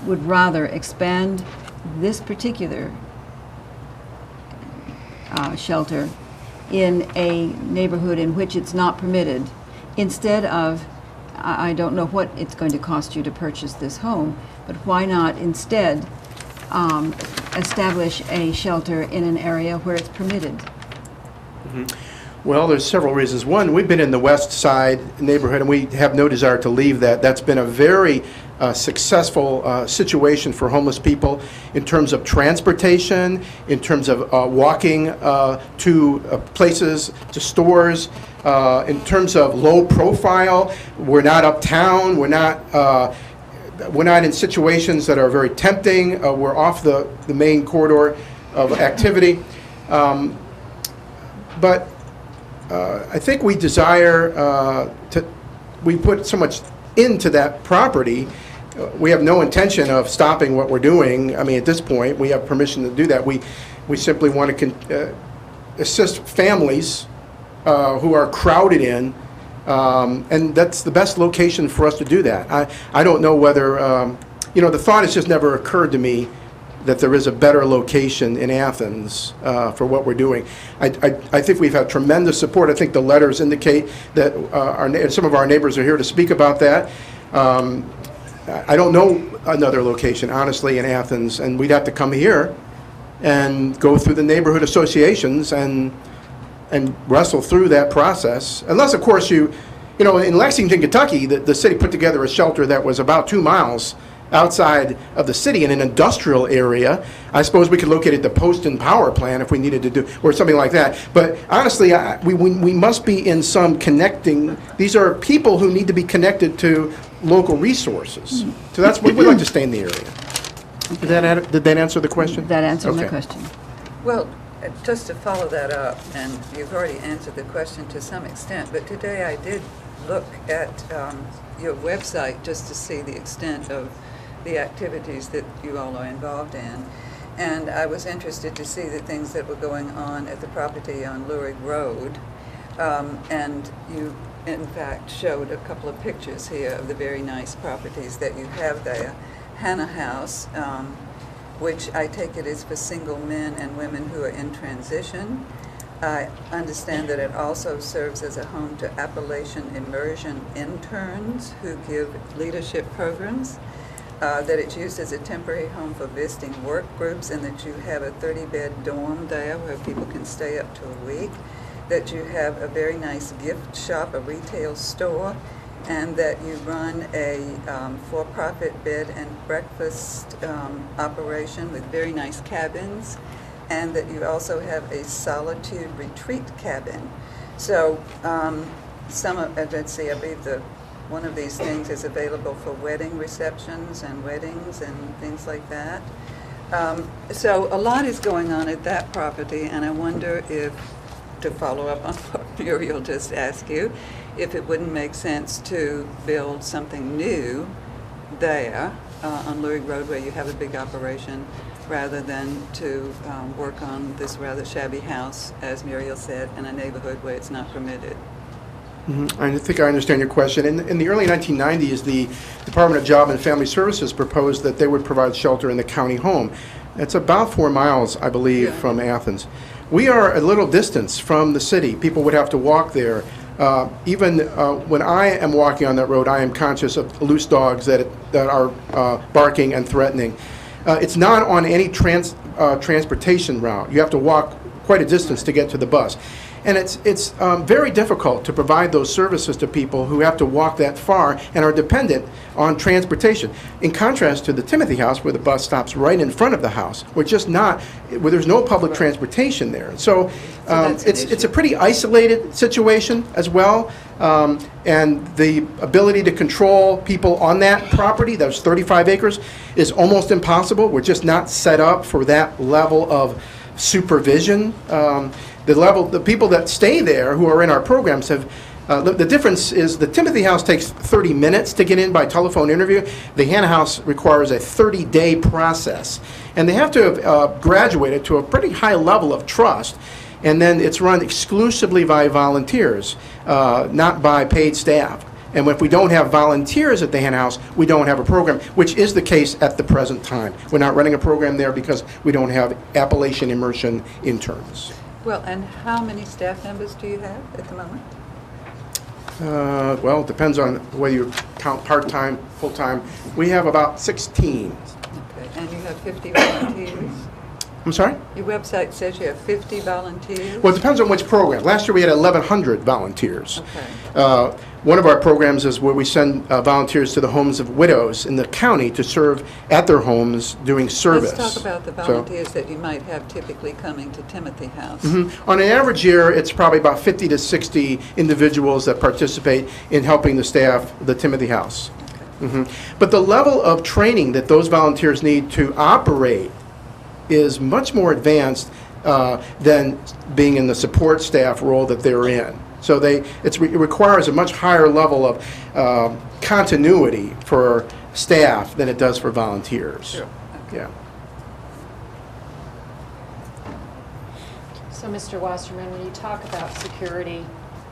Speaker 1: would rather expand this particular shelter in a neighborhood in which it's not permitted, instead of, I don't know what it's going to cost you to purchase this home, but why not instead establish a shelter in an area where it's permitted?
Speaker 15: Well, there's several reasons. One, we've been in the West Side neighborhood, and we have no desire to leave that. That's been a very successful situation for homeless people in terms of transportation, in terms of walking to places, to stores, in terms of low profile. We're not uptown. We're not in situations that are very tempting. We're off the main corridor of activity. But I think we desire we put so much into that property. We have no intention of stopping what we're doing. I mean, at this point, we have permission to do that. We simply want to assist families who are crowded in, and that's the best location for us to do that. I don't know whether, the thought has just never occurred to me that there is a better location in Athens for what we're doing. I think we've had tremendous support. I think the letters indicate that some of our neighbors are here to speak about that. I don't know another location, honestly, in Athens, and we'd have to come here and go through the neighborhood associations and wrestle through that process. Unless, of course, in Lexington, Kentucky, the city put together a shelter that was about 2 miles outside of the city in an industrial area. I suppose we could locate it at the Poston Power Plant if we needed to do, or something like that. But honestly, we must be in some connecting. These are people who need to be connected to local resources. So that's what we'd like to stay in the area. Did that answer the question?
Speaker 1: That answered my
Speaker 15: Okay.
Speaker 1: question.
Speaker 5: Well, just to follow that up, and you've already answered the question to some extent, but today I did look at your website just to see the extent of the activities that you all are involved in. And I was interested to see the things that were going on at the property on Lurie Road. And you, in fact, showed a couple of pictures here of the very nice properties that you have there. Hannah House, which I take it is for single men and women who are in transition. I understand that it also serves as a home to Appalachian immersion interns who give leadership programs, that it's used as a temporary home for visiting work groups, and that you have a 30-bed dorm there where people can stay up to a week, that you have a very nice gift shop, a retail store, and that you run a for-profit bed and breakfast operation with very nice cabins, and that you also have a solitude retreat cabin. So let's see, I believe one of these things is available for wedding receptions and weddings and things like that. So a lot is going on at that property, and I wonder if, to follow up on what Muriel just asked you, if it wouldn't make sense to build something new there on Lurie Road where you have a big operation, rather than to work on this rather shabby house, as Muriel said, in a neighborhood where it's not permitted.
Speaker 15: I think I understand your question. In the early 1990s, the Department of Job and Family Services proposed that they would provide shelter in the county home. It's about 4 miles, I believe, from Athens. We are a little distance from the city. People would have to walk there. Even when I am walking on that road, I am conscious of loose dogs that are barking and threatening. It's not on any transportation route. You have to walk quite a distance to get to the bus. And it's very difficult to provide those services to people who have to walk that far and are dependent on transportation. In contrast to the Timothy House, where the bus stops right in front of the house, where there's no public transportation there. So it's a pretty isolated situation as well. And the ability to control people on that property, those 35 acres, is almost impossible. We're just not set up for that level of supervision. The people that stay there who are in our programs have, the difference is the Timothy House takes 30 minutes to get in by telephone interview. The Hannah House requires a 30-day process. And they have to have graduated to a pretty high level of trust. And then it's run exclusively by volunteers, not by paid staff. And if we don't have volunteers at the Hannah House, we don't have a program, which is the case at the present time. We're not running a program there because we don't have Appalachian immersion interns.
Speaker 5: Well, and how many staff members do you have at the moment?
Speaker 15: Well, it depends on whether you count part-time, full-time. We have about 16.
Speaker 5: Okay, and you have 50 volunteers?
Speaker 15: I'm sorry?
Speaker 5: Your website says you have 50 volunteers?
Speaker 15: Well, it depends on which program. Last year we had 1,100 volunteers.
Speaker 5: Okay.
Speaker 15: One of our programs is where we send volunteers to the homes of widows in the county to serve at their homes doing service.
Speaker 5: Let's talk about the volunteers that you might have typically coming to Timothy House.
Speaker 15: On an average year, it's probably about 50 to 60 individuals that participate in helping the staff, the Timothy House.
Speaker 5: Okay.
Speaker 15: But the level of training that those volunteers need to operate is much more advanced than being in the support staff role that they're in. So it requires a much higher level of continuity for staff than it does for volunteers.
Speaker 5: Sure. Okay.
Speaker 15: Yeah.
Speaker 13: So, Mr. Wasserman, when you talk about security,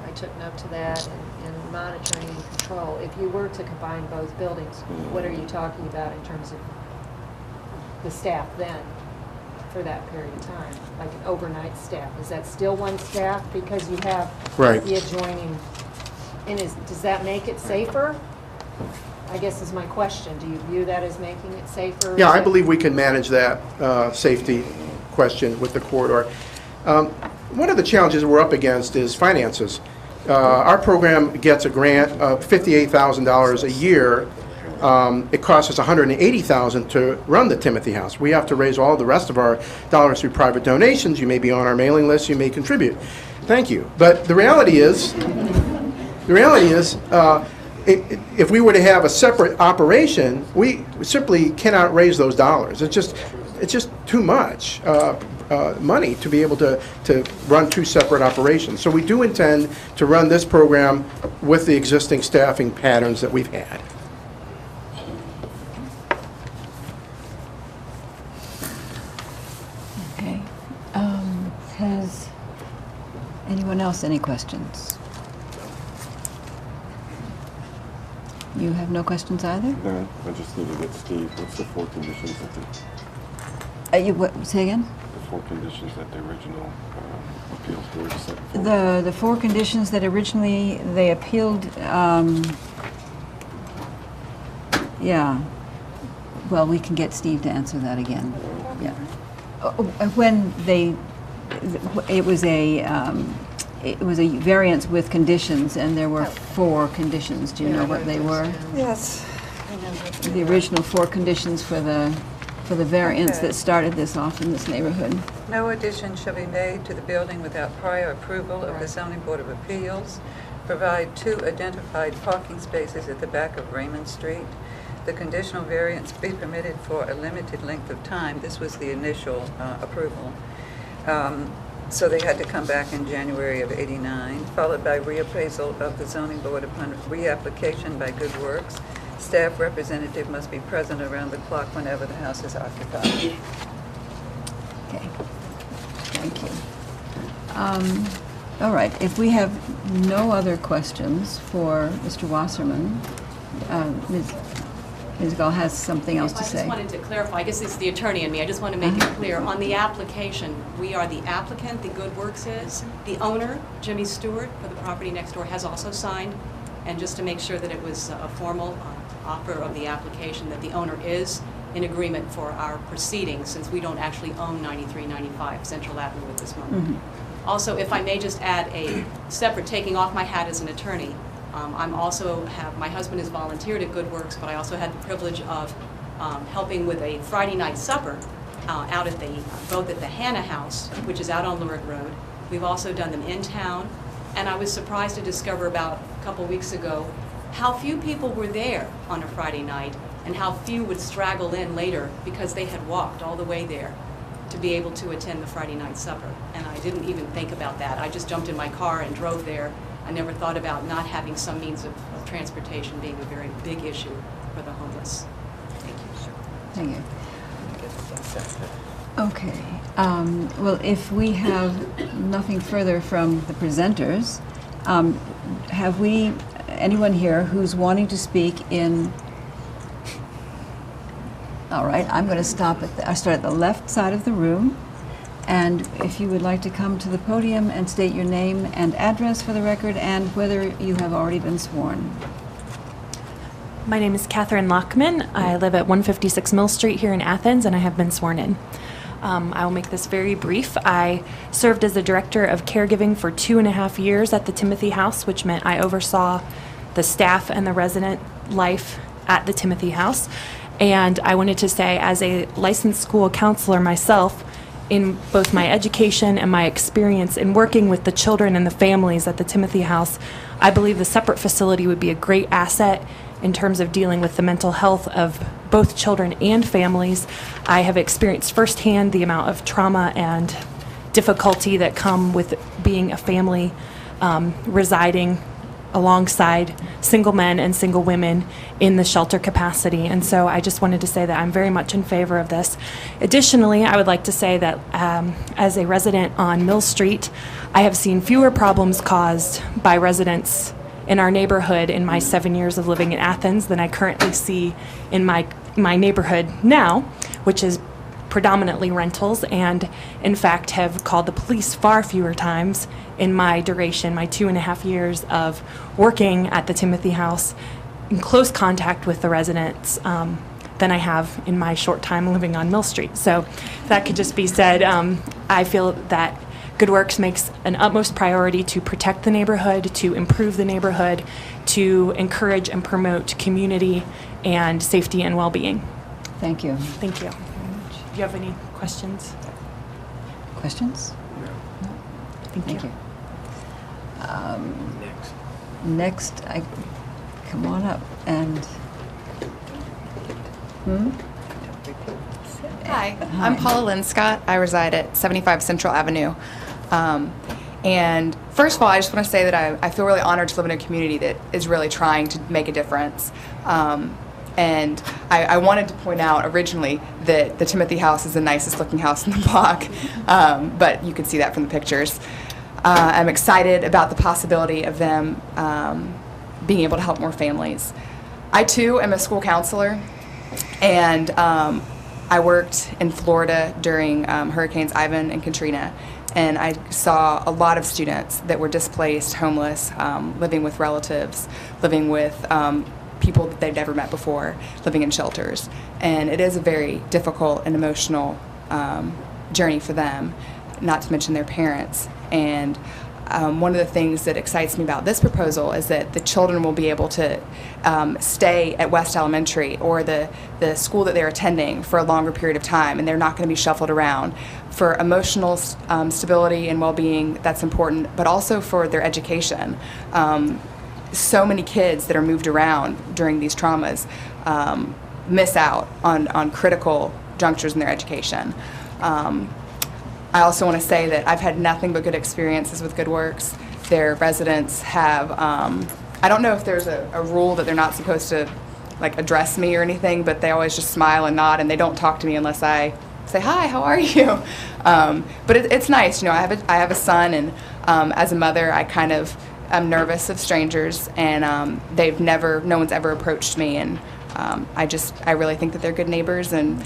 Speaker 13: I took note to that, and monitoring and control, if you were to combine both buildings, what are you talking about in terms of the staff then for that period of time? Like an overnight staff, is that still one staff because you have
Speaker 15: Right.
Speaker 13: the adjoining, and does that make it safer? I guess is my question. Do you view that as making it safer?
Speaker 15: Yeah, I believe we can manage that safety question with the corridor. One of the challenges we're up against is finances. Our program gets a grant of $58,000 a year. It costs us $180,000 to run the Timothy House. We have to raise all the rest of our dollars through private donations. You may be on our mailing list. You may contribute. Thank you. But the reality is, if we were to have a separate operation, we simply cannot raise those dollars. It's just too much money to be able to run two separate operations. So we do intend to run this program with the existing staffing patterns that we've had.
Speaker 1: Okay. Has anyone else any questions? You have no questions either?
Speaker 4: No, I just need to get Steve. What's the four conditions that
Speaker 1: Say again?
Speaker 4: the four conditions that the original appeals board set forth?
Speaker 1: The four conditions that originally they appealed, yeah. Well, we can get Steve to answer that again. Yeah. When it was a variance with conditions, and there were four conditions. Do you know what they were?
Speaker 5: Yes.
Speaker 1: The original four conditions for the variance that started this off in this neighborhood.
Speaker 5: No addition shall be made to the building without prior approval of the Zoning Board of Appeals. Provide 2 identified parking spaces at the back of Raymond Street. The conditional variance be permitted for a limited length of time. This was the initial approval. So they had to come back in January of '89, followed by reappraisal of the zoning board upon reapplication by Good Works. Staff representative must be present around the clock whenever the house is occupied.
Speaker 1: Okay. Thank you. All right. If we have no other questions for Mr. Wasserman, Ms. Gall has something else to
Speaker 14: I
Speaker 1: say.
Speaker 14: just wanted to clarify, I guess it's the attorney in me, I just want to make it clear. On the application, we are the applicant, the Good Works is. The owner, Jimmy Stewart, for the property next door, has also signed. And just to make sure that it was a formal offer of the application, that the owner is in agreement for our proceedings, since we don't actually own 9395 Central Avenue at this moment. Also, if I may just add a separate, taking off my hat as an attorney, my husband is volunteered at Good Works, but I also had the privilege of helping with a Friday night supper out at both at the Hannah House, which is out on Lurid Road. We've also done them in town, and I was surprised to discover about a couple weeks ago how few people were there on a Friday night and how few would straggle in later because they had walked all the way there to be able to attend the Friday night supper. And I didn't even think about that. I just jumped in my car and drove there. I never thought about not having some means of transportation being a very big issue for the homeless. Thank you.
Speaker 1: Thank you. Okay. Well, if we have nothing further from the presenters, have we anyone here who's wanting to speak in? All right, I'm going to start at the left side of the room, and if you would like to come to the podium and state your name and address for the record, and whether you have already been sworn.
Speaker 16: My name is Catherine Lockman. I live at 156 Mill Street here in Athens, and I have been sworn in. I will make this very brief. I served as the director of caregiving for 2.5 years at the Timothy House, which meant I oversaw the staff and the resident life at the Timothy House. And I wanted to say, as a licensed school counselor myself, in both my education and my experience in working with the children and the families at the Timothy House, I believe the separate facility would be a great asset in terms of dealing with the mental health of both children and families. I have experienced firsthand the amount of trauma and difficulty that come with being a family residing alongside single men and single women in the shelter capacity. And so I just wanted to say that I'm very much in favor of this. Additionally, I would like to say that as a resident on Mill Street, I have seen fewer problems caused by residents in our neighborhood in my 7 years of living in Athens than I currently see in my neighborhood now, which is predominantly rentals, and in fact have called the police far fewer times in my duration, my 2.5 years of working at the Timothy House in close contact with the residents than I have in my short time living on Mill Street. So if that could just be said, I feel that Good Works makes an utmost priority to protect the neighborhood, to improve the neighborhood, to encourage and promote community and safety and well-being.
Speaker 1: Thank you.
Speaker 16: Thank you. Do you have any questions?
Speaker 1: Questions? No. Thank you. Next, come on up and.
Speaker 17: Hi, I'm Paula Lynn Scott. I reside at 75 Central Avenue. And first of all, I just want to say that I feel really honored to live in a community that is really trying to make a difference. And I wanted to point out originally that the Timothy House is the nicest looking house in the block, but you can see that from the pictures. I'm excited about the possibility of them being able to help more families. I too am a school counselor, and I worked in Florida during Hurricanes Ivan and Katrina, and I saw a lot of students that were displaced, homeless, living with relatives, living with people that they've never met before, living in shelters. And it is a very difficult and emotional journey for them, not to mention their parents. And one of the things that excites me about this proposal is that the children will be able to stay at West Elementary or the school that they're attending for a longer period of time, and they're not going to be shuffled around. For emotional stability and well-being, that's important, but also for their education. So many kids that are moved around during these traumas miss out on critical junctures in their education. I also want to say that I've had nothing but good experiences with Good Works. Their residents have, I don't know if there's a rule that they're not supposed to like address me or anything, but they always just smile and nod, and they don't talk to me unless I say, hi, how are you? But it's nice, you know, I have a son, and as a mother, I kind of am nervous of strangers, and no one's ever approached me, and I really think that they're good neighbors, and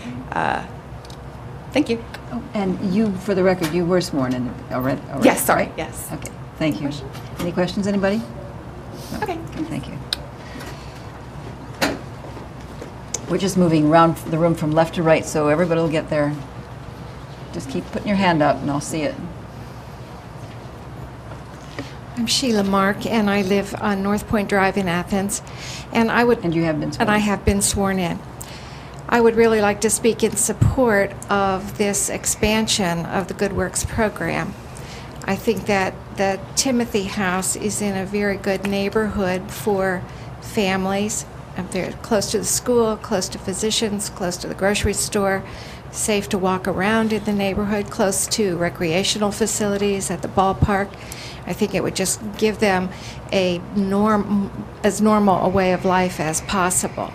Speaker 17: thank you.
Speaker 1: Oh, and you, for the record, you were sworn in already?
Speaker 17: Yes, sorry,
Speaker 1: right?
Speaker 17: yes.
Speaker 1: Okay, thank you.
Speaker 17: Questions?
Speaker 1: Any questions, anybody? No.
Speaker 17: Okay.
Speaker 1: Thank you. We're just moving around the room from left to right, so everybody will get there. Just keep putting your hand up and I'll see it.
Speaker 13: I'm Sheila Mark, and I live on North Point Drive in Athens. And I would.
Speaker 1: And you have been sworn
Speaker 13: And I
Speaker 1: in.
Speaker 13: have been sworn in. I would really like to speak in support of this expansion of the Good Works program. I think that the Timothy House is in a very good neighborhood for families. They're close to the school, close to physicians, close to the grocery store, safe to walk around in the neighborhood, close to recreational facilities at the ballpark. I think it would just give them as normal a way of life as possible.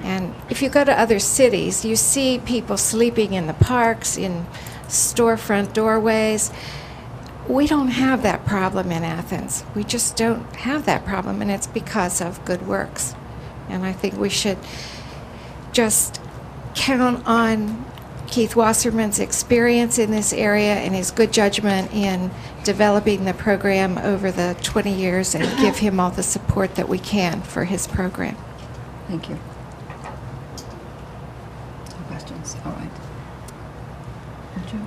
Speaker 13: And if you go to other cities, you see people sleeping in the parks, in storefront doorways. We don't have that problem in Athens. We just don't have that problem, and it's because of Good Works. And I think we should just count on Keith Wasserman's experience in this area and his good judgment in developing the program over the 20 years and give him all the support that we can for his program.
Speaker 1: Thank you. No questions? All right. Joe?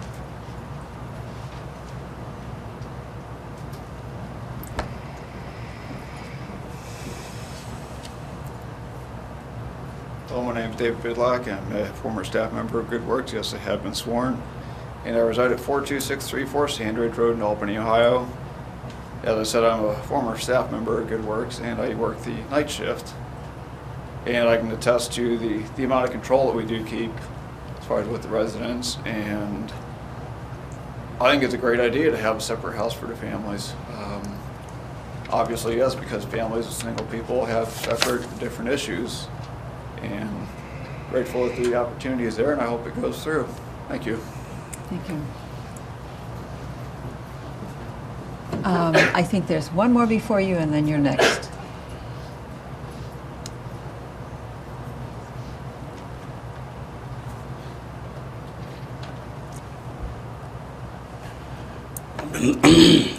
Speaker 18: Hello, my name is David Bidlock. I'm a former staff member of Good Works. Yes, I have been sworn. And I reside at 42634 Sandridge Road in Albany, Ohio. As I said, I'm a former staff member of Good Works, and I work the night shift. And I can attest to the amount of control that we do keep as far as with the residents. And I think it's a great idea to have a separate house for the families. Obviously, yes, because families of single people have separate, different issues. And grateful that the opportunity is there, and I hope it goes through. Thank you.
Speaker 1: Thank you. I think there's one more before you, and then you're next.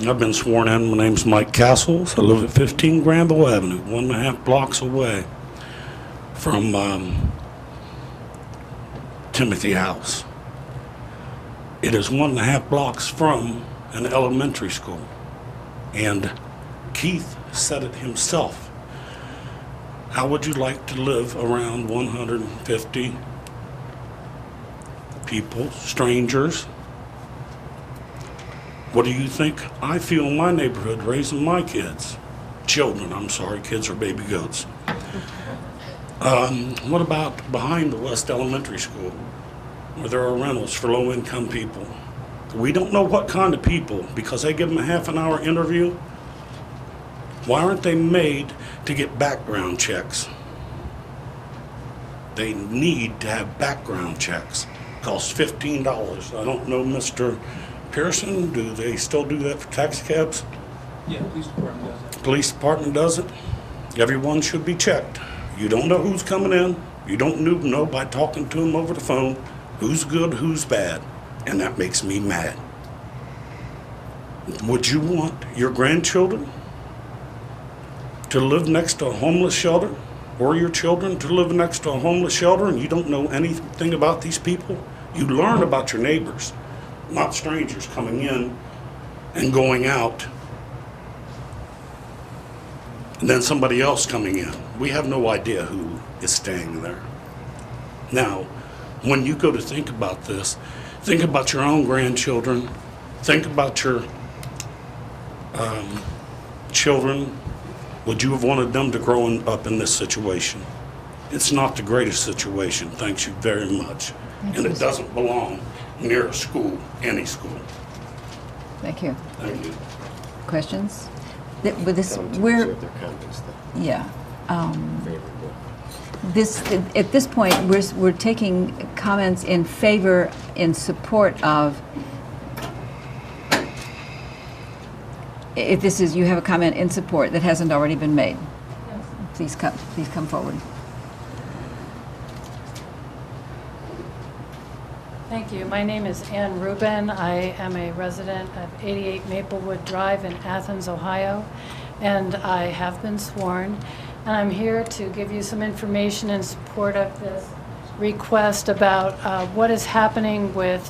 Speaker 19: I've been sworn in. My name's Mike Castles. I live at 15 Granville Avenue, 1.5 blocks away from Timothy House. It is 1.5 blocks from an elementary school. And Keith said it himself. How would you like to live around 150 people, strangers? What do you think I feel in my neighborhood raising my kids? Children, I'm sorry, kids are baby goats. What about behind the West Elementary School, where there are rentals for low-income people? We don't know what kind of people, because they give them a half-an-hour interview. Why aren't they made to get background checks? They need to have background checks. Costs $15. I don't know, Mr. Pearson, do they still do that for taxi cabs?
Speaker 20: Yeah, the police department does that.
Speaker 19: Police department does it. Everyone should be checked. You don't know who's coming in. You don't know by talking to them over the phone who's good, who's bad. And that makes me mad. Would you want your grandchildren to live next to a homeless shelter? Or your children to live next to a homeless shelter and you don't know anything about these people? You learn about your neighbors, not strangers coming in and going out, and then somebody else coming in. We have no idea who is staying there. Now, when you go to think about this, think about your own grandchildren, think about your children. Would you have wanted them to grow up in this situation? It's not the greatest situation, thank you very much. And it doesn't belong near a school, any school.
Speaker 1: Thank you.
Speaker 19: Thank you.
Speaker 1: Questions? With this, we're, yeah. This, at this point, we're taking comments in favor, in support of. If this is, you have a comment in support that hasn't already been made, please come forward.
Speaker 21: Thank you. My name is Ann Rubin. I am a resident of 88 Maplewood Drive in Athens, Ohio, and I have been sworn. And I'm here to give you some information in support of this request about what is happening with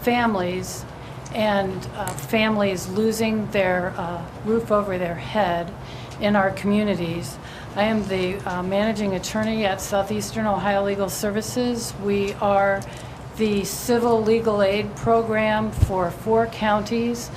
Speaker 21: families and families losing their roof over their head in our communities. I am the managing attorney at Southeastern Ohio Legal Services. We are the civil legal aid program for 4 counties.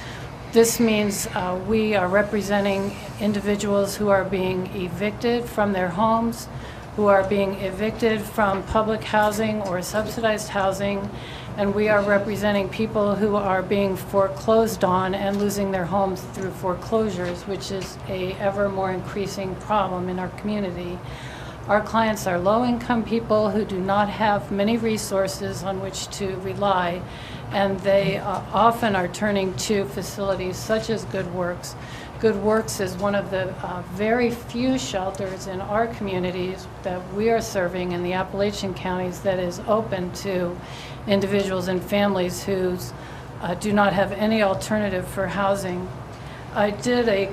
Speaker 21: This means we are representing individuals who are being evicted from their homes, who are being evicted from public housing or subsidized housing, and we are representing people who are being foreclosed on and losing their homes through foreclosures, which is a ever more increasing problem in our community. Our clients are low-income people who do not have many resources on which to rely, and they often are turning to facilities such as Good Works. Good Works is one of the very few shelters in our communities that we are serving in the Appalachian counties that is open to individuals and families who do not have any alternative for housing. I did a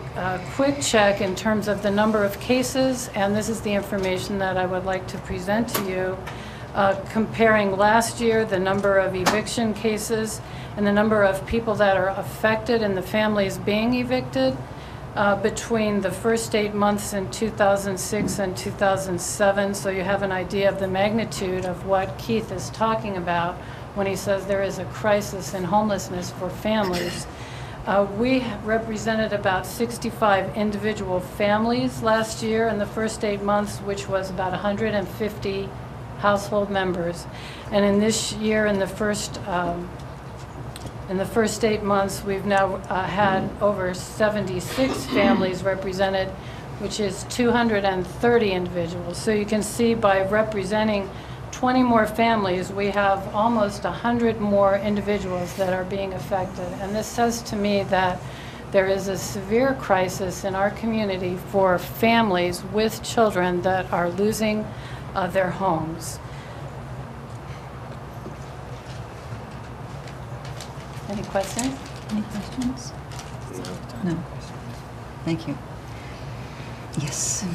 Speaker 21: quick check in terms of the number of cases, and this is the information that I would like to present to you, comparing last year the number of eviction cases and the number of people that are affected and the families being evicted between the first 8 months in 2006 and 2007, so you have an idea of the magnitude of what Keith is talking about when he says there is a crisis in homelessness for families. We represented about 65 individual families last year in the first 8 months, which was about 150 household members. And in this year, in the first 8 months, we've now had over 76 families represented, which is 230 individuals. So you can see by representing 20 more families, we have almost 100 more individuals that are being affected. And this says to me that there is a severe crisis in our community for families with children that are losing their homes. Any questions?
Speaker 1: Any questions? No. Thank you. Yes.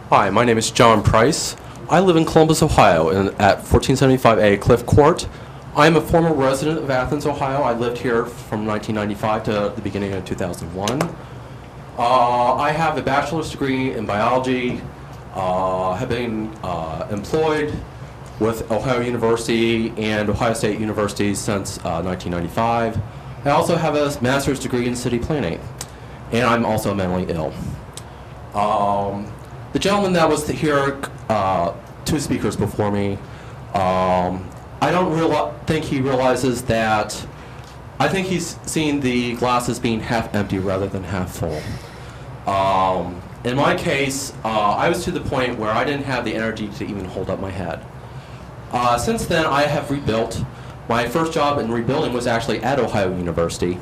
Speaker 2: Hi, my name is John Price. I live in Columbus, Ohio, at 1475A Cliff Court. I'm a former resident of Athens, Ohio. I lived here from 1995 to the beginning of 2001. I have a bachelor's degree in biology, have been employed with Ohio University and Ohio State University since 1995. I also have a master's degree in city planning, and I'm also mentally ill. The gentleman that was here, 2 speakers before me, I don't think he realizes that, I think he's seeing the glasses being half empty rather than half full. In my case, I was to the point where I didn't have the energy to even hold up my head. Since then, I have rebuilt. My first job in rebuilding was actually at Ohio University.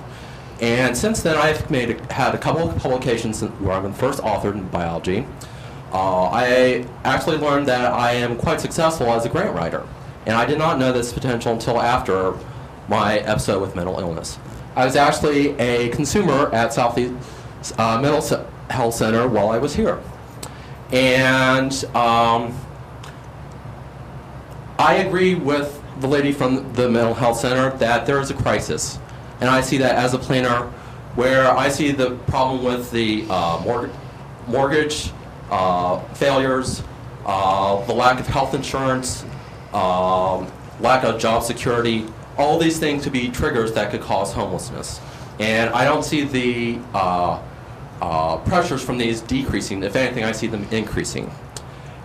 Speaker 2: And since then, I've had a couple of publications where I've been first authored in biology. I actually learned that I am quite successful as a grant writer. And I did not know this potential until after my episode with mental illness. I was actually a consumer at Southeast Mental Health Center while I was here. And I agree with the lady from the Mental Health Center that there is a crisis. And I see that as a planner, where I see the problem with the mortgage failures, the lack of health insurance, lack of job security, all these things to be triggers that could cause homelessness. And I don't see the pressures from these decreasing. If anything, I see them increasing.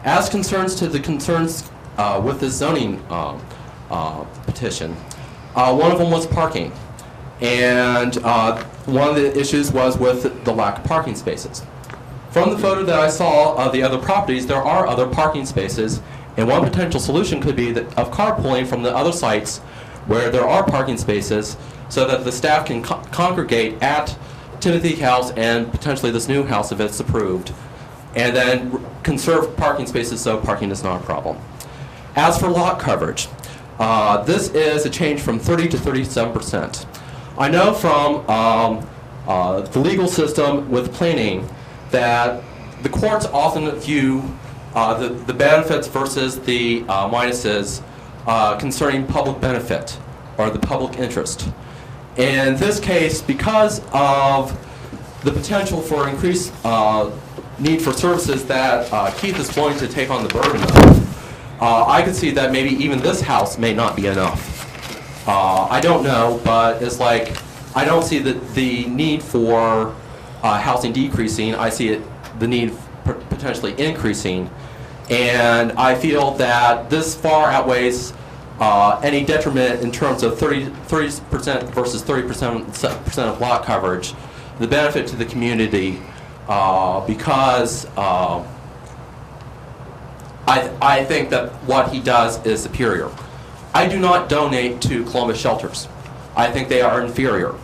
Speaker 2: As concerns to the concerns with the zoning petition, one of them was parking. And one of the issues was with the lack of parking spaces. From the photo that I saw of the other properties, there are other parking spaces, and one potential solution could be that of carpooling from the other sites where there are parking spaces so that the staff can congregate at Timothy House and potentially this new house if it's approved, and then conserve parking spaces so parking is not a problem. As for lot coverage, this is a change from 30 to 37%. I know from the legal system with planning that the courts often view the benefits versus the minuses concerning public benefit or the public interest. In this case, because of the potential for increased need for services that Keith is willing to take on the burden of, I could see that maybe even this house may not be enough. I don't know, but it's like I don't see the need for housing decreasing. I see the need potentially increasing, and I feel that this far outweighs any detriment in terms of 30% versus 30% of lot coverage, the benefit to the community, because I think that what he does is superior. I do not donate to Columbus shelters. I think they are inferior.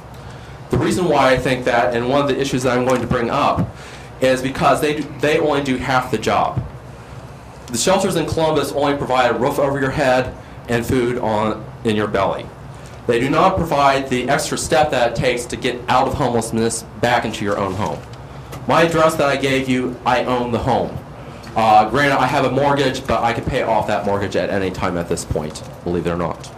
Speaker 2: The reason why I think that, and one of the issues that I'm going to bring up, is because they only do half the job. The shelters in Columbus only provide a roof over your head and food in your belly. They do not provide the extra step that it takes to get out of homelessness back into your own home. My address that I gave you, I own the home. Granted, I have a mortgage, but I can pay off that mortgage at any time at this point, believe it or not.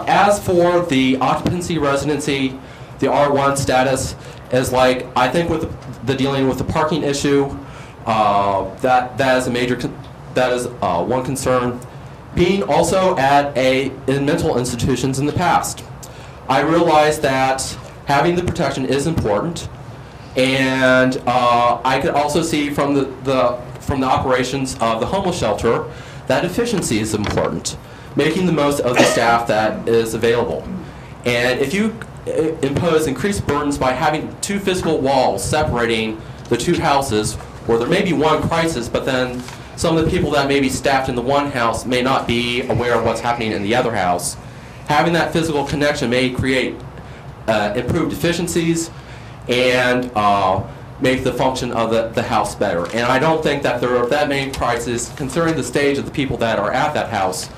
Speaker 2: As for the occupancy residency, the R1 status is like, I think with the dealing with the parking issue, that is a major, that is one concern. Being also in mental institutions in the past, I realized that having the protection is important, and I could also see from the operations of the homeless shelter that efficiency is important, making the most of the staff that is available. And if you impose increased burdens by having two physical walls separating the two houses, where there may be one crisis, but then some of the people that may be staffed in the one house may not be aware of what's happening in the other house, having that physical connection may create improved efficiencies and make the function of the house better. And I don't think that there are that many crises, considering the stage of the people that are at that house,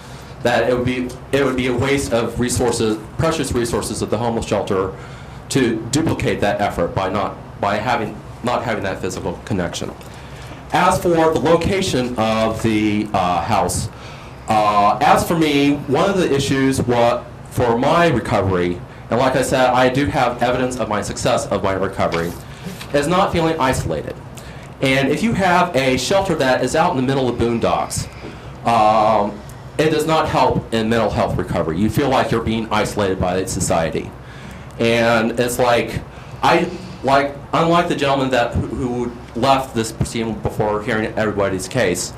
Speaker 2: that it would be a waste of resources, precious resources of the homeless shelter, to duplicate that effort by not having that physical connection. As for the location of the house, as for me, one of the issues for my recovery, and like I said, I do have evidence of my success of my recovery, is not feeling isolated. And if you have a shelter that is out in the middle of boondocks, it does not help in mental health recovery. You feel like you're being isolated by society. And it's like, unlike the gentleman who left this proceeding before hearing everybody's case,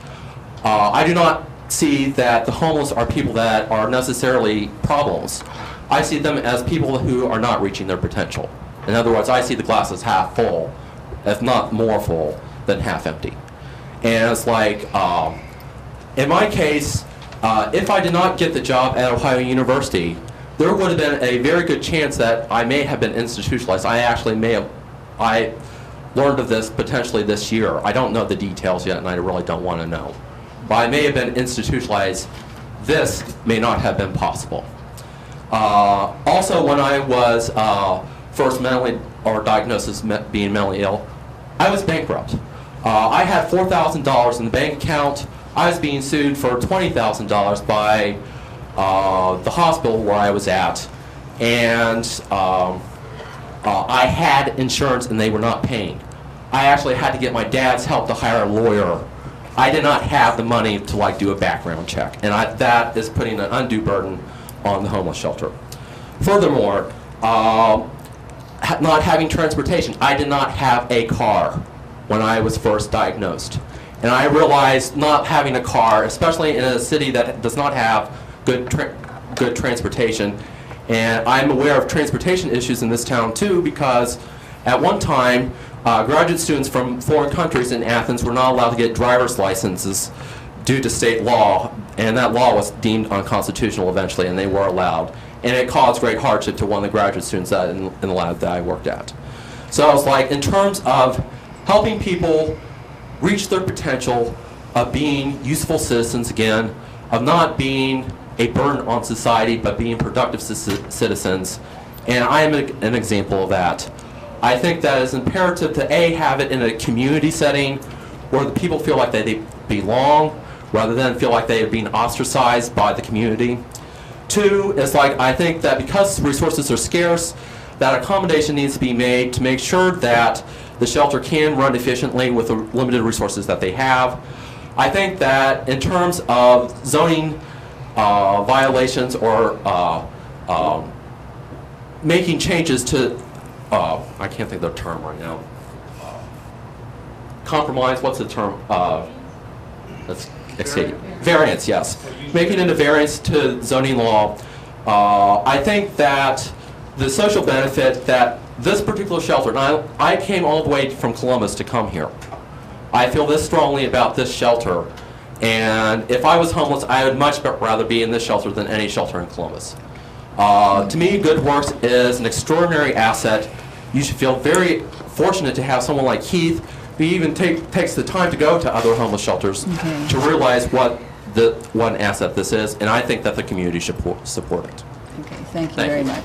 Speaker 2: I do not see that the homeless are people that are necessarily problems. I see them as people who are not reaching their potential. In other words, I see the glass as half full, if not more full than half empty. And it's like, in my case, if I did not get the job at Ohio University, there would have been a very good chance that I may have been institutionalized. I learned of this potentially this year. I don't know the details yet, and I really don't want to know. But I may have been institutionalized. This may not have been possible. Also, when I was first diagnosed as being mentally ill, I was bankrupt. I had $4,000 in the bank account. I was being sued for $20,000 by the hospital where I was at, and I had insurance and they were not paying. I actually had to get my dad's help to hire a lawyer. I did not have the money to do a background check, and that is putting an undue burden on the homeless shelter. Furthermore, not having transportation. I did not have a car when I was first diagnosed. And I realized not having a car, especially in a city that does not have good transportation, and I'm aware of transportation issues in this town too, because at one time, graduate students from foreign countries in Athens were not allowed to get driver's licenses due to state law, and that law was deemed unconstitutional eventually, and they were allowed. And it caused great hardship to one of the graduate students in the lab that I worked at. So I was like, in terms of helping people reach their potential of being useful citizens again, of not being a burden on society, but being productive citizens, and I am an example of that. I think that it's imperative to have it in a community setting where the people feel like they belong rather than feel like they are being ostracized by the community. Two is like, I think that because resources are scarce, that accommodation needs to be made to make sure that the shelter can run efficiently with the limited resources that they have. I think that in terms of zoning violations or making changes to, I can't think of the term right now, compromise, what's the term? Let's escape. Variance, yes. Making it a variance to zoning law. I think that the social benefit that this particular shelter, and I came all the way from Columbus to come here. I feel this strongly about this shelter, and if I was homeless, I would much rather be in this shelter than any shelter in Columbus. To me, Good Works is an extraordinary asset. You should feel very fortunate to have someone like Keith who even takes the time to go to other homeless shelters to realize what an asset this is, and I think that the community should support it.
Speaker 1: Okay, thank you very much.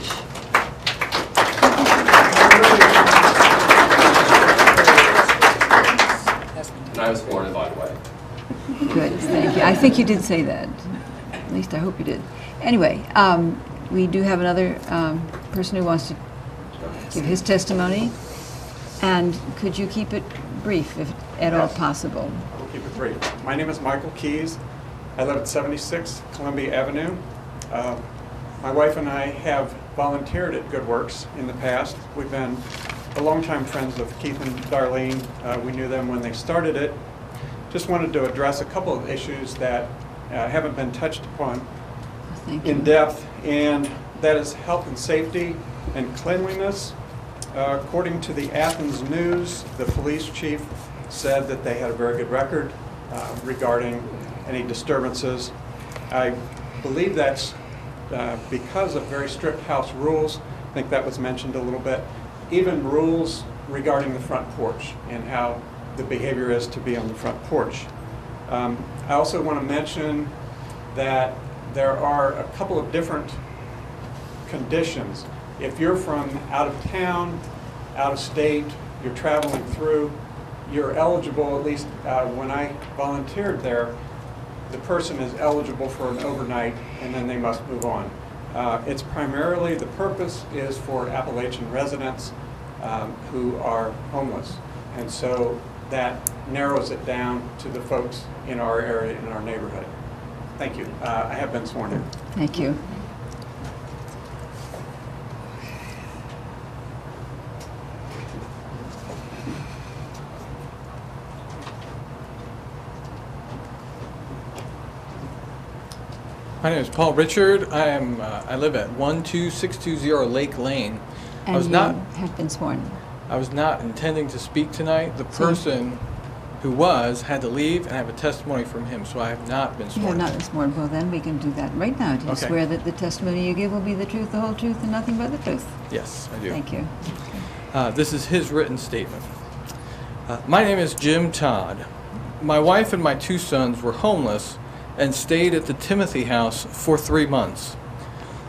Speaker 2: And I was sworn in, by the way.
Speaker 1: Good, thank you. I think you did say that. At least I hope you did. Anyway, we do have another person who wants to give his testimony. And could you keep it brief, if at all possible?
Speaker 8: We'll keep it brief. My name is Michael Keys. I live at 76 Columbia Avenue. My wife and I have volunteered at Good Works in the past. We've been longtime friends of Keith and Darlene. We knew them when they started it. Just wanted to address a couple of issues that haven't been touched upon in depth, and that is health and safety and cleanliness. According to the Athens News, the police chief said that they had a very good record regarding any disturbances. I believe that's because of very strict house rules. I think that was mentioned a little bit. Even rules regarding the front porch and how the behavior is to be on the front porch. I also want to mention that there are a couple of different conditions. If you're from out of town, out of state, you're traveling through, you're eligible, at least when I volunteered there, the person is eligible for an overnight and then they must move on. It's primarily, the purpose is for Appalachian residents who are homeless. And so that narrows it down to the folks in our area, in our neighborhood. Thank you. I have been sworn in.
Speaker 1: Thank you.
Speaker 22: My name is Paul Richard. I live at 12620 Lake Lane.
Speaker 1: And you have been sworn.
Speaker 22: I was not intending to speak tonight. The person who had to leave, and I have a testimony from him, so I have not been sworn.
Speaker 1: You have not been sworn. Well, then we can do that right now. Do you swear that the testimony you give will be the truth, the whole truth, and nothing but the truth?
Speaker 22: Yes, I do.
Speaker 1: Thank you.
Speaker 22: This is his written statement. My name is Jim Todd. My wife and my 2 sons were homeless and stayed at the Timothy House for 3 months.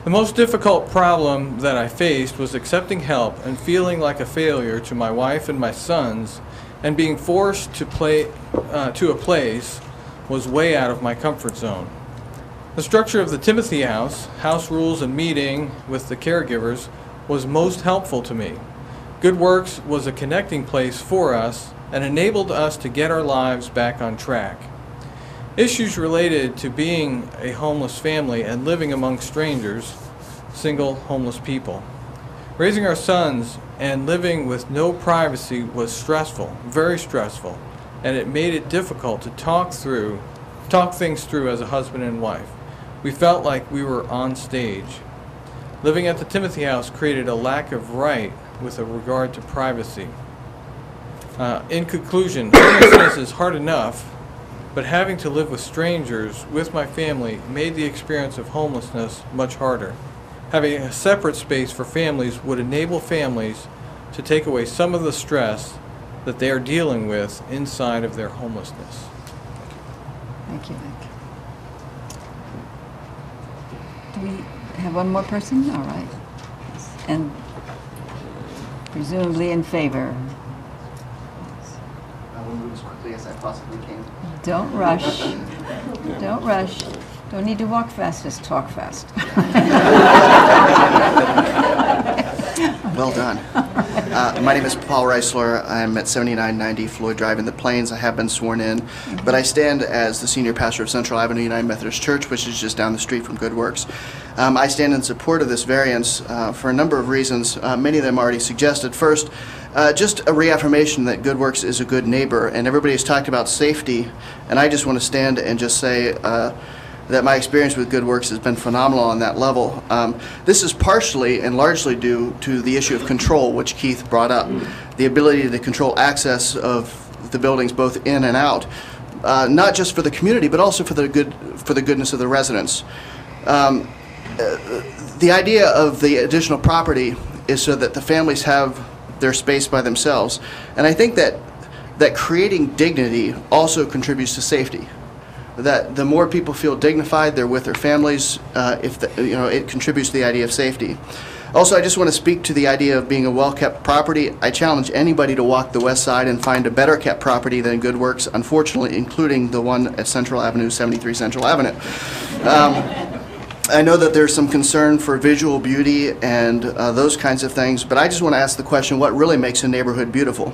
Speaker 22: The most difficult problem that I faced was accepting help and feeling like a failure to my wife and my sons, and being forced to a place was way out of my comfort zone. The structure of the Timothy House, house rules and meeting with the caregivers was most helpful to me. Good Works was a connecting place for us and enabled us to get our lives back on track. Issues related to being a homeless family and living among strangers, single homeless people. Raising our sons and living with no privacy was stressful, very stressful, and it made it difficult to talk things through as a husband and wife. We felt like we were on stage. Living at the Timothy House created a lack of right with regard to privacy. In conclusion, homelessness is hard enough, but having to live with strangers with my family made the experience of homelessness much harder. Having a separate space for families would enable families to take away some of the stress that they are dealing with inside of their homelessness.
Speaker 1: Thank you. Do we have one more person? All right. And presumably in favor.
Speaker 9: quickly as I possibly can.
Speaker 1: Don't rush. Don't rush. Don't need to walk fast, just talk fast.
Speaker 9: Well done. My name is Paul Reisler. I'm at 7990 Floyd Drive in the Plains. I have been sworn in, but I stand as the senior pastor of Central Avenue United Methodist Church, which is just down the street from Good Works. I stand in support of this variance for a number of reasons, many of them already suggested. First, just a reaffirmation that Good Works is a good neighbor, and everybody's talked about safety, and I just want to stand and just say that my experience with Good Works has been phenomenal on that level. This is partially and largely due to the issue of control, which Keith brought up. The ability to control access of the buildings both in and out, not just for the community, but also for the goodness of the residents. The idea of the additional property is so that the families have their space by themselves. And I think that creating dignity also contributes to safety. That the more people feel dignified, they're with their families, it contributes to the idea of safety. Also, I just want to speak to the idea of being a well-kept property. I challenge anybody to walk the west side and find a better kept property than Good Works, unfortunately, including the one at Central Avenue, 73 Central Avenue. I know that there's some concern for visual beauty and those kinds of things, but I just want to ask the question, what really makes a neighborhood beautiful?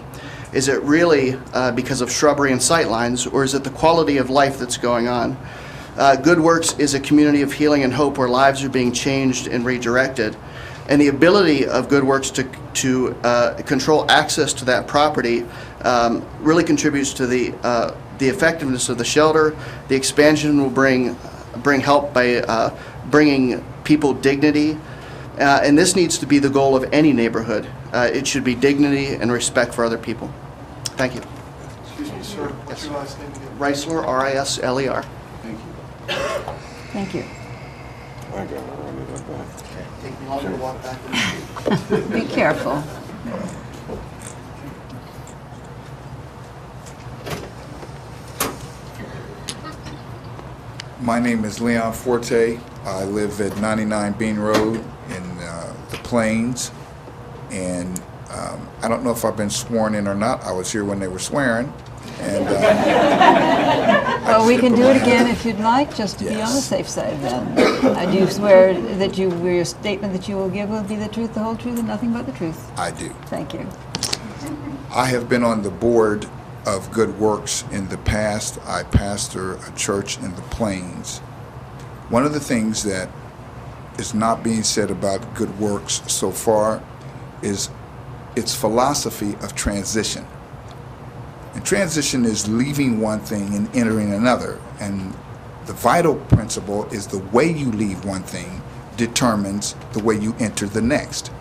Speaker 9: Is it really because of shrubbery and sightlines, or is it the quality of life that's going on? Good Works is a community of healing and hope where lives are being changed and redirected. And the ability of Good Works to control access to that property really contributes to the effectiveness of the shelter. The expansion will bring help by bringing people dignity. And this needs to be the goal of any neighborhood. It should be dignity and respect for other people. Thank you.
Speaker 11: Excuse me, sir. What's your last name again?
Speaker 9: Reisler, R-I-S-L-E-R.
Speaker 11: Thank you.
Speaker 1: Thank you.
Speaker 4: I got to run it back.
Speaker 9: Take me longer to walk back.
Speaker 1: Be careful.
Speaker 10: My name is Leon Forte. I live at 99 Bean Road in the Plains, and I don't know if I've been sworn in or not. I was here when they were swearing, and
Speaker 1: well, we can do it again if you'd like, just to be on the safe side then. Do you swear that your statement that you will give will be the truth, the whole truth, and nothing but the truth?
Speaker 10: I do.
Speaker 1: Thank you.
Speaker 10: I have been on the board of Good Works in the past. I pastor a church in the Plains. One of the things that is not being said about Good Works so far is its philosophy of transition. And transition is leaving one thing and entering another. And the vital principle is the way you leave one thing determines the way you enter the next.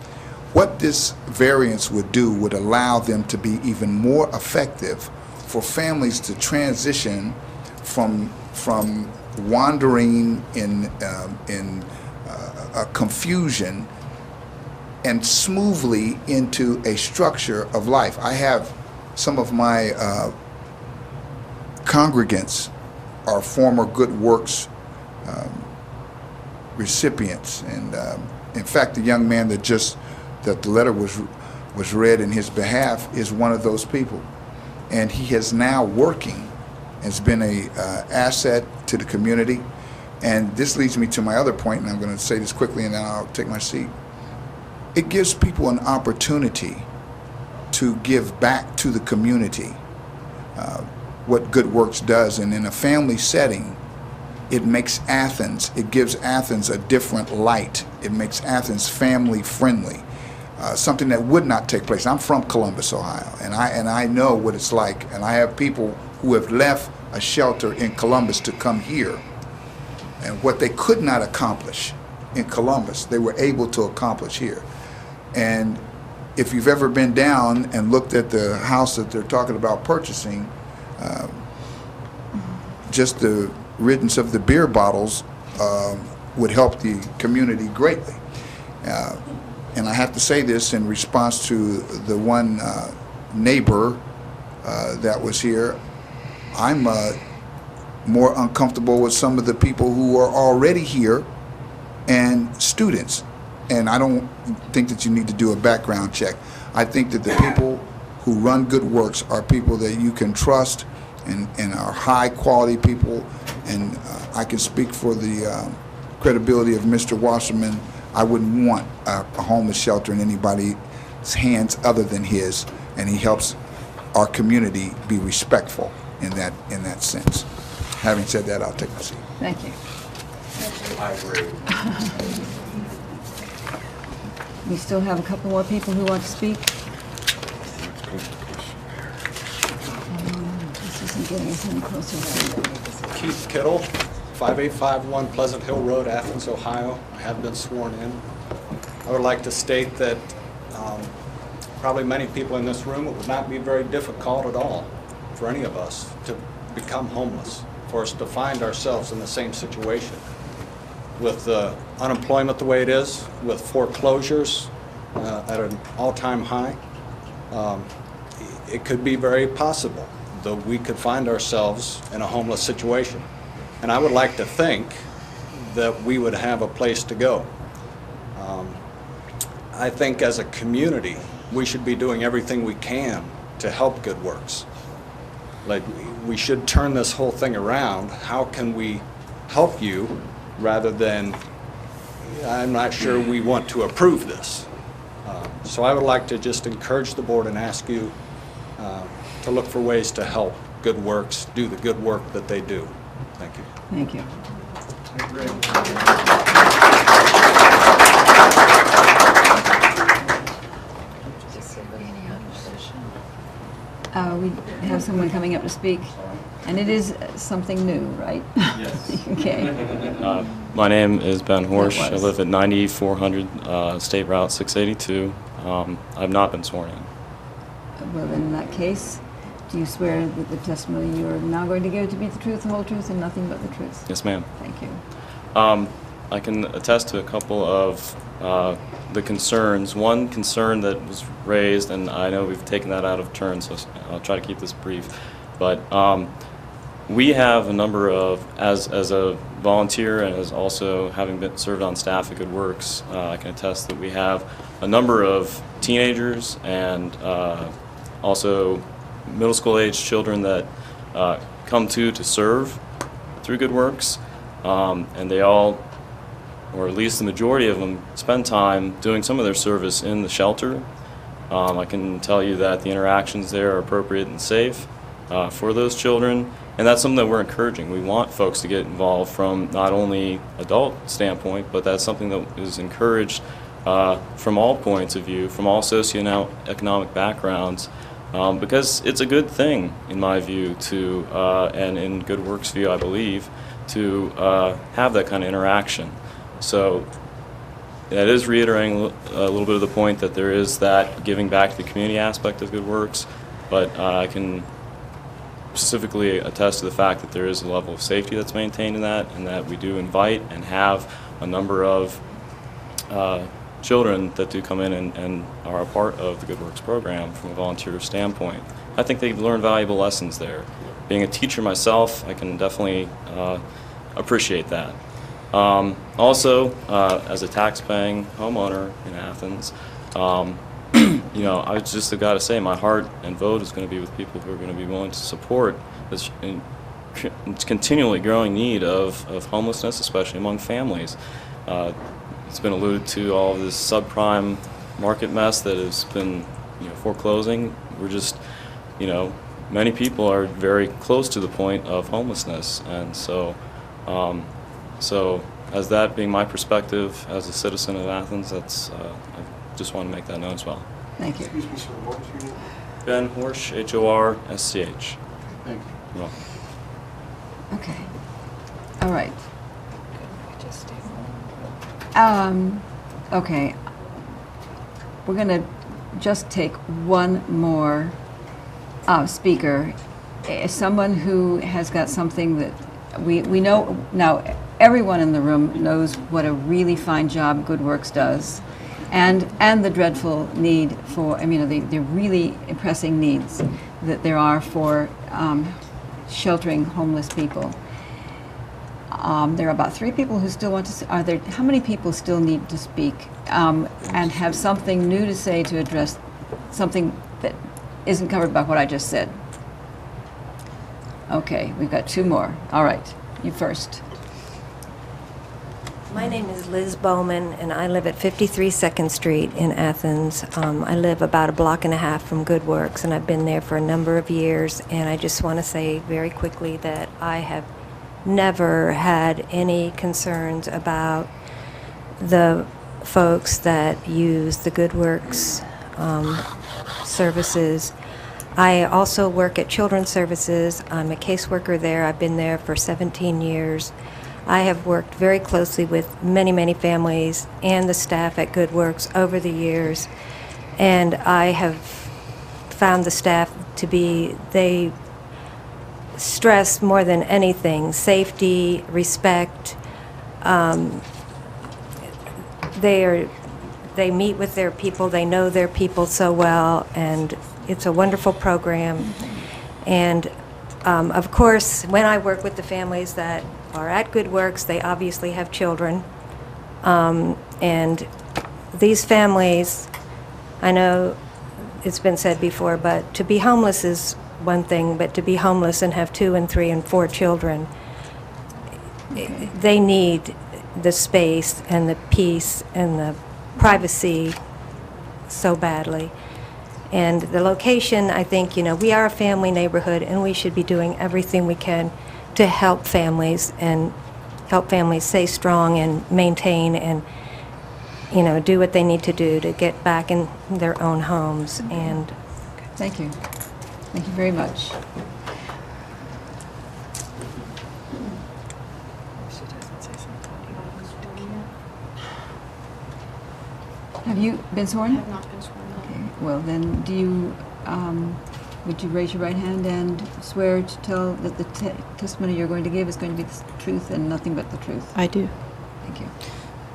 Speaker 10: What this variance would do would allow them to be even more effective for families to transition from wandering in confusion and smoothly into a structure of life. I have some of my congregants are former Good Works recipients, and in fact, the young man that the letter was read in his behalf is one of those people, and he is now working. Has been a asset to the community, and this leads me to my other point, and I'm going to say this quickly, and then I'll take my seat. It gives people an opportunity to give back to the community what Good Works does, and in a family setting, it makes Athens, it gives Athens a different light. It makes Athens family friendly, something that would not take place. I'm from Columbus, Ohio, and I know what it's like, and I have people who have left a shelter in Columbus to come here, and what they could not accomplish in Columbus, they were able to accomplish here. And if you've ever been down and looked at the house that they're talking about purchasing, just the riddance of the beer bottles would help the community greatly. And I have to say this in response to the one neighbor that was here. I'm more uncomfortable with some of the people who are already here and students. And I don't think that you need to do a background check. I think that the people who run Good Works are people that you can trust and are high-quality people. And I can speak for the credibility of Mr. Wasserman. I wouldn't want a homeless shelter in anybody's hands other than his, and he helps our community be respectful in that sense. Having said that, I'll take my seat.
Speaker 1: Thank you.
Speaker 2: I agree.
Speaker 1: We still have a couple more people who want to speak. This isn't getting us any closer.
Speaker 3: Keith Kittle, 5851 Pleasant Hill Road, Athens, Ohio. I have been sworn in. I would like to state that probably many people in this room, it would not be very difficult at all for any of us to become homeless, for us to find ourselves in the same situation. With unemployment the way it is, with foreclosures at an all-time high, it could be very possible that we could find ourselves in a homeless situation. And I would like to think that we would have a place to go. I think as a community, we should be doing everything we can to help Good Works. Like, we should turn this whole thing around. How can we help you rather than, I'm not sure we want to approve this. So I would like to just encourage the board and ask you to look for ways to help Good Works do the good work that they do. Thank you.
Speaker 1: Thank you. We have someone coming up to speak, and it is something new, right?
Speaker 7: Yes.
Speaker 1: Okay.
Speaker 7: My name is Ben Horsch.
Speaker 1: That
Speaker 7: I
Speaker 1: was.
Speaker 7: live at 9400 State Route 682. I've not been sworn in.
Speaker 1: Well, in that case, do you swear that the testimony you are now going to give to be the truth, the whole truth, and nothing but the truth?
Speaker 7: Yes, ma'am.
Speaker 1: Thank you.
Speaker 7: I can attest to a couple of the concerns. One concern that was raised, and I know we've taken that out of turn, so I'll try to keep this brief, but we have a number of, as a volunteer and as also having been served on staff at Good Works, I can attest that we have a number of teenagers and also middle school age children that come to serve through Good Works, and they all, or at least the majority of them, spend time doing some of their service in the shelter. I can tell you that the interactions there are appropriate and safe for those children, and that's something that we're encouraging. We want folks to get involved from not only adult standpoint, but that's something that is encouraged from all points of view, from all socioeconomic backgrounds, because it's a good thing, in my view, to, and in Good Works' view, I believe, to have that kind of interaction. So that is reiterating a little bit of the point that there is that giving back to the community aspect of Good Works, but I can specifically attest to the fact that there is a level of safety that's maintained in that, and that we do invite and have a number of children that do come in and are a part of the Good Works program from a volunteer standpoint. I think they've learned valuable lessons there. Being a teacher myself, I can definitely appreciate that. Also, as a tax-paying homeowner in Athens, you know, I just got to say my heart and vote is going to be with people who are going to be willing to support this continually growing need of homelessness, especially among families. It's been alluded to, all of this subprime market mess that has been, you know, foreclosing. We're just, you know, many people are very close to the point of homelessness, and so so as that being my perspective as a citizen of Athens, that's I just want to make that known as well.
Speaker 1: Thank you.
Speaker 11: Excuse me, sir, what was your name?
Speaker 7: Ben Horsch, H-O-R-S-C-H.
Speaker 11: Thank you.
Speaker 7: You're welcome.
Speaker 1: Okay. All right. Okay. We're going to just take one more speaker, someone who has got something that we know now. Everyone in the room knows what a really fine job Good Works does, and the dreadful need for, I mean, the really pressing needs that there are for sheltering homeless people. There are about 3 people who still want to. Are there? How many people still need to speak and have something new to say to address something that isn't covered by what I just said? Okay, we've got two more. All right, you first.
Speaker 6: My name is Liz Bowman, and I live at 53 2nd Street in Athens. I live about a block and a half from Good Works, and I've been there for a number of years. And I just want to say very quickly that I have never had any concerns about the folks that use the Good Works services. I also work at Children's Services. I'm a caseworker there. I've been there for 17 years. I have worked very closely with many, many families and the staff at Good Works over the years, and I have found the staff to be, they stress more than anything, safety, respect. They meet with their people, they know their people so well, and it's a wonderful program. And of course, when I work with the families that are at Good Works, they obviously have children. And these families, I know it's been said before, but to be homeless is one thing, but to be homeless and have 2 and 3 and 4 children, they need the space and the peace and the privacy so badly. And the location, I think, we are a family neighborhood, and we should be doing everything we can to help families and help families stay strong and maintain and, do what they need to do to get back in their own homes. And
Speaker 1: thank you. Thank you very much. Have you been sworn?
Speaker 12: I have not been sworn.
Speaker 1: Okay. Well, then, would you raise your right hand and swear to tell that the testimony you're going to give is going to be the truth and nothing but the truth?
Speaker 12: I do.
Speaker 1: Thank you.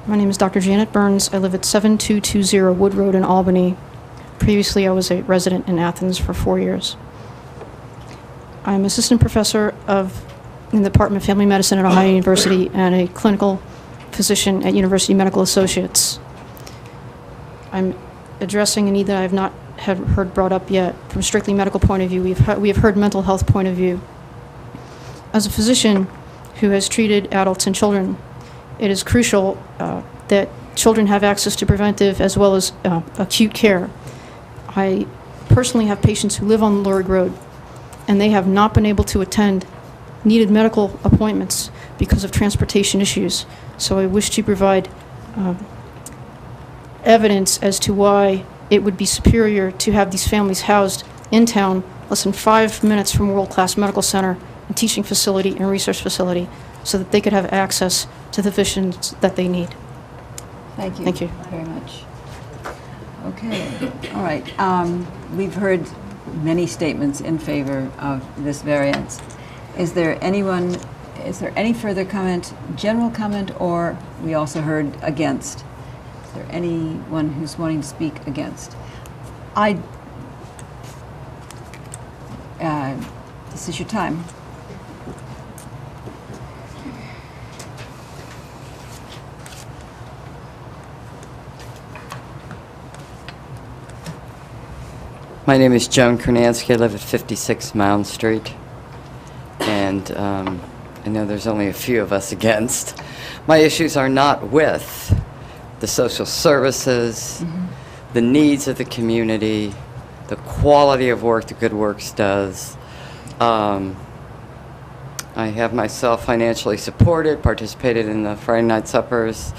Speaker 12: My name is Dr. Janet Burns. I live at 7220 Wood Road in Albany. Previously, I was a resident in Athens for 4 years. I'm assistant professor in the Department of Family Medicine at Ohio University and a clinical physician at University Medical Associates. I'm addressing a need that I have not heard brought up yet. From a strictly medical point of view, we have heard mental health point of view. As a physician who has treated adults and children, it is crucial that children have access to preventive as well as acute care. I personally have patients who live on Lurie Road, and they have not been able to attend needed medical appointments because of transportation issues. So I wish to provide evidence as to why it would be superior to have these families housed in town, less than 5 minutes from a world-class medical center and teaching facility and research facility, so that they could have access to the physicians that they need.
Speaker 1: Thank you.
Speaker 12: Thank you
Speaker 1: very much. Okay. All right. We've heard many statements in favor of this variance. Is there any further comment, general comment, or we also heard against? Is there anyone who's wanting to speak against? This is your time.
Speaker 23: My name is Joan Kernansky. I live at 56 Mound Street. And I know there's only a few of us against. My issues are not with the social services, the needs of the community, the quality of work that Good Works does. I have myself financially supported, participated in the Friday night suppers,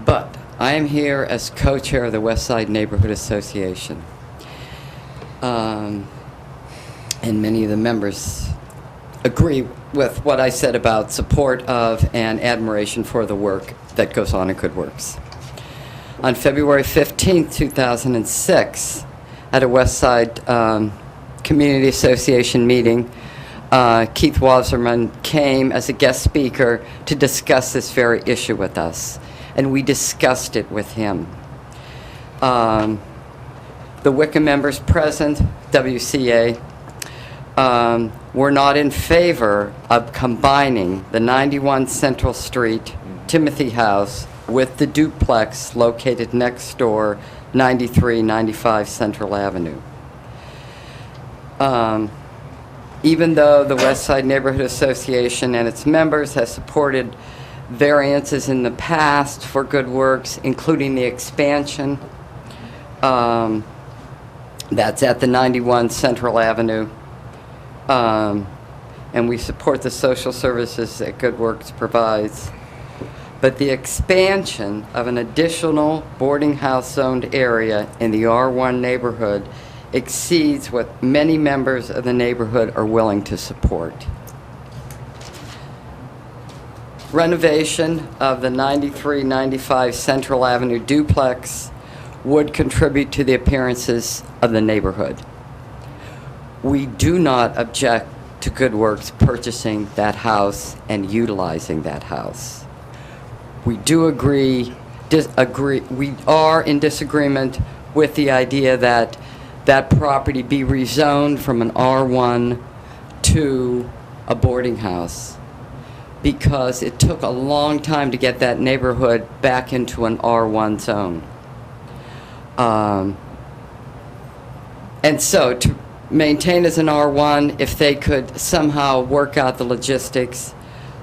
Speaker 23: but I am here as co-chair of the West Side Neighborhood Association. And many of the members agree with what I said about support of and admiration for the work that goes on at Good Works. On February 15th, 2006, at a West Side Community Association meeting, Keith Wasserman came as a guest speaker to discuss this very issue with us, and we discussed it with him. The WICA members present, WCA, were not in favor of combining the 91 Central Street Timothy House with the duplex located next door, 9395 Central Avenue. Even though the West Side Neighborhood Association and its members have supported variances in the past for good works, including the expansion that's at the 91 Central Avenue, and we support the social services that Good Works provides. But the expansion of an additional boarding house zoned area in the R1 neighborhood exceeds what many members of the neighborhood are willing to support. Renovation of the 93-95 Central Avenue duplex would contribute to the appearances of the neighborhood. We do not object to Good Works purchasing that house and utilizing that house. We do agree, we are in disagreement with the idea that that property be rezoned from an R1 to a boarding house, because it took a long time to get that neighborhood back into an R1 zone. And so to maintain as an R1, if they could somehow work out the logistics,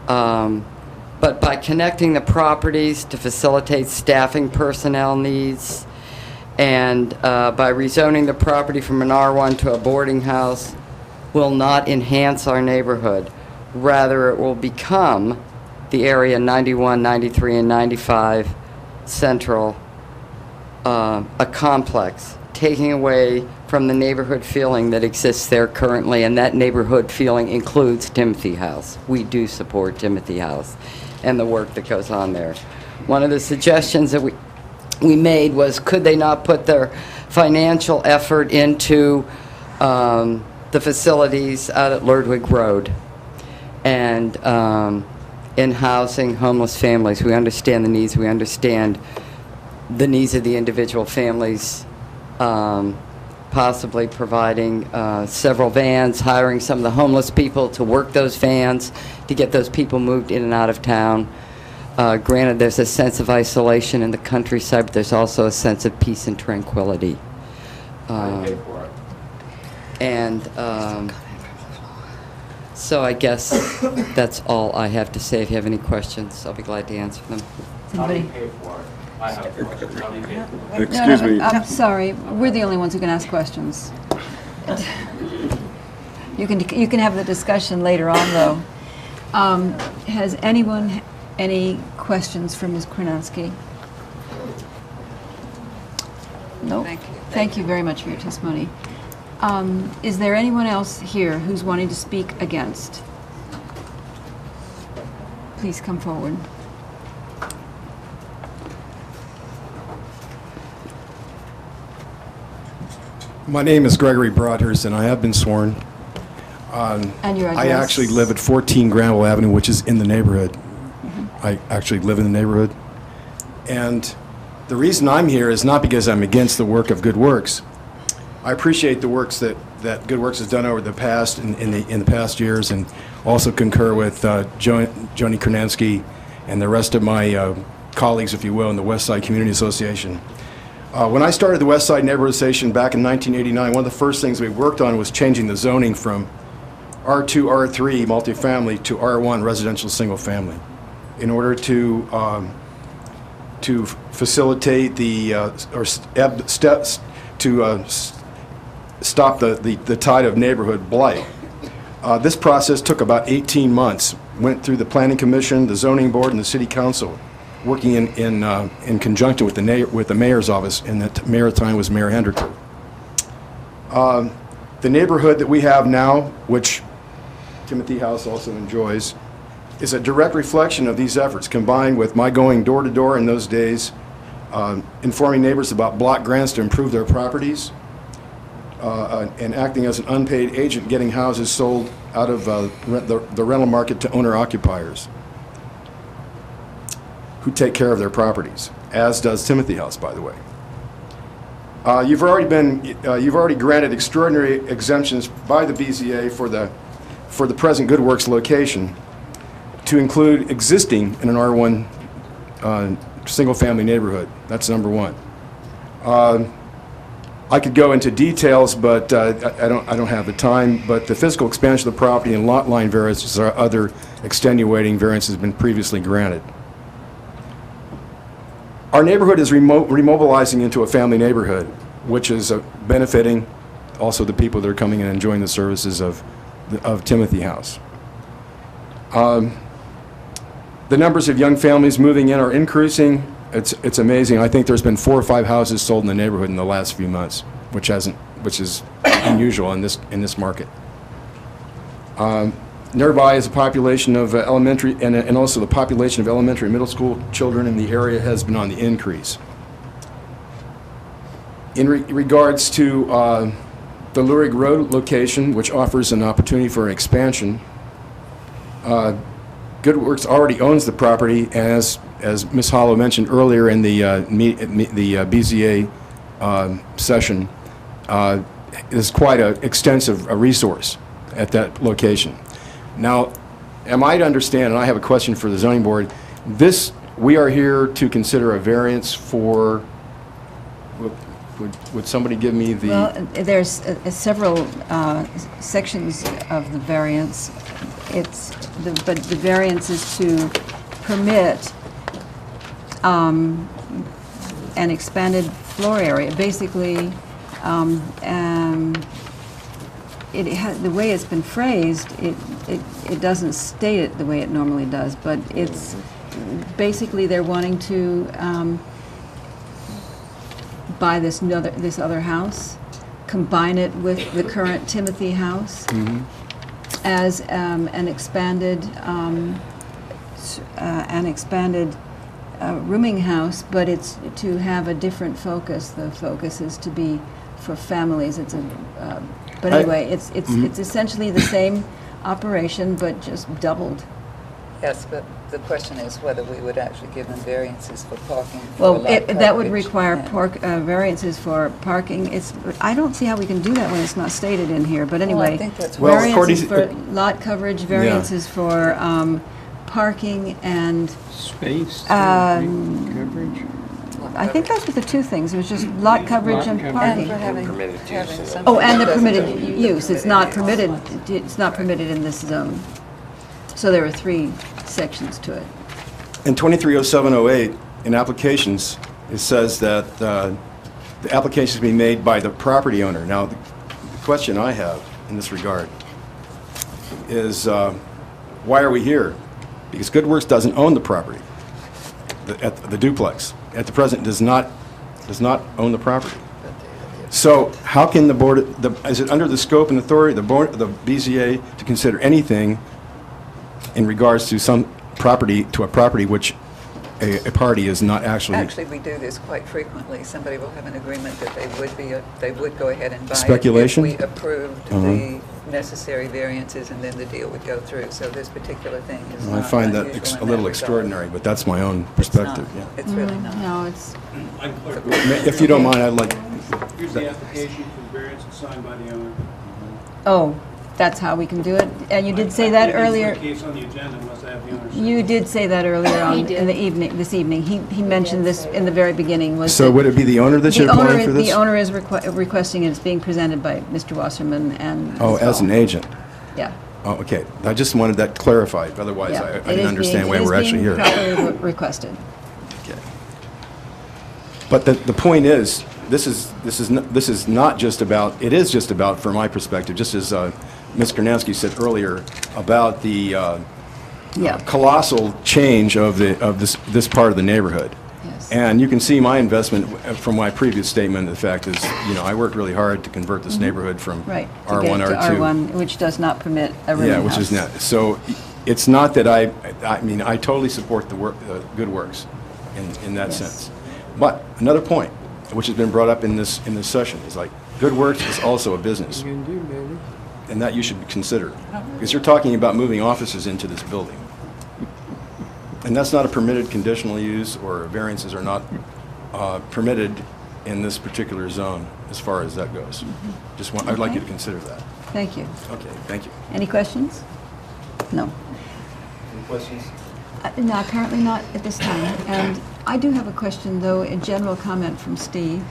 Speaker 23: but by connecting the properties to facilitate staffing personnel needs, and by rezoning the property from an R1 to a boarding house, will not enhance our neighborhood. Rather, it will become the area 91, 93, and 95 Central a complex, taking away from the neighborhood feeling that exists there currently, and that neighborhood feeling includes Timothy House. We do support Timothy House and the work that goes on there. One of the suggestions that we made was, could they not put their financial effort into the facilities out at Ludwig Road and in housing homeless families. We understand the needs. We understand the needs of the individual families, possibly providing several vans, hiring some of the homeless people to work those vans to get those people moved in and out of town. Granted, there's a sense of isolation in the countryside, but there's also a sense of peace and tranquility. So I guess that's all I have to say. If you have any questions, I'll be glad to answer them.
Speaker 1: How do you
Speaker 2: pay for it? I have a question. How do you pay for it?
Speaker 4: Excuse me.
Speaker 1: I'm sorry, we're the only ones who can ask questions. You can have the discussion later on, though. Has anyone any questions for Ms. Kornansky? No? Thank you very much for your testimony. Is there anyone else here who's wanting to speak against? Please come forward.
Speaker 5: My name is Gregory Broadhurst, and I have been sworn.
Speaker 1: And your address?
Speaker 5: I actually live at 14 Granville Avenue, which is in the neighborhood. I actually live in the neighborhood. And the reason I'm here is not because I'm against the work of Good Works. I appreciate the works that Good Works has done over the past, in the past years, and also concur with Joni Kornansky and the rest of my colleagues, if you will, in the West Side Community Association. When I started the West Side Neighborhood Association back in 1989, one of the first things we worked on was changing the zoning from R2, R3 multifamily to R1 residential single family, in order to facilitate stop the tide of neighborhood blight. This process took about 18 months. Went through the Planning Commission, the Zoning Board, and the City Council, working in conjunction with the mayor's office, and the mayor at the time was Mayor Hendricker. The neighborhood that we have now, which Timothy House also enjoys, is a direct reflection of these efforts, combined with my going door to door in those days, informing neighbors about block grants to improve their properties, and acting as an unpaid agent, getting houses sold out of the rental market to owner-occupiers who take care of their properties, as does Timothy House, by the way. You've already granted extraordinary exemptions by the BZA for the present Good Works location to include existing in an R1 single-family neighborhood. That's number one. I could go into details, but I don't have the time. But the physical expansion of the property and lot line variances or other extenuating variances have been previously granted. Our neighborhood is remobilizing into a family neighborhood, which is benefiting also the people that are coming and enjoying the services of Timothy House. The numbers of young families moving in are increasing. It's amazing. I think there's been 4 or 5 houses sold in the neighborhood in the last few months, which is unusual in this market. Nearby is a population of elementary, and also the population of elementary and middle school children in the area has been on the increase. In regards to the Lurig Road location, which offers an opportunity for an expansion, Good Works already owns the property, as Ms. Hollow mentioned earlier in the BZA session. Is quite an extensive resource at that location. Now, am I to understand, and I have a question for the zoning board, we are here to consider a variance for, would somebody give me the...
Speaker 1: Well, there's several sections of the variance. But the variance is to permit an expanded floor area. Basically, the way it's been phrased, it doesn't state it the way it normally does, but it's basically they're wanting to buy this other house, combine it with the current Timothy house as an expanded rooming house, but it's to have a different focus. The focus is to be for families. But anyway, it's essentially the same operation, but just doubled.
Speaker 14: Yes, but the question is whether we would actually give them variances for parking.
Speaker 1: Well, that would require variances for parking. I don't see how we can do that when it's not stated in here, but anyway.
Speaker 14: Well, I think that's
Speaker 1: variances for lot coverage, variances for parking and...
Speaker 15: Space, coverage.
Speaker 1: I think those were the two things. It was just lot coverage and parking.
Speaker 14: And
Speaker 1: the permitted use. It's not permitted. It's not permitted in this zone. So there are 3 sections to it.
Speaker 5: In 230708, in applications, it says that the application is being made by the property owner. Now, the question I have in this regard is, why are we here? Because Good Works doesn't own the property, the duplex. At the present, does not own the property. So how can the board, is it under the scope and authority of the BZA to consider anything in regards to some property, to a property which a party is not actually...
Speaker 14: Actually, we do this quite frequently. Somebody will have an agreement that they would go ahead and buy
Speaker 5: Speculation?
Speaker 14: it if we approved the necessary variances, and then the deal would go through. So this particular thing is
Speaker 5: I
Speaker 14: not
Speaker 5: find that
Speaker 14: unusual
Speaker 5: a
Speaker 14: in
Speaker 5: little
Speaker 14: regard.
Speaker 5: extraordinary, but that's my own perspective.
Speaker 14: It's really not.
Speaker 1: No, it's...
Speaker 5: If you don't mind, I'd like...
Speaker 15: Here's the application for the variance signed by the owner.
Speaker 1: Oh, that's how we can do it? And you did say that earlier.
Speaker 15: Case on the agenda unless I have the owner sign.
Speaker 1: You did say that earlier on in the evening, this evening. He mentioned this in the very beginning.
Speaker 5: So would it be the owner that should apply for this?
Speaker 1: The owner is requesting it. It's being presented by Mr. Wasserman and...
Speaker 5: Oh, as an agent?
Speaker 1: Yeah.
Speaker 5: Oh, okay. I just wanted that clarified. Otherwise, I didn't understand why we're actually here.
Speaker 1: It is being properly requested.
Speaker 5: Okay. But the point is, this is not just about, it is just about, from my perspective, just as Ms. Kornansky said earlier, about the colossal change of this part of the neighborhood.
Speaker 1: Yes.
Speaker 5: And you can see my investment from my previous statement. The fact is, I worked really hard to convert this neighborhood from
Speaker 1: Right.
Speaker 5: R1,
Speaker 1: to get to
Speaker 5: R2.
Speaker 1: R1, which does not permit a rooming house.
Speaker 5: Which is not. So it's not that I totally support the Good Works in that sense. But another point, which has been brought up in this session, is like Good Works is also a business, and that you should consider, because you're talking about moving offices into this building, and that's not a permitted conditional use, or variances are not permitted in this particular zone as far as that goes. I'd like you to consider that.
Speaker 1: Thank you.
Speaker 5: Okay, thank you.
Speaker 1: Any questions? No.
Speaker 5: Any questions?
Speaker 1: No, apparently not at this time. And I do have a question, though, a general comment from Steve.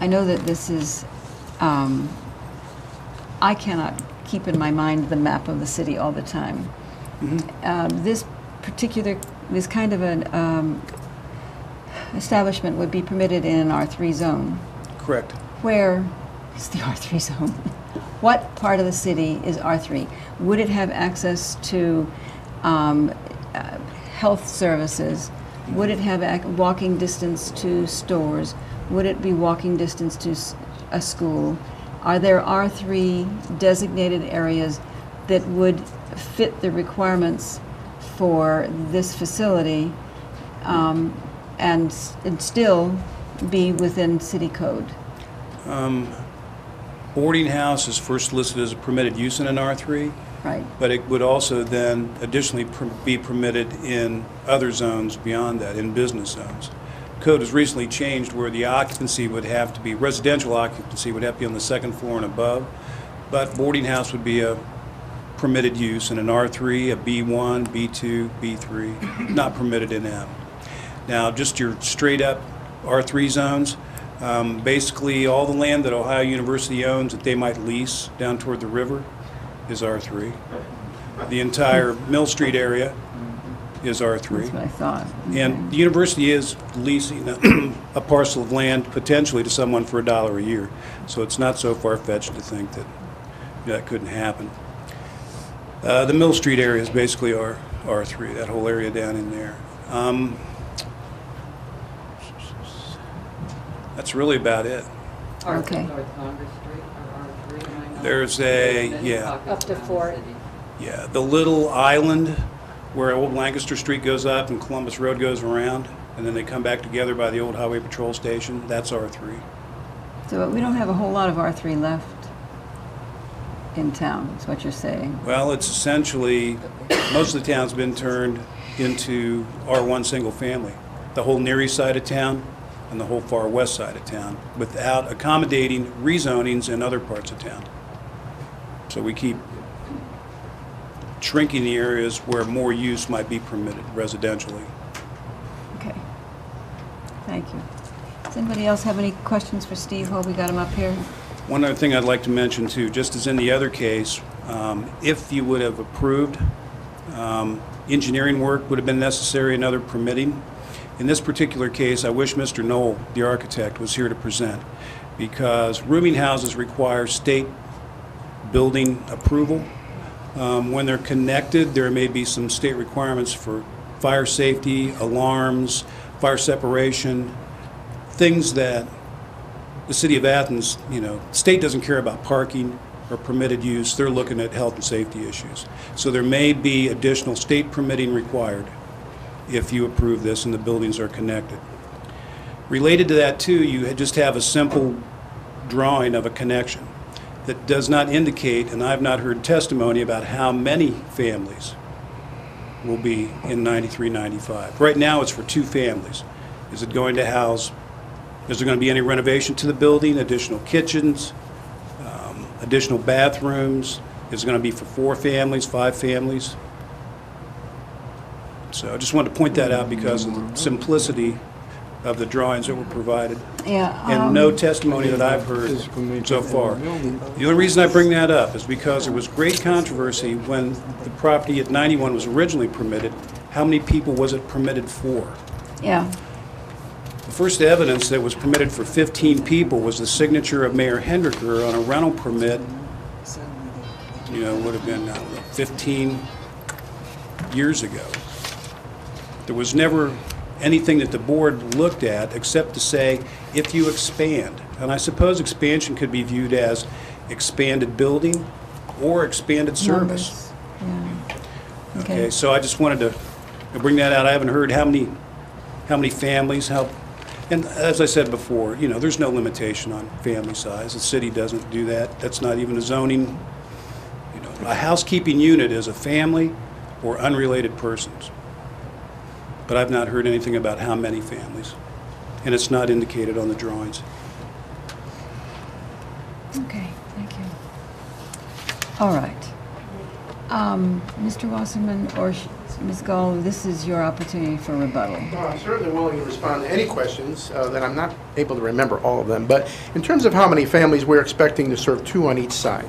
Speaker 1: I know that this is, I cannot keep in my mind the map of the city all the time. This kind of an establishment would be permitted in an R3 zone.
Speaker 5: Correct.
Speaker 1: Where is the R3 zone? What part of the city is R3? Would it have access to health services? Would it have walking distance to stores? Would it be walking distance to a school? Are there R3 designated areas that would fit the requirements for this facility and still be within city code?
Speaker 15: Boarding house is first listed as a permitted use in an R3.
Speaker 1: Right.
Speaker 15: But it would also then additionally be permitted in other zones beyond that, in business zones. Code has recently changed where the occupancy would have to be, residential occupancy would have to be on the second floor and above, but boarding house would be a permitted use in an R3, a B1, B2, B3, not permitted in M. Now, just your straight up R3 zones, basically all the land that Ohio University owns that they might lease down toward the river is R3. The entire Mill Street area is R3.
Speaker 1: That's what I thought.
Speaker 15: And the university is leasing a parcel of land potentially to someone for $1 a year. So it's not so far-fetched to think that that couldn't happen. The Mill Street area is basically R3, that whole area down in there. That's really about it.
Speaker 1: Okay.
Speaker 15: There's yeah.
Speaker 21: Up to 4.
Speaker 15: Yeah, the little island where Old Lancaster Street goes up and Columbus Road goes around, and then they come back together by the old Highway Patrol Station, that's R3.
Speaker 1: So we don't have a whole lot of R3 left in town, is what you're saying.
Speaker 15: Well, it's essentially, most of the town's been turned into R1 single family. The whole near east side of town and the whole far west side of town, without accommodating rezonings in other parts of town. So we keep shrinking the areas where more use might be permitted residentially.
Speaker 1: Okay. Thank you. Does anybody else have any questions for Steve while we got him up here?
Speaker 15: One other thing I'd like to mention too, just as in the other case, if you would have approved, engineering work would have been necessary and other permitting. In this particular case, I wish Mr. Knoll, the architect, was here to present, because rooming houses require state building approval. When they're connected, there may be some state requirements for fire safety, alarms, fire separation, things that the city of Athens, state doesn't care about parking or permitted use. They're looking at health and safety issues. So there may be additional state permitting required if you approve this and the buildings are connected. Related to that too, you just have a simple drawing of a connection that does not indicate, and I've not heard testimony about how many families will be in 93-95. Right now it's for 2 families. Is it going to house, is there going to be any renovation to the building, additional kitchens, additional bathrooms? Is it going to be for 4 families, 5 families? So I just wanted to point that out because of the simplicity of the drawings that were provided.
Speaker 1: Yeah.
Speaker 15: And no testimony that I've heard so far. The only reason I bring that up is because there was great controversy when the property at 91 was originally permitted. How many people was it permitted for?
Speaker 1: Yeah.
Speaker 15: The first evidence that was permitted for 15 people was the signature of Mayor Hendricker on a rental permit, would have been 15 years ago. There was never anything that the board looked at except to say, if you expand, and I suppose expansion could be viewed as expanded building or expanded service.
Speaker 1: Yeah.
Speaker 15: Okay, so I just wanted to bring that out. I haven't heard how many families, and as I said before, there's no limitation on family size. The city doesn't do that. That's not even a zoning. A housekeeping unit is a family or unrelated persons. But I've not heard anything about how many families, and it's not indicated on the drawings.
Speaker 1: Okay, thank you. All right. Mr. Wasserman or Ms. Gall, this is your opportunity for rebuttal.
Speaker 13: I'm certainly willing to respond to any questions that I'm not able to remember all of them. But in terms of how many families, we're expecting to serve 2 on each side.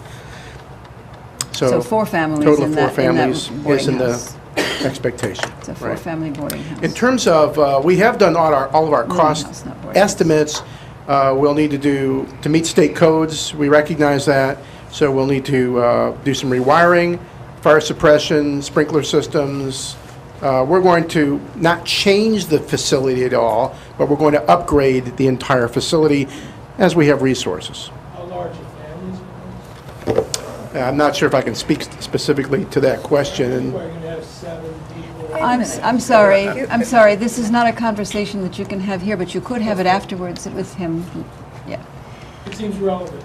Speaker 1: So 4 families
Speaker 13: total
Speaker 1: in
Speaker 13: of 4
Speaker 1: that
Speaker 13: families
Speaker 1: boarding
Speaker 13: is in the
Speaker 1: house.
Speaker 13: expectation.
Speaker 1: It's a
Speaker 13: right.
Speaker 1: 4-family boarding house.
Speaker 13: In terms of, we have done all of our
Speaker 1: Boarding
Speaker 13: cost
Speaker 1: house, not boarding house.
Speaker 13: estimates. We'll need to do, to meet state codes, we recognize that. So we'll need to do some rewiring, fire suppression, sprinkler systems. We're going to not change the facility at all, but we're going to upgrade the entire facility as we have resources.
Speaker 20: How large are families?
Speaker 13: I'm not sure if I can speak specifically to that question.
Speaker 20: We're going to have 7 people.
Speaker 1: I'm sorry, this is not a conversation that you can have here, but you could have it afterwards with him. Yeah.
Speaker 20: It seems relevant.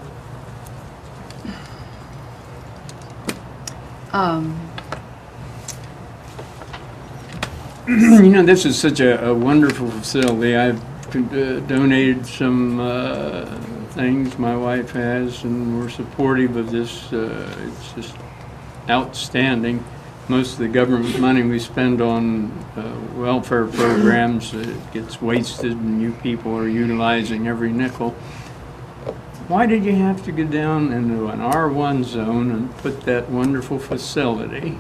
Speaker 16: You know, this is such a wonderful facility. I've donated some things my wife has, and we're supportive of this. It's just outstanding. Most of the government money we spend on welfare programs gets wasted, and you people are utilizing every nickel. Why did you have to go down into an R1 zone and put that wonderful facility?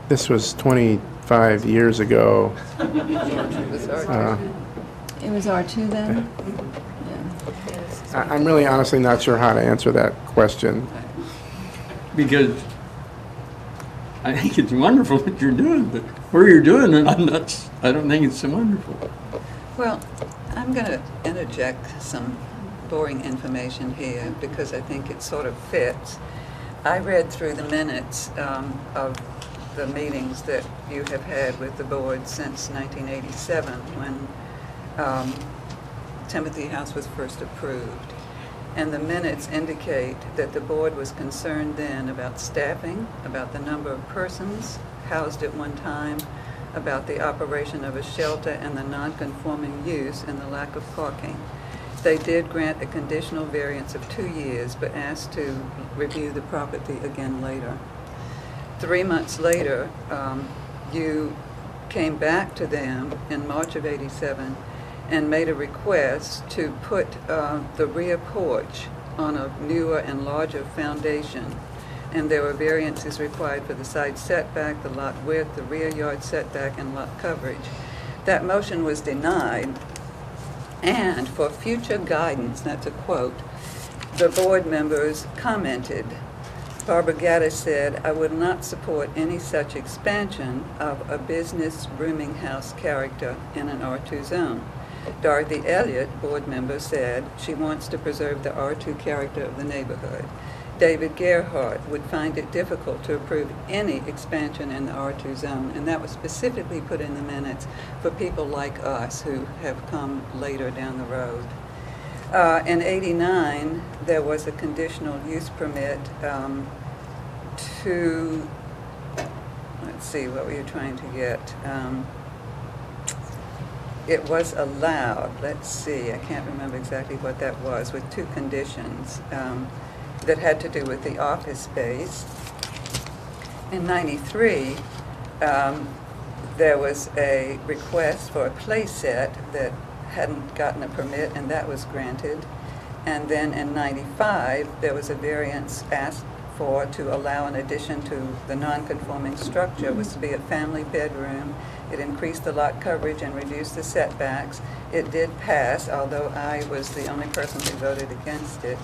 Speaker 13: This was 25 years ago.
Speaker 1: It was R2 then?
Speaker 13: I'm really honestly not sure how to answer that question.
Speaker 16: Because I think it's wonderful what you're doing, but where you're doing it, I don't think it's so wonderful.
Speaker 14: Well, I'm going to interject some boring information here because I think it sort of fits. I read through the minutes of the meetings that you have had with the board since 1987 when Timothy House was first approved. And the minutes indicate that the board was concerned then about staffing, about the number of persons housed at one time, about the operation of a shelter and the non-conforming use and the lack of parking. They did grant a conditional variance of 2 years, but asked to review the property again later. 3 months later, you came back to them in March of '87 and made a request to put the rear porch on a newer and larger foundation. And there were variances required for the side setback, the lot width, the rear yard setback, and lot coverage. That motion was denied. And for future guidance, that's a quote, the board members commented, Barbara Gaddis said, I would not support any such expansion of a business rooming house character in an R2 zone. Dorothy Elliott, board member, said she wants to preserve the R2 character of the neighborhood. David Gerhardt would find it difficult to approve any expansion in the R2 zone, and that was specifically put in the minutes for people like us who have come later down the road. In '89, there was a conditional use permit to, let's see, what were you trying to get? It was allowed, let's see, I can't remember exactly what that was, with 2 conditions that had to do with the office space. In '93, there was a request for a play set that hadn't gotten a permit, and that was granted. And then in '95, there was a variance asked for to allow an addition to the non-conforming structure. It was to be a family bedroom. It increased the lot coverage and reduced the setbacks. It did pass, although I was the only person who voted against it.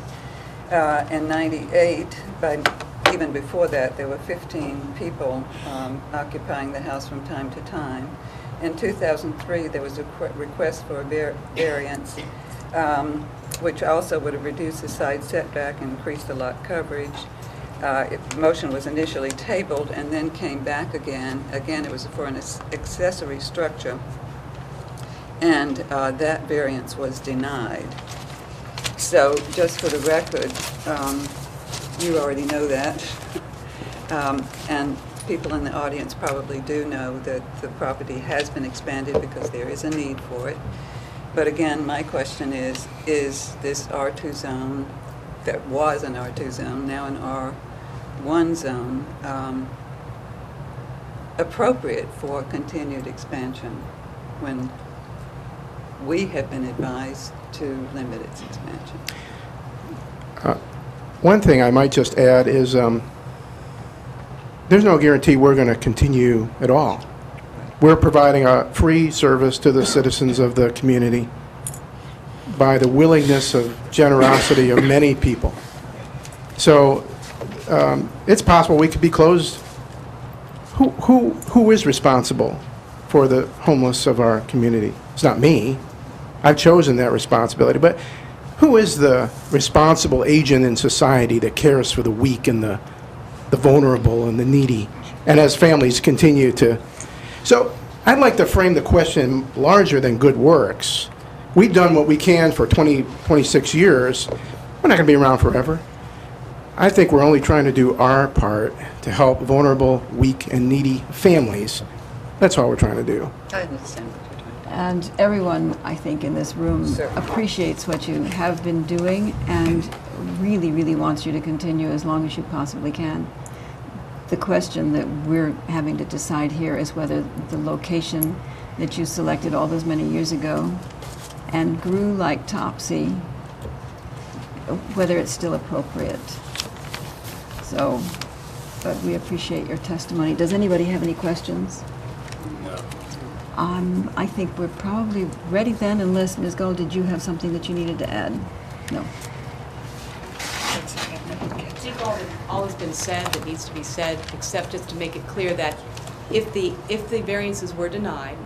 Speaker 14: In '98, even before that, there were 15 people occupying the house from time to time. In 2003, there was a request for a variance, which also would have reduced the side setback and increased the lot coverage. The motion was initially tabled and then came back again. Again, it was for an accessory structure, and that variance was denied. So, just for the record, you already know that, and people in the audience probably do know that the property has been expanded because there is a need for it. But again, my question is this R2 zone that was an R2 zone, now an R1 zone, appropriate for continued expansion when we have been advised to limit its expansion?
Speaker 13: One thing I might just add is there's no guarantee we're going to continue at all. We're providing a free service to the citizens of the community by the willingness of generosity of many people. So it's possible we could be closed. Who is responsible for the homeless of our community? It's not me. I've chosen that responsibility. But who is the responsible agent in society that cares for the weak and the vulnerable and the needy? And as families continue to... So I'd like to frame the question larger than good works. We've done what we can for 26 years. We're not going to be around forever. I think we're only trying to do our part to help vulnerable, weak, and needy families. That's all we're trying to do.
Speaker 14: I understand what you're doing.
Speaker 1: And everyone, I think, in this room appreciates what you have been doing and really, really wants you to continue as long as you possibly can. The question that we're having to decide here is whether the location that you selected all those many years ago and grew like Topsy, whether it's still appropriate. So, but we appreciate your testimony. Does anybody have any questions?
Speaker 11: No.
Speaker 1: I think we're probably ready then, unless, Ms. Gold, did you have something that you needed to add? No.
Speaker 17: I think all has been said that needs to be said, except just to make it clear that if the variances were denied,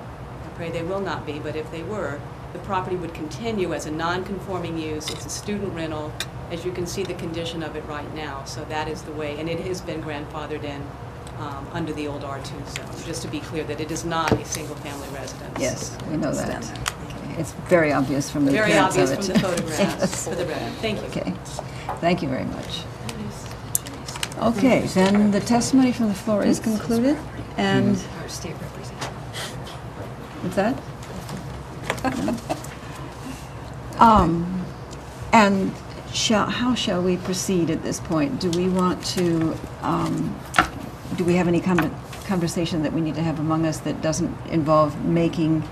Speaker 17: I pray they will not be, but if they were, the property would continue as a non-conforming use. It's a student rental. As you can see, the condition of it right now. So that is the way, and it has been grandfathered in under the old R2 zone. Just to be clear that it is not a single-family residence.
Speaker 1: Yes, we know that. Okay. It's very obvious from the
Speaker 17: Very
Speaker 1: appearance of
Speaker 17: obvious
Speaker 1: it.
Speaker 17: from the photographs
Speaker 1: Yes.
Speaker 17: for the record. Thank you.
Speaker 1: Okay. Thank you very much. Okay, then the testimony from the floor is concluded, and... What's that? And how shall we proceed at this point? Do we want to, do we have any conversation that we need to have among us that doesn't involve making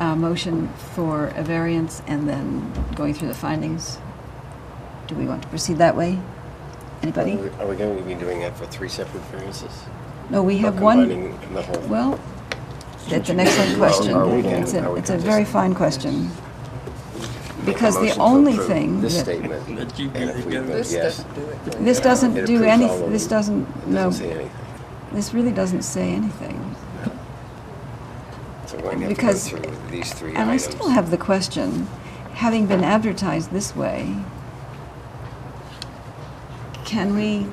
Speaker 1: a motion for a variance and then going through the findings? Do we want to proceed that way? Anybody?
Speaker 18: Are we going to be doing that for 3 separate variances?
Speaker 1: No, we have
Speaker 18: Or
Speaker 1: one.
Speaker 18: combining the whole?
Speaker 1: Well, that's an excellent question. It's a very fine question. Because the only thing
Speaker 18: This
Speaker 1: that...
Speaker 18: statement, and if we vote yes.
Speaker 1: This doesn't
Speaker 18: it
Speaker 1: do
Speaker 18: approves all
Speaker 1: anything,
Speaker 18: of
Speaker 1: this
Speaker 18: them.
Speaker 1: doesn't, no.
Speaker 18: Doesn't say anything.
Speaker 1: This really doesn't say anything.
Speaker 18: So we're going to have
Speaker 1: Because,
Speaker 18: to go through these 3
Speaker 1: and I
Speaker 18: items.
Speaker 1: still have the question, having been advertised this way, can we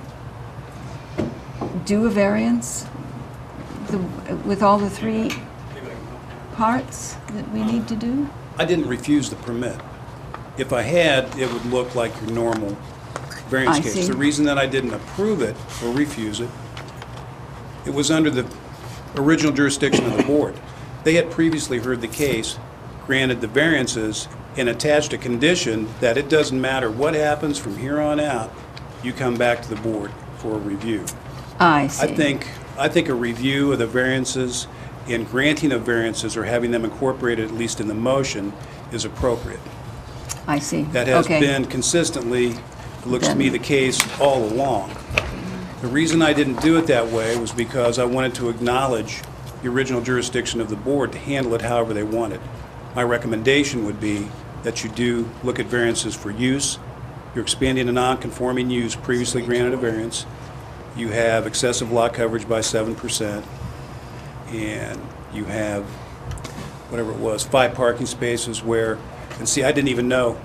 Speaker 1: do a variance with all the 3 parts that we need to do?
Speaker 15: I didn't refuse the permit. If I had, it would look like your normal variance
Speaker 1: I
Speaker 15: case.
Speaker 1: see.
Speaker 15: The reason that I didn't approve it or refuse it, it was under the original jurisdiction of the board. They had previously heard the case, granted the variances, and attached a condition that it doesn't matter what happens from here on out, you come back to the board for a review.
Speaker 1: I see.
Speaker 15: I think a review of the variances and granting of variances or having them incorporated, at least in the motion, is appropriate.
Speaker 1: I see.
Speaker 15: That has
Speaker 1: Okay.
Speaker 15: been consistently, it looks to me, the case all along. The reason I didn't do it that way was because I wanted to acknowledge the original jurisdiction of the board to handle it however they wanted. My recommendation would be that you do look at variances for use. You're expanding a non-conforming use, previously granted a variance. You have excessive lot coverage by 7%, and you have, whatever it was, 5 parking spaces where, and see, I didn't even know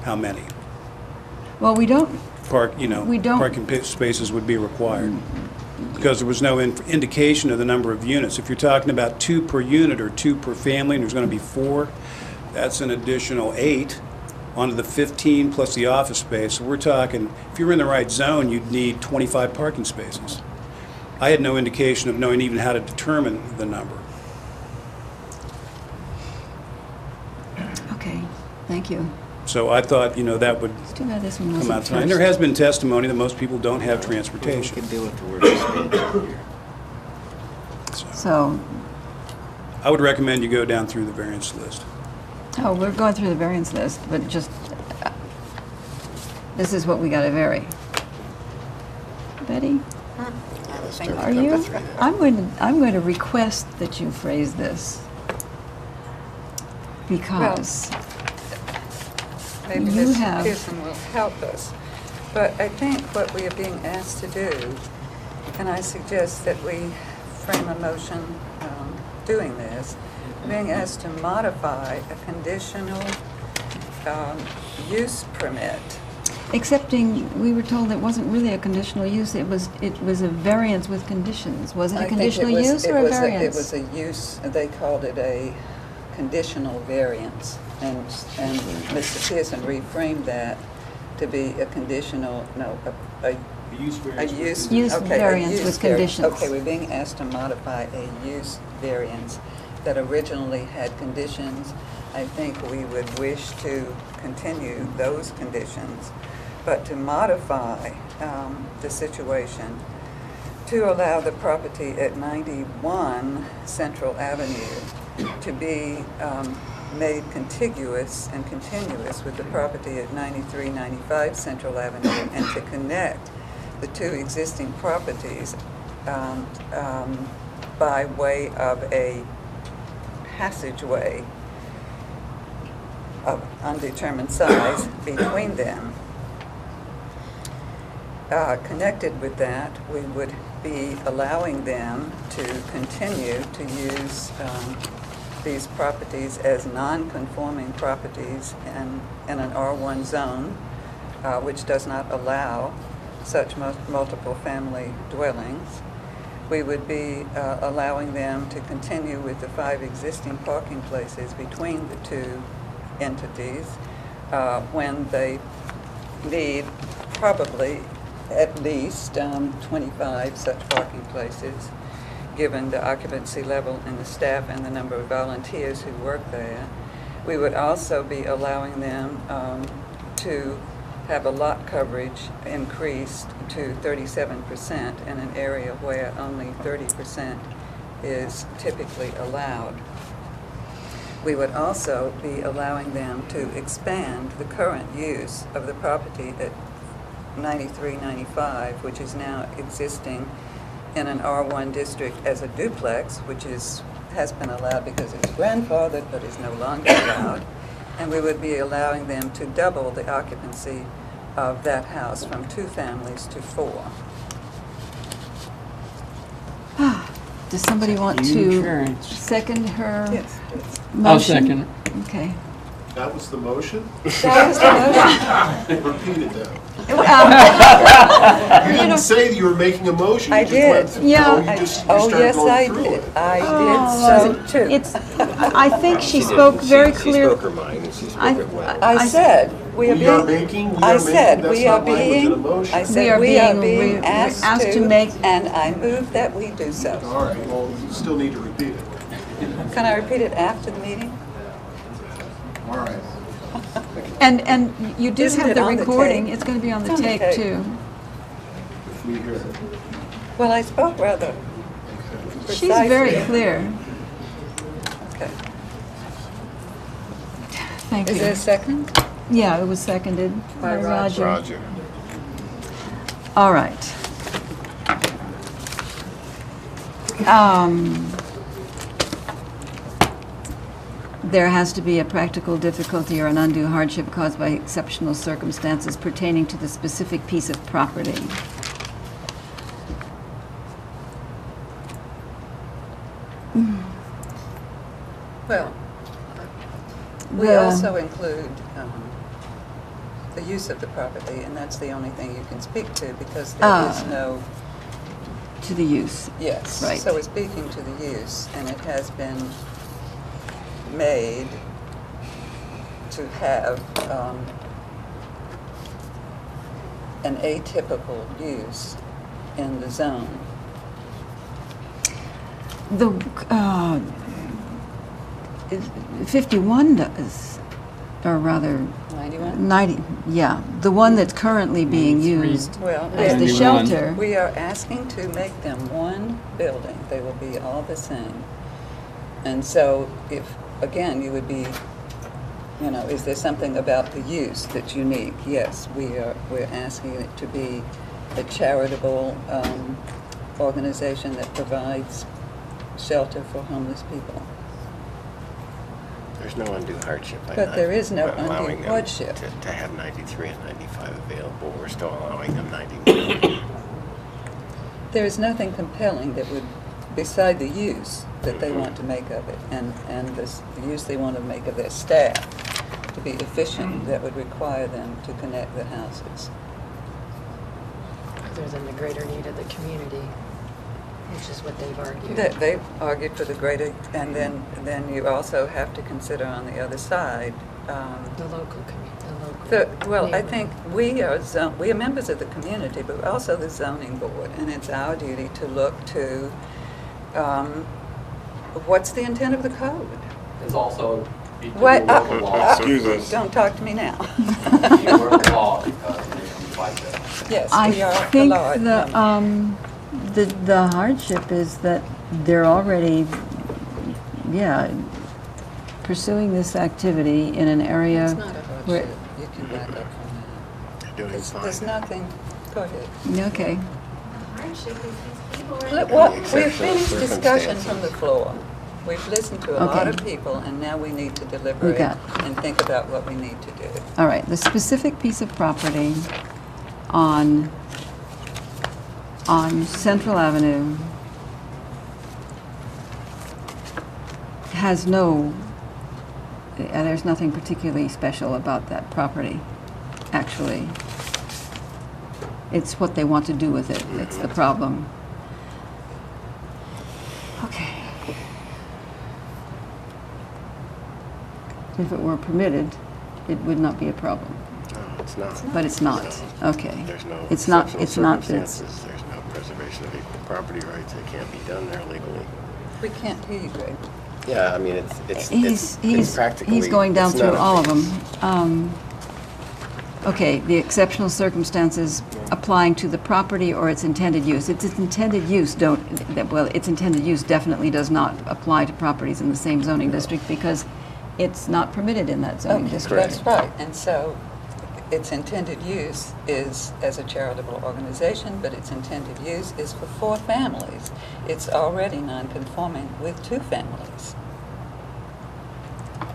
Speaker 15: how many
Speaker 1: Well, we don't, we don't-
Speaker 15: parking spaces would be required, because there was no indication of the number of units. If you're talking about 2 per unit or 2 per family, and there's going to be 4, that's an additional 8 onto the 15 plus the office space. So we're talking, if you're in the right zone, you'd need 25 parking spaces. I had no indication of knowing even how to determine the number.
Speaker 1: okay, thank you.
Speaker 15: So I thought, that would
Speaker 1: Too bad this one
Speaker 15: come
Speaker 1: wasn't
Speaker 15: out tonight. And there
Speaker 1: first.
Speaker 15: has been testimony that most people don't have transportation.
Speaker 18: We can deal with the word expansion here.
Speaker 1: So,
Speaker 15: I would recommend you go down through the variance list.
Speaker 1: oh, we're going through the variance list, but just, this is what we got to vary. Betty, are you, I'm going to request that you phrase this. Because
Speaker 14: Maybe
Speaker 1: you
Speaker 14: Ms.
Speaker 1: have,
Speaker 14: Pearson will help us. But I think what we are being asked to do, and I suggest that we frame a motion doing this, being asked to modify a conditional use permit.
Speaker 1: accepting, we were told it wasn't really a conditional use, it was a variance with conditions. Was it a conditional use or a variance?
Speaker 14: It was a use, they called it a conditional variance. And Mr. Pearson reframed that to be a conditional, no, a
Speaker 15: Use variance.
Speaker 1: Use
Speaker 14: okay,
Speaker 1: variance
Speaker 14: use
Speaker 1: with
Speaker 14: variance.
Speaker 1: conditions.
Speaker 14: Okay, we're being asked to modify a use variance that originally had conditions. I think we would wish to continue those conditions, but to modify the situation to allow the property at 91 Central Avenue to be made contiguous and continuous with the property at 9395 Central Avenue, and to connect the two existing properties by way of a passageway of undetermined size between them. Connected with that, we would be allowing them to continue to use these properties as non-conforming properties in an R1 zone, which does not allow such multiple family dwellings. We would be allowing them to continue with the 5 existing parking places between the two entities when they need probably at least 25 such parking places, given the occupancy level and the staff and the number of volunteers who work there. We would also be allowing them to have a lot coverage increased to 37% in an area where only 30% is typically allowed. We would also be allowing them to expand the current use of the property at 9395, which is now existing in an R1 district as a duplex, which has been allowed because it's grandfathered but is no longer allowed. And we would be allowing them to double the occupancy of that house from 2 families to 4.
Speaker 1: Does somebody want
Speaker 16: Huge
Speaker 1: to
Speaker 16: variance.
Speaker 1: second her
Speaker 14: Yes, please.
Speaker 1: motion?
Speaker 16: I'll second it.
Speaker 1: Okay.
Speaker 11: That was the motion?
Speaker 14: That was the motion.
Speaker 11: Repeat it then. You
Speaker 1: You
Speaker 11: didn't
Speaker 1: know,
Speaker 11: say that you were making a motion.
Speaker 14: I
Speaker 11: You just went
Speaker 14: did.
Speaker 11: through-
Speaker 1: Yeah.
Speaker 11: no, you started
Speaker 14: Yes,
Speaker 11: going
Speaker 14: I
Speaker 11: through
Speaker 14: did.
Speaker 11: it.
Speaker 14: I did so too.
Speaker 1: it's, I think she spoke very
Speaker 18: She
Speaker 1: clearly.
Speaker 18: spoke her mind, and she spoke
Speaker 1: I-
Speaker 18: it well.
Speaker 14: I said, we are
Speaker 11: We are
Speaker 14: being,
Speaker 11: making,
Speaker 14: I said,
Speaker 11: that's
Speaker 14: we are
Speaker 11: not language in a
Speaker 14: being,
Speaker 11: motion.
Speaker 14: I
Speaker 1: We are
Speaker 14: said, we are
Speaker 1: being
Speaker 14: being asked
Speaker 1: asked to
Speaker 14: to,
Speaker 1: make-
Speaker 14: and I move that we do so.
Speaker 11: All right, well, you still need to repeat it.
Speaker 14: Can I repeat it after the meeting?
Speaker 11: All right.
Speaker 1: And you do
Speaker 14: Isn't
Speaker 1: have
Speaker 14: it
Speaker 1: the
Speaker 14: on the
Speaker 1: recording.
Speaker 14: tape?
Speaker 1: It's going to be on the
Speaker 14: It's on the
Speaker 1: tape,
Speaker 14: tape.
Speaker 1: too.
Speaker 11: If we hear it.
Speaker 14: Well, I spoke rather
Speaker 1: She's very
Speaker 14: precisely.
Speaker 1: clear.
Speaker 14: Okay.
Speaker 1: Thank
Speaker 14: Is there a
Speaker 1: you.
Speaker 14: second?
Speaker 1: Yeah, it was seconded by
Speaker 14: By
Speaker 1: Roger.
Speaker 18: Roger.
Speaker 1: All right. There has to be a practical difficulty or an undue hardship caused by exceptional circumstances pertaining to the specific piece of property.
Speaker 14: Well, we
Speaker 1: The-
Speaker 14: also include the use of the property, and that's the only thing you can speak to because there is no,
Speaker 1: To the use.
Speaker 14: yes.
Speaker 1: Right.
Speaker 14: So we're speaking to the use, and it has been made to have an atypical use in the zone.
Speaker 1: The 51 does. or rather
Speaker 14: 91?
Speaker 1: 90, yeah, the one that's currently being
Speaker 16: 93.
Speaker 1: used
Speaker 14: Well,
Speaker 1: as the
Speaker 16: 91.
Speaker 1: shelter.
Speaker 14: we are asking to make them one building. They will be all the same. And so if, again, you would be, you know, is there something about the use that's unique? Yes, we're asking it to be a charitable organization that provides shelter for homeless people.
Speaker 18: There's no undue hardship. by
Speaker 14: But
Speaker 18: not
Speaker 14: there is no
Speaker 18: allowing
Speaker 14: undue
Speaker 18: them
Speaker 14: hardship.
Speaker 18: To have 93 and 95 available. We're still allowing them 91.
Speaker 14: There is nothing compelling that would, beside the use that they want to make of it, and the use they want to make of their staff to be efficient, that would require them to connect the houses.
Speaker 8: Other than the greater need of the community, which is what they've argued.
Speaker 14: They've argued for the greater, and then you also have to consider on the other side.
Speaker 8: The local community,
Speaker 14: Well, I think we are members of the community, but also the zoning board, and it's our duty to look to what's the intent of the code.
Speaker 2: It's also
Speaker 14: What?
Speaker 2: local law.
Speaker 4: Excuse us.
Speaker 14: Don't talk to me now.
Speaker 2: You work the law because they like that.
Speaker 14: Yes,
Speaker 1: I
Speaker 14: we are the
Speaker 1: think
Speaker 14: law.
Speaker 1: the hardship is that they're already, pursuing this activity in an area
Speaker 14: It's not a
Speaker 1: where.
Speaker 14: hardship. You can back up from that.
Speaker 18: They're doing fine.
Speaker 14: There's nothing. Go ahead.
Speaker 1: Okay.
Speaker 14: Look, what,
Speaker 18: The
Speaker 14: we've
Speaker 18: exceptional
Speaker 14: finished discussion
Speaker 18: circumstances.
Speaker 14: from the floor. We've listened to a lot
Speaker 1: Okay.
Speaker 14: of people, and now we need to deliberate
Speaker 1: got-
Speaker 14: and think about what we need to do.
Speaker 1: All right, the specific piece of property on Central Avenue has no, there's nothing particularly special about that property, actually. It's what they want to do with it, it's the problem. Okay. If it were permitted, it would not be a problem.
Speaker 18: No, it's not.
Speaker 1: But it's not, okay.
Speaker 18: There's no
Speaker 1: It's not,
Speaker 18: exceptional
Speaker 1: it's not,
Speaker 18: circumstances. There's no preservation of equal property rights. It can't be done there legally.
Speaker 14: We can't hear you, Greg.
Speaker 18: Yeah, I mean, it's practically.
Speaker 1: he's going down
Speaker 18: it's
Speaker 1: through
Speaker 18: not a
Speaker 1: all of
Speaker 18: fix.
Speaker 1: them. Okay, the exceptional circumstances applying to the property or its intended use. Its intended use its intended use definitely does not apply to properties in the same zoning district because it's not permitted in that zoning district.
Speaker 14: That's right. And so its intended use is as a charitable organization, but its intended use is for 4 families. It's already non-conforming with 2 families.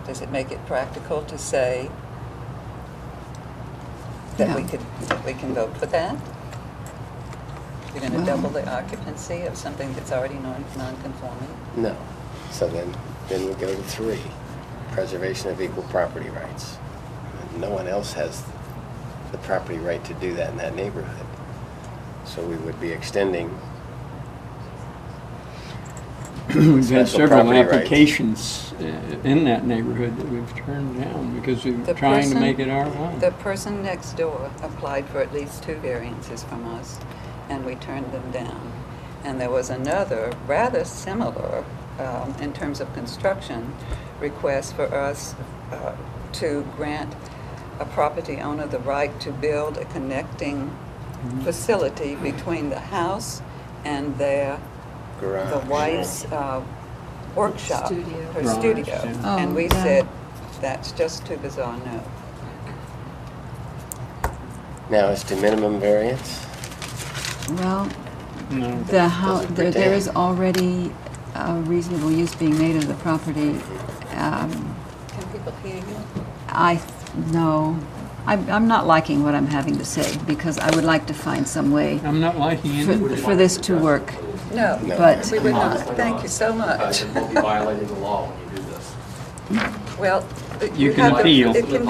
Speaker 14: Does it make it practical to say that
Speaker 1: Yeah.
Speaker 14: we can vote for that? You're going to
Speaker 1: Well-
Speaker 14: double the occupancy of something that's already non-conforming?
Speaker 18: No. So then we go to 3, preservation of equal property rights. No one else has the property right to do that in that neighborhood. So we would be extending
Speaker 16: We've had
Speaker 18: special
Speaker 16: several
Speaker 18: property rights.
Speaker 16: applications in that neighborhood that we've turned down because we're
Speaker 14: The
Speaker 16: trying to
Speaker 14: person-
Speaker 16: make it R1.
Speaker 14: The person next door applied for at least 2 variances from us, and we turned them down. And there was another rather similar, in terms of construction, request for us to grant a property owner the right to build a connecting facility between the house and the
Speaker 18: garage.
Speaker 14: wife's workshop, her
Speaker 16: Garage,
Speaker 14: studio.
Speaker 16: yeah.
Speaker 14: And we
Speaker 1: yeah.
Speaker 14: said, that's just too bizarre, no.
Speaker 18: Now, as to minimum variance,
Speaker 1: Well,
Speaker 16: No.
Speaker 1: there is already a reasonable use being made of the property.
Speaker 14: Can people hear you?
Speaker 1: No, I'm not liking what I'm having to say because I would like to find some way
Speaker 16: I'm not liking it.
Speaker 1: for this to work.
Speaker 14: No,
Speaker 1: But
Speaker 14: we would not. Thank you so much.
Speaker 2: Because we'll be violating the law when you do this.
Speaker 14: Well,
Speaker 16: You can
Speaker 14: have to-
Speaker 16: appeal.
Speaker 14: It can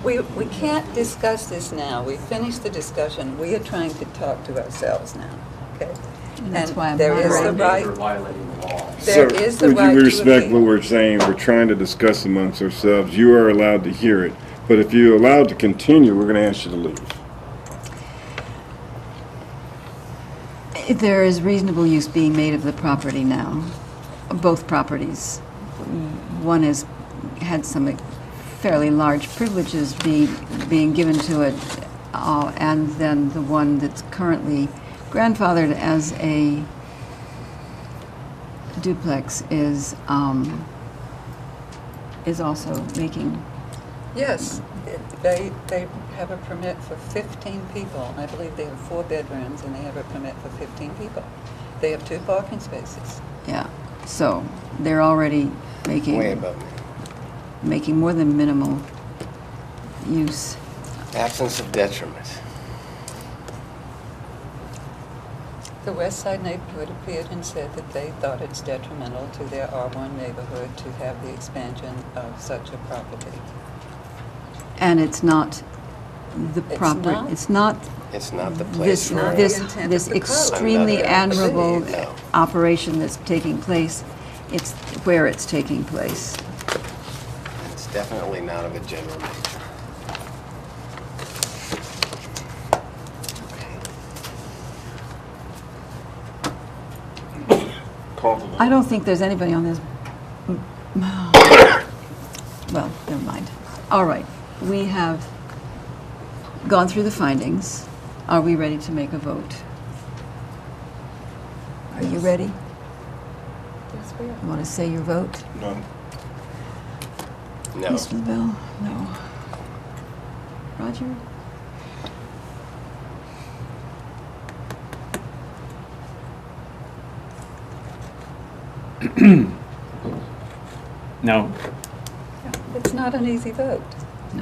Speaker 14: be, we can't discuss this now. We finished the discussion. We are trying to talk to ourselves now, okay?
Speaker 1: And that's why I'm
Speaker 14: there is the
Speaker 1: moderating.
Speaker 14: right,
Speaker 2: You're violating the law.
Speaker 14: there is the
Speaker 4: Would
Speaker 14: right
Speaker 4: you
Speaker 14: to
Speaker 4: respect what
Speaker 14: appeal.
Speaker 4: we're saying? We're trying to discuss amongst ourselves. You are allowed to hear it. But if you're allowed to continue, we're going to ask you to leave.
Speaker 1: There is reasonable use being made of the property now, both properties. One has had some fairly large privileges being given to it, and then the one that's currently grandfathered as a duplex is also making.
Speaker 14: Yes, they have a permit for 15 people. I believe they have 4 bedrooms, and they have a permit for 15 people. They have 2 parking spaces.
Speaker 1: Yeah, so they're already making.
Speaker 18: Way above me.
Speaker 1: Making more than minimal use.
Speaker 18: Absence of detriment.
Speaker 14: The West Side neighborhood appeared and said that they thought it's detrimental to their R1 neighborhood to have the expansion of such a property.
Speaker 1: And it's not the proper.
Speaker 14: It's not?
Speaker 18: It's not the place.
Speaker 1: This extremely admirable operation that's taking place. It's where it's taking place.
Speaker 18: It's definitely not of a general nature.
Speaker 1: I don't think there's anybody on this. Well, never mind. All right, we have gone through the findings. Are we ready to make a vote? Are you ready?
Speaker 14: Yes, we are.
Speaker 1: You want to say your vote?
Speaker 4: No.
Speaker 18: No.
Speaker 1: Mr. Bell? No. Roger?
Speaker 16: No.
Speaker 14: It's not an easy vote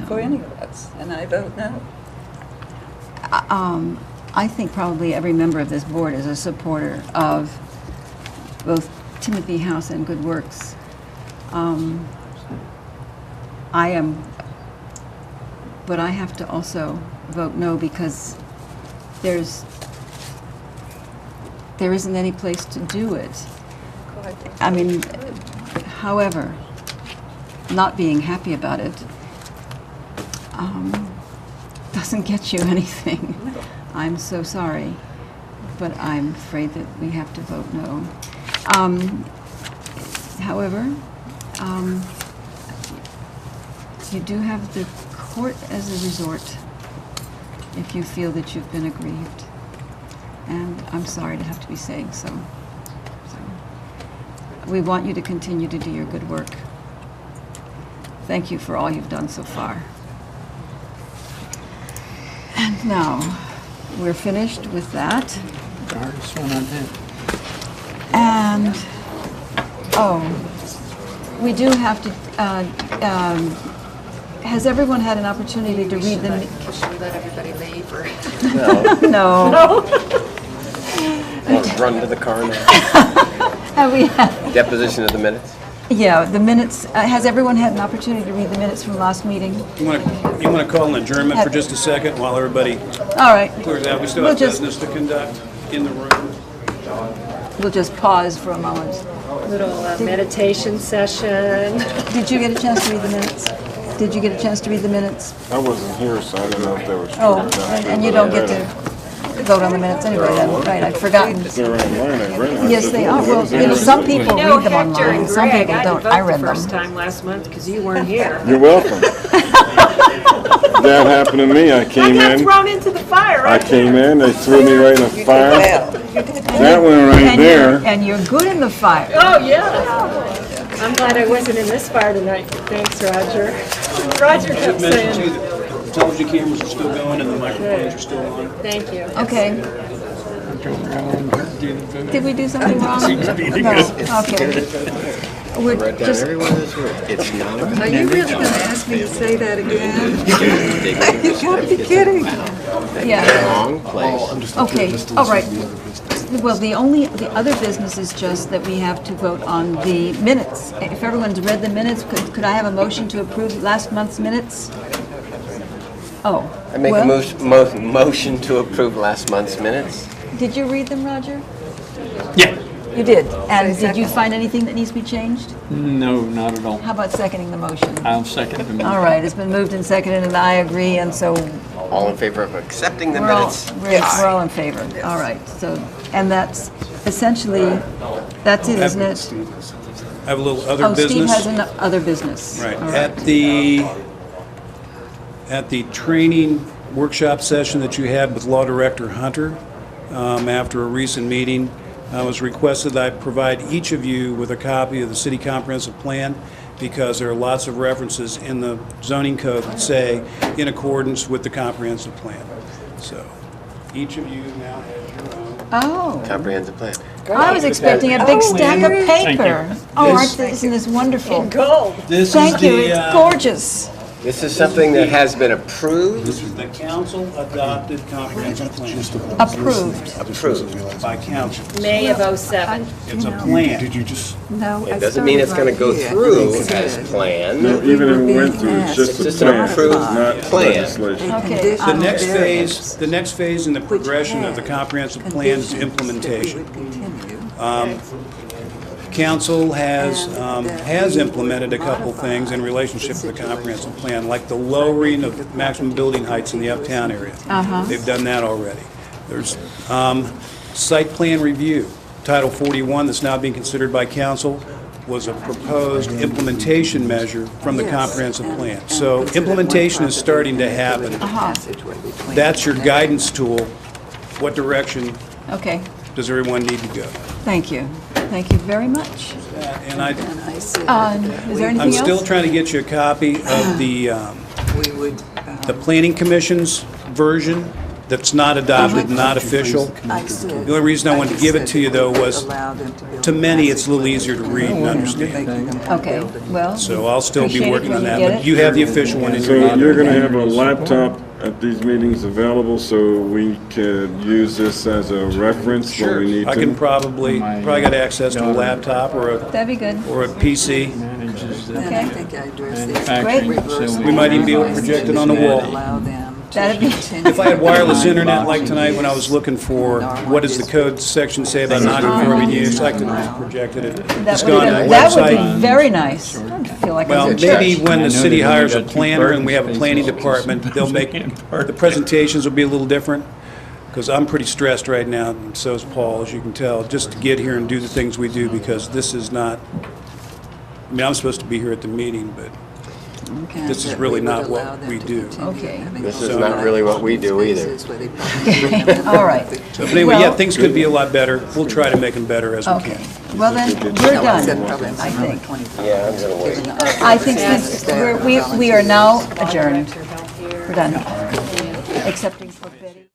Speaker 14: for any of us, and I vote no.
Speaker 1: I think probably every member of this board is a supporter of both Timothy House and Good Works. I am, but I have to also vote no because there isn't any place to do it. I mean, however, not being happy about it doesn't get you anything. I'm so sorry, but I'm afraid that we have to vote no. However, you do have the court as a resort if you feel that you've been aggrieved. And I'm sorry to have to be saying so. We want you to continue to do your good work. Thank you for all you've done so far. And now, we're finished with that. And, we do have to, has everyone had an opportunity to read them?
Speaker 8: Should we let everybody leave or?
Speaker 1: No.
Speaker 18: I'll run to the car now.
Speaker 1: Have we had?
Speaker 18: Deposition of the minutes?
Speaker 1: Yeah, the minutes, has everyone had an opportunity to read the minutes from last meeting?
Speaker 15: You want to call an adjournment for just a second while everybody
Speaker 1: All right.
Speaker 15: clears out? We still
Speaker 1: We'll
Speaker 15: have
Speaker 1: just-
Speaker 15: business to conduct in the room.
Speaker 1: We'll just pause for a moment.
Speaker 8: Little meditation session.
Speaker 1: Did you get a chance to read the minutes? Did you get a chance to read the minutes?
Speaker 4: I wasn't here, so I didn't know if they were
Speaker 1: Oh,
Speaker 4: strict or not.
Speaker 1: and you don't get to vote on the minutes anyway then, right, I'd forgotten.
Speaker 4: They're online, I read them.
Speaker 1: Yes, they are. Well, some people read them online, some people don't. I read them.
Speaker 8: First time last month because you weren't here.
Speaker 4: You're welcome. That happened to me. I came in.
Speaker 8: Thrown into the fire.
Speaker 4: I came in, they threw me right in the fire. That one right there.
Speaker 1: And you're good in the fire.
Speaker 8: Oh, yeah. I'm glad I wasn't in this fire tonight. Thanks, Roger. Roger kept
Speaker 15: Mention too
Speaker 8: saying,
Speaker 15: that the television cameras are still going and the microphones are still on.
Speaker 8: thank you.
Speaker 1: Okay. Did we do something wrong? No, okay. We're
Speaker 18: Write down
Speaker 1: just,
Speaker 18: every one of those words. It's not a
Speaker 14: Are you really going to ask me to say that again? You gotta be kidding.
Speaker 1: yeah,
Speaker 18: Wrong place.
Speaker 1: okay, all right. Well, the other business is just that we have to vote on the minutes. If everyone's read the minutes, could I have a motion to approve last month's minutes? Oh.
Speaker 18: I make
Speaker 1: well,
Speaker 18: a motion to approve last month's minutes.
Speaker 1: Did you read them, Roger?
Speaker 16: Yeah.
Speaker 1: You did. And did you find anything that needs to be changed?
Speaker 16: No, not at all.
Speaker 1: How about seconding the motion?
Speaker 16: I'll second the motion.
Speaker 1: All right, it's been moved and seconded, and I agree, and so
Speaker 18: All in favor of accepting the
Speaker 1: we're all,
Speaker 18: minutes?
Speaker 1: we're all in favor. All right, so, and that's essentially, that's it, isn't it?
Speaker 15: I have a little other
Speaker 1: Oh,
Speaker 15: business.
Speaker 1: Steve has other business.
Speaker 15: Right.
Speaker 1: All
Speaker 15: At the training workshop session that you had with Law Director Hunter, after a recent meeting, I was requested that I provide each of you with a copy of the city comprehensive plan, because there are lots of references in the zoning code that say in accordance with the comprehensive plan. So each of you now has your own.
Speaker 1: Oh.
Speaker 18: Comprehensive plan.
Speaker 1: I was expecting a big stack of paper. Oh, isn't this wonderful?
Speaker 8: Gold.
Speaker 15: This
Speaker 1: Thank
Speaker 15: is
Speaker 1: you,
Speaker 15: the,
Speaker 1: it's gorgeous.
Speaker 18: This is something that has been approved.
Speaker 15: This is the council-adopted comprehensive plan.
Speaker 1: Approved.
Speaker 18: Approved.
Speaker 15: By council.
Speaker 8: May of '07.
Speaker 15: It's a plan.
Speaker 11: Did you just?
Speaker 14: No,
Speaker 18: It doesn't mean it's going to go through as planned.
Speaker 4: No, even if it went through, it's just
Speaker 18: It's
Speaker 4: a
Speaker 18: just an
Speaker 4: plan,
Speaker 18: approved
Speaker 4: not
Speaker 18: plan.
Speaker 4: legislation.
Speaker 1: Okay.
Speaker 15: The next phase in the progression of the comprehensive plan is implementation. Council has implemented a couple things in relationship to the comprehensive plan, like the lowering of maximum building heights in the uptown area. They've done that already. There's site plan review. Title 41 that's now being considered by council was a proposed implementation measure from the comprehensive plan. So implementation is starting to happen. That's your guidance tool. What direction
Speaker 1: Okay,
Speaker 15: does everyone need to go?
Speaker 1: thank you. Thank you very much.
Speaker 15: And I,
Speaker 1: Is there anything
Speaker 15: I'm
Speaker 1: else?
Speaker 15: still trying to get you a copy of the planning commission's version that's not adopted, not official. The only reason I wanted to give it to you, though, was to many, it's a little easier to read and understand.
Speaker 1: Okay, well.
Speaker 15: So I'll still be
Speaker 1: appreciate it
Speaker 15: working
Speaker 1: when
Speaker 15: on
Speaker 1: you
Speaker 15: that,
Speaker 1: get
Speaker 15: but
Speaker 1: it.
Speaker 15: you have the official one in
Speaker 4: So
Speaker 15: your hand.
Speaker 4: you're gonna have a laptop at these meetings available, so we could use this as a reference when we need to?
Speaker 15: I can probably got access to a laptop or
Speaker 1: That'd be good.
Speaker 15: a PC.
Speaker 1: Okay.
Speaker 14: I think I addressed this.
Speaker 1: Great.
Speaker 15: We might even be able to project it on the wall.
Speaker 14: Allow them to
Speaker 1: That'd be.
Speaker 14: continue.
Speaker 15: If I had wireless internet like tonight when I was looking for what does the code section say about non-conforming use, I could have projected it. Just gone to the
Speaker 1: That would be
Speaker 15: website.
Speaker 1: very nice. I'd feel like I
Speaker 15: Well,
Speaker 1: was in church.
Speaker 15: maybe when the city
Speaker 16: they're
Speaker 15: hires a
Speaker 16: gonna got two
Speaker 15: planner and we have a
Speaker 16: parking
Speaker 15: planning
Speaker 16: spaces.
Speaker 15: department, they'll make, the presentations will be a little different, because I'm pretty stressed right now, and so is Paul, as you can tell, just to get here and do the things we do, because this is not, I mean, I'm supposed to be here at the meeting, but this is really not what we do.
Speaker 1: Okay.
Speaker 18: This is not really what we do either.
Speaker 1: All right.
Speaker 15: So, but anyway, yeah,
Speaker 1: Well-
Speaker 15: things could be a lot better. We'll try to make them better as we
Speaker 1: Okay.
Speaker 15: can.
Speaker 1: Well, then, we're done, I think.
Speaker 18: Yeah, I'm going to wait.
Speaker 1: I think we are now adjourned. We're done. Accepting for Betty.